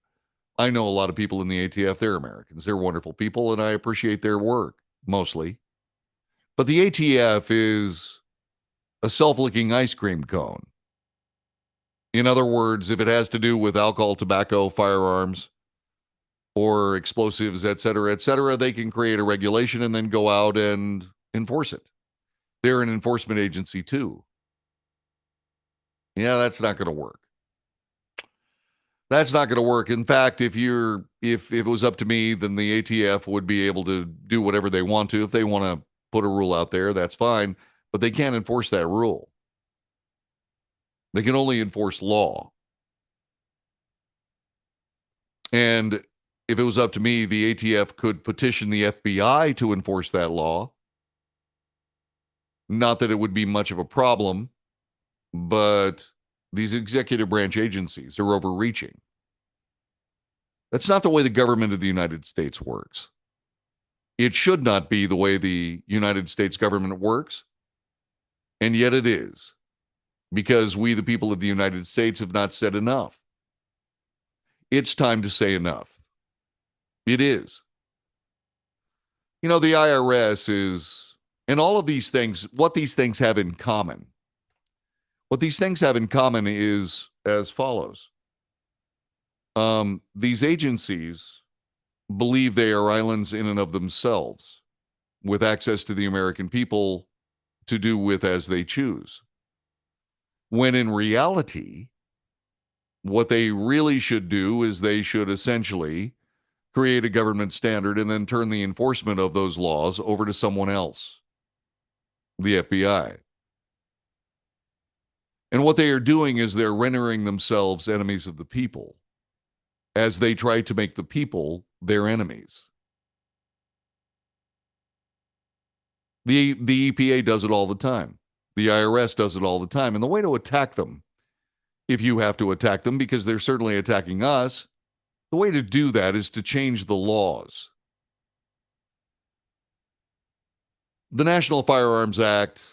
I know a lot of people in the ATF, they're Americans. They're wonderful people, and I appreciate their work, mostly. But the ATF is a self-licking ice cream cone. In other words, if it has to do with alcohol, tobacco, firearms, or explosives, et cetera, they can create a regulation and then go out and enforce it. They're an enforcement agency too. Yeah, that's not going to work. That's not going to work. In fact, if it was up to me, then the ATF would be able to do whatever they want to. If they want to put a rule out there, that's fine, but they can't enforce that rule. They can only enforce law. And if it was up to me, the ATF could petition the FBI to enforce that law. Not that it would be much of a problem, but these executive branch agencies are overreaching. That's not the way the government of the United States works. It should not be the way the United States government works, and yet it is, because we, the people of the United States, have not said enough. It's time to say enough. It is. You know, the IRS is, and all of these things, what these things have in common. What these things have in common is as follows. These agencies believe they are islands in and of themselves, with access to the American people to do with as they choose. When in reality, what they really should do is they should essentially create a government standard and then turn the enforcement of those laws over to someone else, the FBI. And what they are doing is they're rendering themselves enemies of the people as they try to make the people their enemies. The EPA does it all the time. The IRS does it all the time. And the way to attack them, if you have to attack them, because they're certainly attacking us, the way to do that is to change the laws. The National Firearms Act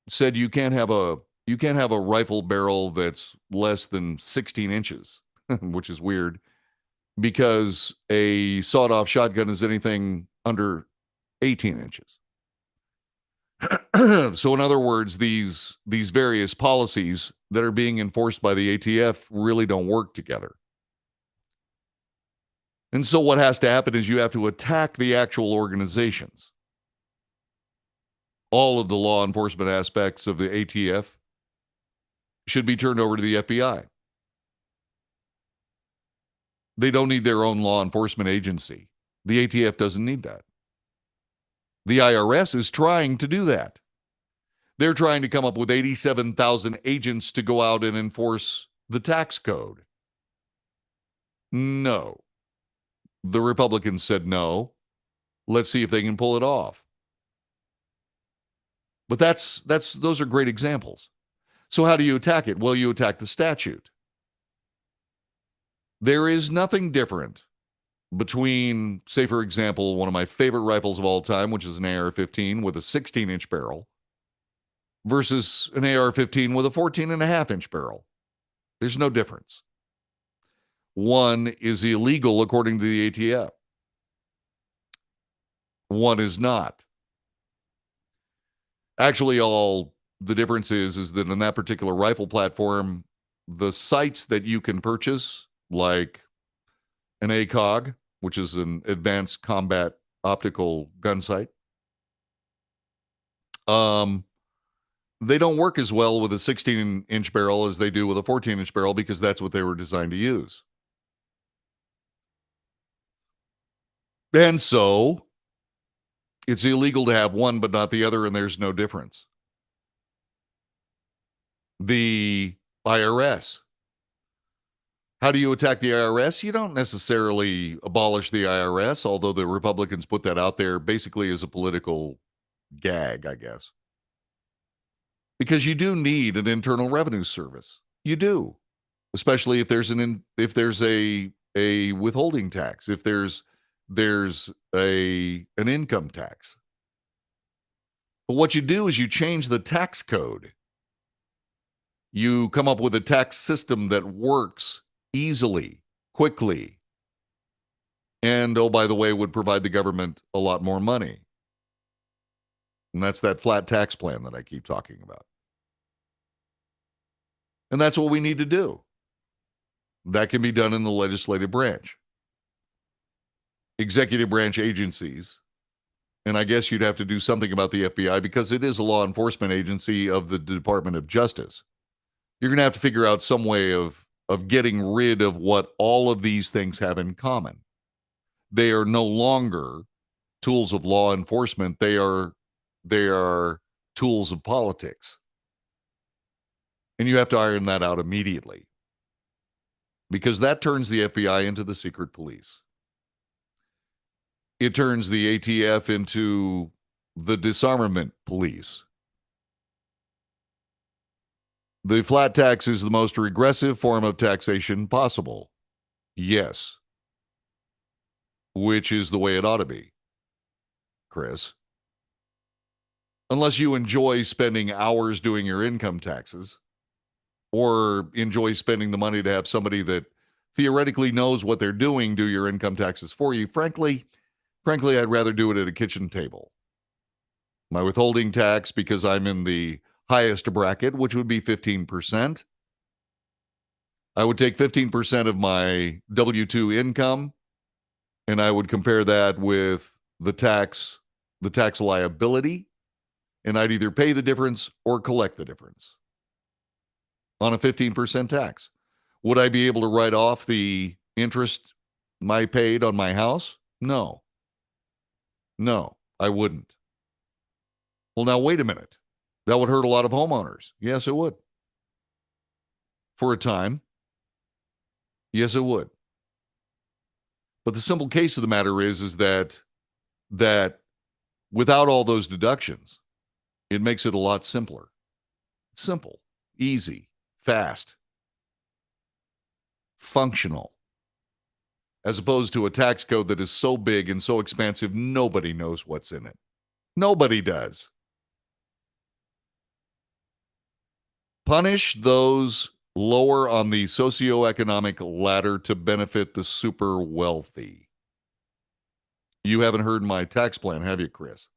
said you can't have a rifle barrel that's less than 16 inches, which is weird, because a sawed-off shotgun is anything under 18 inches. So in other words, these various policies that are being enforced by the ATF really don't work together. And so what has to happen is you have to attack the actual organizations. All of the law enforcement aspects of the ATF should be turned over to the FBI. They don't need their own law enforcement agency. The ATF doesn't need that. The IRS is trying to do that. They're trying to come up with 87,000 agents to go out and enforce the tax code. No. The Republicans said no. Let's see if they can pull it off. But those are great examples. So how do you attack it? Well, you attack the statute. There is nothing different between, say, for example, one of my favorite rifles of all time, which is an AR-15 with a 16-inch barrel, versus an AR-15 with a 14.5-inch barrel. There's no difference. One is illegal according to the ATF. One is not. Actually, all the difference is that in that particular rifle platform, the sights that you can purchase, like an ACOG, which is an advanced combat optical gun sight, they don't work as well with a 16-inch barrel as they do with a 14-inch barrel, because that's what they were designed to use. And so it's illegal to have one but not the other, and there's no difference. The IRS. How do you attack the IRS? You don't necessarily abolish the IRS, although the Republicans put that out there basically as a political gag, I guess. Because you do need an Internal Revenue Service. You do. Especially if there's a withholding tax, if there's an income tax. But what you do is you change the tax code. You come up with a tax system that works easily, quickly, and, oh, by the way, would provide the government a lot more money. And that's that flat tax plan that I keep talking about. And that's what we need to do. That can be done in the legislative branch. Executive branch agencies, and I guess you'd have to do something about the FBI because it is a law enforcement agency of the Department of Justice. You're going to have to figure out some way of getting rid of what all of these things have in common. They are no longer tools of law enforcement. They are tools of politics. And you have to iron that out immediately, because that turns the FBI into the secret police. It turns the ATF into the disarmament police. The flat tax is the most regressive form of taxation possible. Yes. Which is the way it ought to be, Chris. Unless you enjoy spending hours doing your income taxes or enjoy spending the money to have somebody that theoretically knows what they're doing do your income taxes for you. Frankly, I'd rather do it at a kitchen table. My withholding tax, because I'm in the highest bracket, which would be 15%. I would take 15% of my W-2 income, and I would compare that with the tax liability, and I'd either pay the difference or collect the difference on a 15% tax. Would I be able to write off the interest I paid on my house? No, I wouldn't. Well, now, wait a minute. That would hurt a lot of homeowners. Yes, it would. For a time. Yes, it would. But the simple case of the matter is that without all those deductions, it makes it a lot simpler. It's simple, easy, fast, functional, as opposed to a tax code that is so big and so expansive, nobody knows what's in it. Nobody does. Punish those lower on the socioeconomic ladder to benefit the super wealthy. You haven't heard my tax plan, have you, Chris?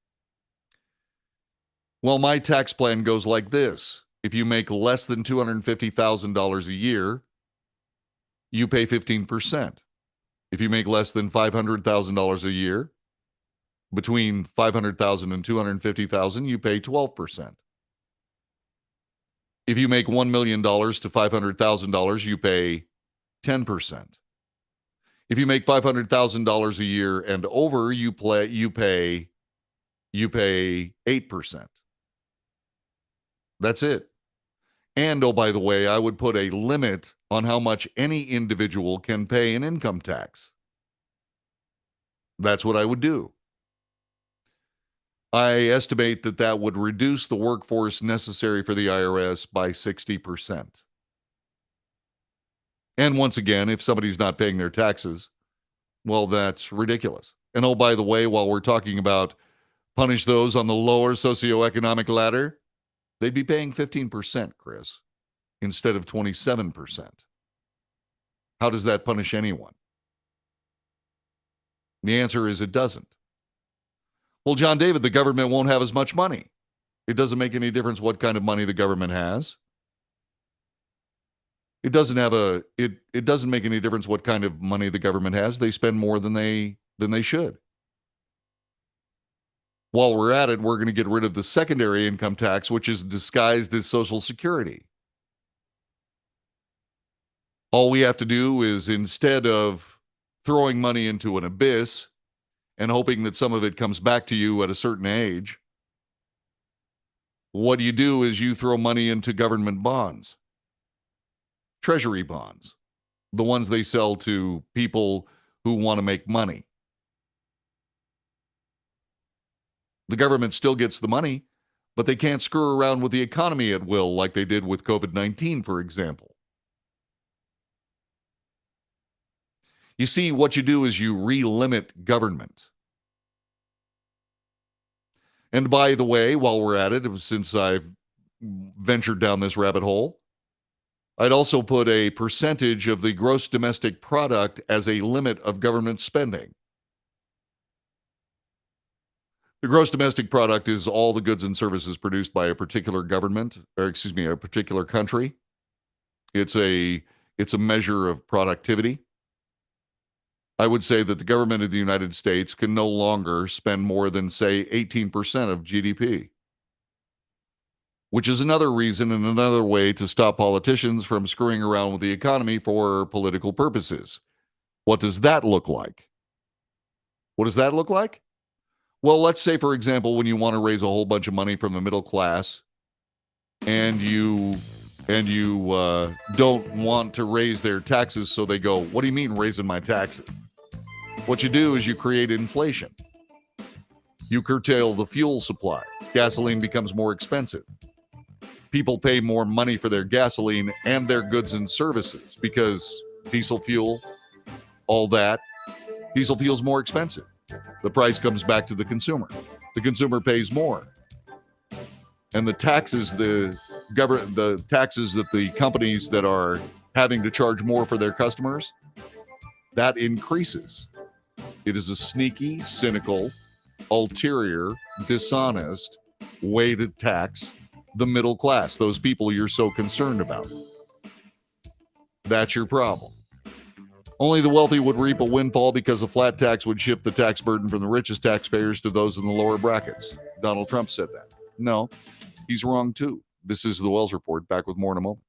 Well, my tax plan goes like this. If you make less than $250,000 a year, you pay 15%. If you make less than $500,000 a year, between $500,000 and $250,000, you pay 12%. If you make $1 million to $500,000, you pay 10%. If you make $500,000 a year and over, you pay 8%. That's it. And, oh, by the way, I would put a limit on how much any individual can pay in income tax. That's what I would do. I estimate that would reduce the workforce necessary for the IRS by 60%. And once again, if somebody's not paying their taxes, well, that's ridiculous. And oh, by the way, while we're talking about punish those on the lower socioeconomic ladder, they'd be paying 15%, Chris, instead of 27%. How does that punish anyone? The answer is it doesn't. Well, John David, the government won't have as much money. It doesn't make any difference what kind of money the government has. It doesn't make any difference what kind of money the government has. They spend more than they should. While we're at it, we're going to get rid of the secondary income tax, which is disguised as Social Security. All we have to do is, instead of throwing money into an abyss and hoping that some of it comes back to you at a certain age, what you do is you throw money into government bonds, treasury bonds, the ones they sell to people who want to make money. The government still gets the money, but they can't screw around with the economy at will like they did with COVID-19, for example. You see, what you do is you re-limit government. And by the way, while we're at it, since I've ventured down this rabbit hole, I'd also put a percentage of the gross domestic product as a limit of government spending. The gross domestic product is all the goods and services produced by a particular government, a particular country. It's a measure of productivity. I would say that the government of the United States can no longer spend more than, say, 18% of GDP, which is another reason and another way to stop politicians from screwing around with the economy for political purposes. What does that look like? What does that look like? Well, let's say, for example, when you want to raise a whole bunch of money from the middle class and you don't want to raise their taxes, so they go, what do you mean raising my taxes? What you do is you create inflation. You curtail the fuel supply. Gasoline becomes more expensive. people pay more money for their gasoline and their goods and services because diesel fuel, all that, diesel fuel is more expensive. The price comes back to the consumer. The consumer pays more. And the taxes the taxes that the companies that are having to charge more for their customers, that increases. It is a sneaky, cynical, ulterior, dishonest way to tax the middle class, those people you're so concerned about. That's your problem. Only the wealthy would reap a windfall because a flat tax would shift the tax burden from the richest taxpayers to those in the lower brackets. Donald Trump said that. No, he's wrong too. This is the Wells Report. Back with more in a moment.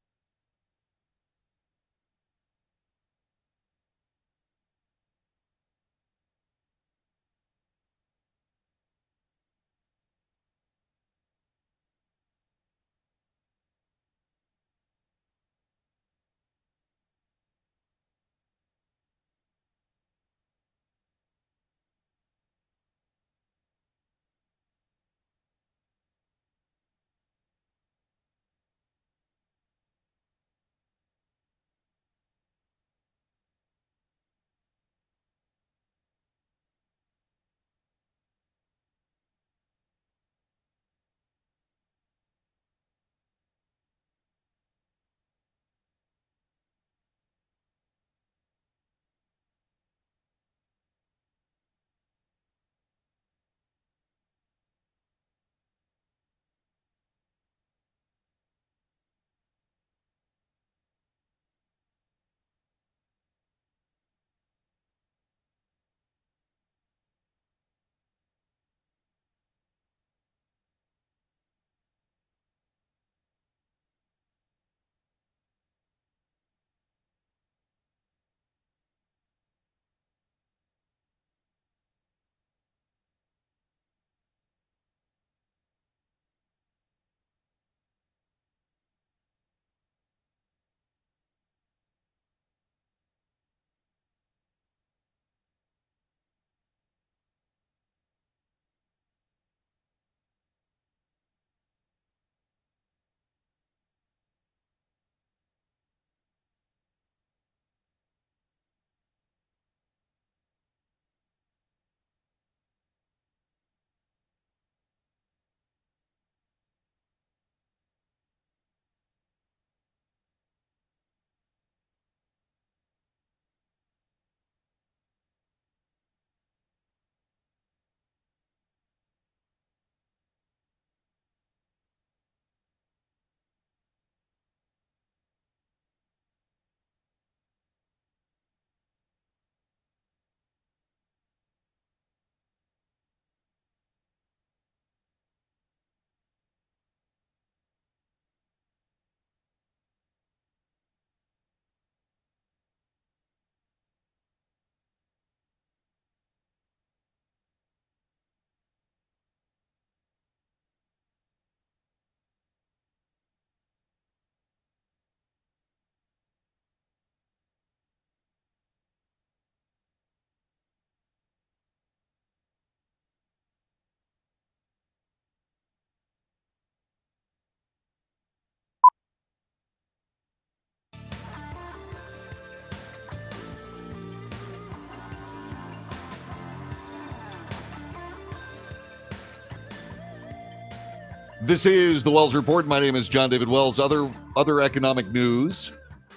This is the Wells Report. My name is John David Wells. Other economic news,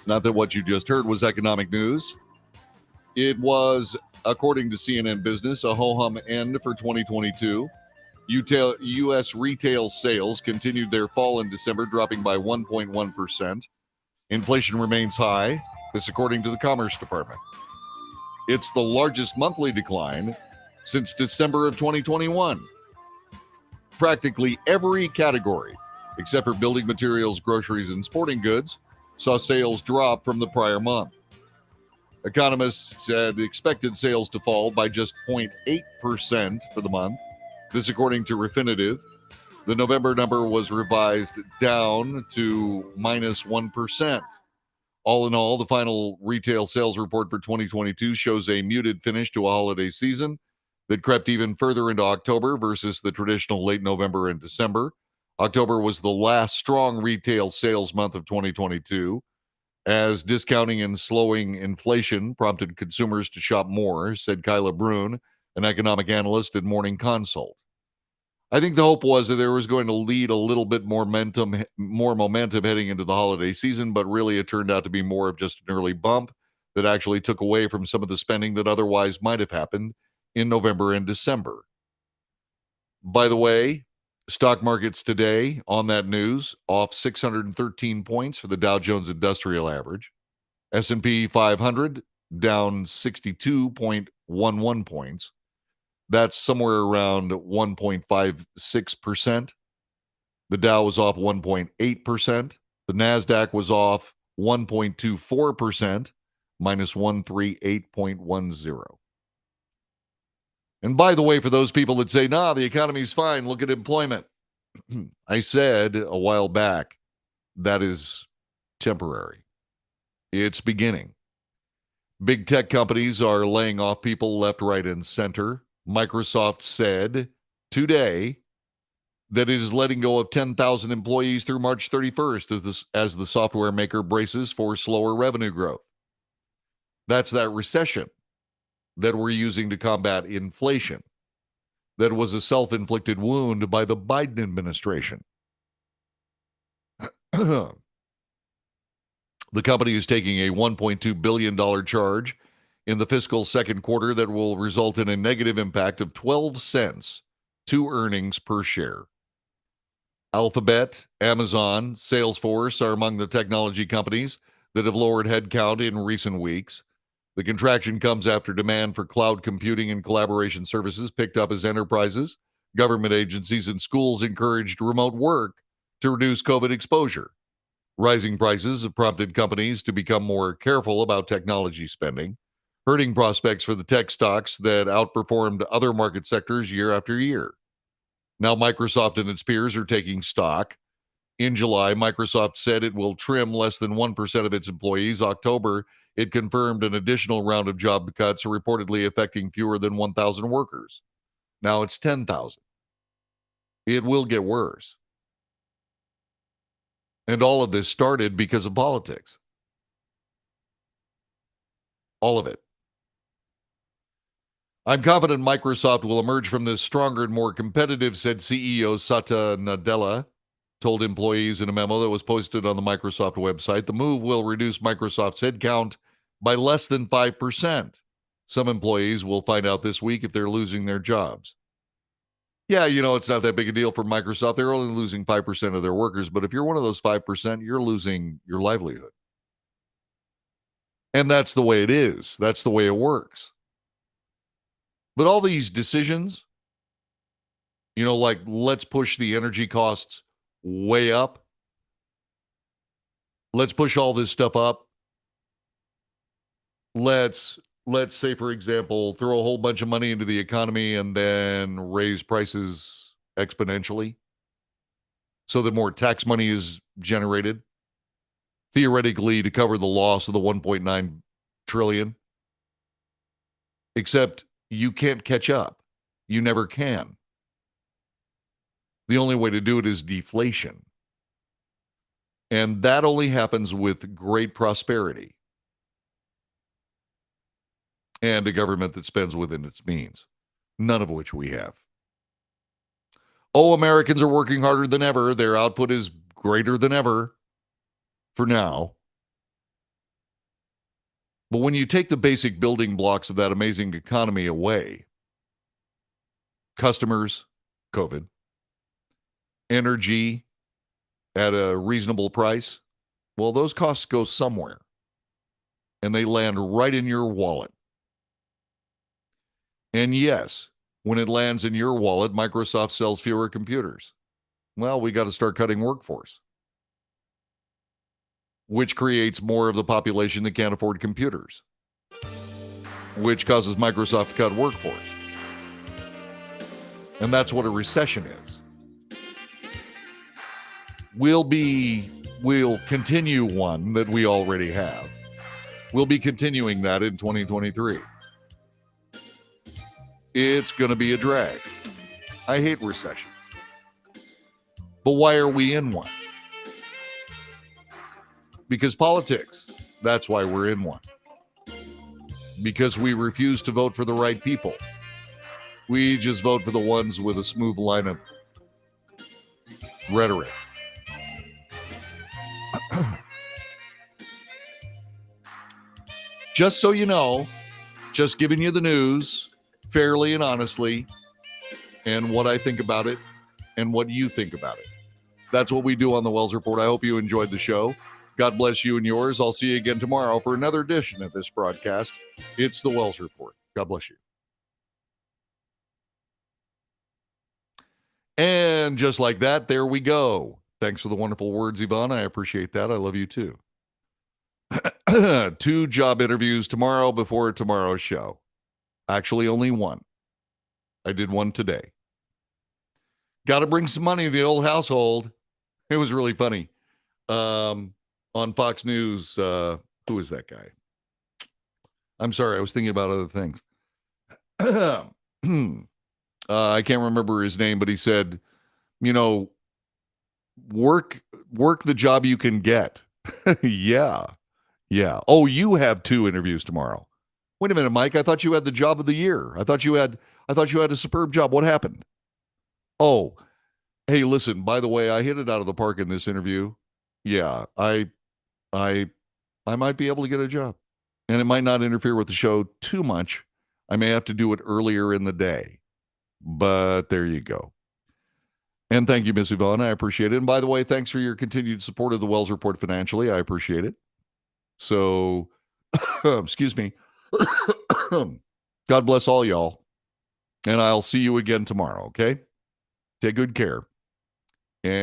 not that what you just heard was economic news. It was, according to CNN Business, a ho-hum end for 2022. U.S. retail sales continued their fall in December, dropping by 1.1%. Inflation remains high, this according to the Commerce Department. It's the largest monthly decline since December of 2021. Practically every category, except for building materials, groceries, and sporting goods, saw sales drop from the prior month. Economists had expected sales to fall by just 0.8% for the month. This according to Refinitiv. The November number was revised down to minus 1%. All in all, the final retail sales report for 2022 shows a muted finish to a holiday season that crept even further into October versus the traditional late November and December. October was the last strong retail sales month of 2022, as discounting and slowing inflation prompted consumers to shop more, said Kyla Brune, an economic analyst at Morning Consult. I think the hope was that there was going to lead a little bit more momentum heading into the holiday season, but really it turned out to be more of just an early bump that actually took away from some of the spending that otherwise might have happened in November and December. By the way, stock markets today, on that news, off 613 points for the Dow Jones Industrial Average. S&P 500 down 62.11 points. That's somewhere around 1.56%. The Dow was off 1.8%. The NASDAQ was off 1.24%, minus 138.10. And by the way, for those people that say, nah, the economy's fine, look at employment. I said a while back, that is temporary. It's beginning. Big tech companies are laying off people left, right, and center. Microsoft said today that it is letting go of 10,000 employees through March 31st as the software maker braces for slower revenue growth. That's that recession that we're using to combat inflation. That was a self-inflicted wound by the Biden administration. The company is taking a $1.2 billion charge in the fiscal second quarter that will result in a negative impact of 12 cents to earnings per share. Alphabet, Amazon, Salesforce are among the technology companies that have lowered headcount in recent weeks. The contraction comes after demand for cloud computing and collaboration services picked up as enterprises, government agencies, and schools encouraged remote work to reduce COVID exposure. Rising prices have prompted companies to become more careful about technology spending, hurting prospects for the tech stocks that outperformed other market sectors year after year. Now, Microsoft and its peers are taking stock. In July, Microsoft said it will trim less than 1% of its employees. October, it confirmed an additional round of job cuts, reportedly affecting fewer than 1,000 workers. Now it's 10,000. It will get worse. And all of this started because of politics. All of it. I'm confident Microsoft will emerge from this stronger and more competitive, said CEO Satya Nadella, told employees in a memo that was posted on the Microsoft website. The move will reduce Microsoft's headcount by less than 5%. Some employees will find out this week if they're losing their jobs. Yeah, it's not that big a deal for Microsoft. They're only losing 5% of their workers, but if you're one of those 5%, you're losing your livelihood. And that's the way it is. That's the way it works. But all these decisions, like let's push the energy costs way up. Let's push all this stuff up. Let's say, for example, throw a whole bunch of money into the economy and then raise prices exponentially so that more tax money is generated, theoretically to cover the loss of the 1.9 trillion. Except you can't catch up. You never can. The only way to do it is deflation. And that only happens with great prosperity and a government that spends within its means, none of which we have. Oh, Americans are working harder than ever. Their output is greater than ever for now. But when you take the basic building blocks of that amazing economy away, customers, COVID, energy at a reasonable price, well, those costs go somewhere and they land right in your wallet. And yes, when it lands in your wallet, Microsoft sells fewer computers. Well, we got to start cutting workforce, which creates more of the population that can't afford computers, which causes Microsoft to cut workforce. And that's what a recession is. We'll continue one that we already have. We'll be continuing that in 2023. It's going to be a drag. I hate recessions. But why are we in one? Because politics. That's why we're in one. Because we refuse to vote for the right people. We just vote for the ones with a smooth line of rhetoric. Just so you know, just giving you the news fairly and honestly, and what I think about it and what you think about it. That's what we do on the Wells Report. I hope you enjoyed the show. God bless you and yours. I'll see you again tomorrow for another edition of this broadcast. It's the Wells Report. God bless you. And just like that, there we go. Thanks for the wonderful words, Yvonne. I appreciate that. I love you too. 2 job interviews tomorrow before tomorrow's show. Actually, only one. I did one today. Got to bring some money to the old household. It was really funny. On Fox News, who is that guy? I'm sorry, I was thinking about other things. I can't remember his name, but he said, you know, work the job you can get. Yeah. Oh, you have 2 interviews tomorrow. Wait a minute, Mike. I thought you had the job of the year. I thought you had a superb job. What happened? Oh, hey, listen, by the way, I hit it out of the park in this interview. Yeah, I might be able to get a job. And it might not interfere with the show too much. I may have to do it earlier in the day. But there you go. And thank you, Miss Yvonne. I appreciate it. And by the way, thanks for your continued support of the Wells Report financially. I appreciate it. So, excuse me. God bless all y'all. And I'll see you again tomorrow, okay? Take good care.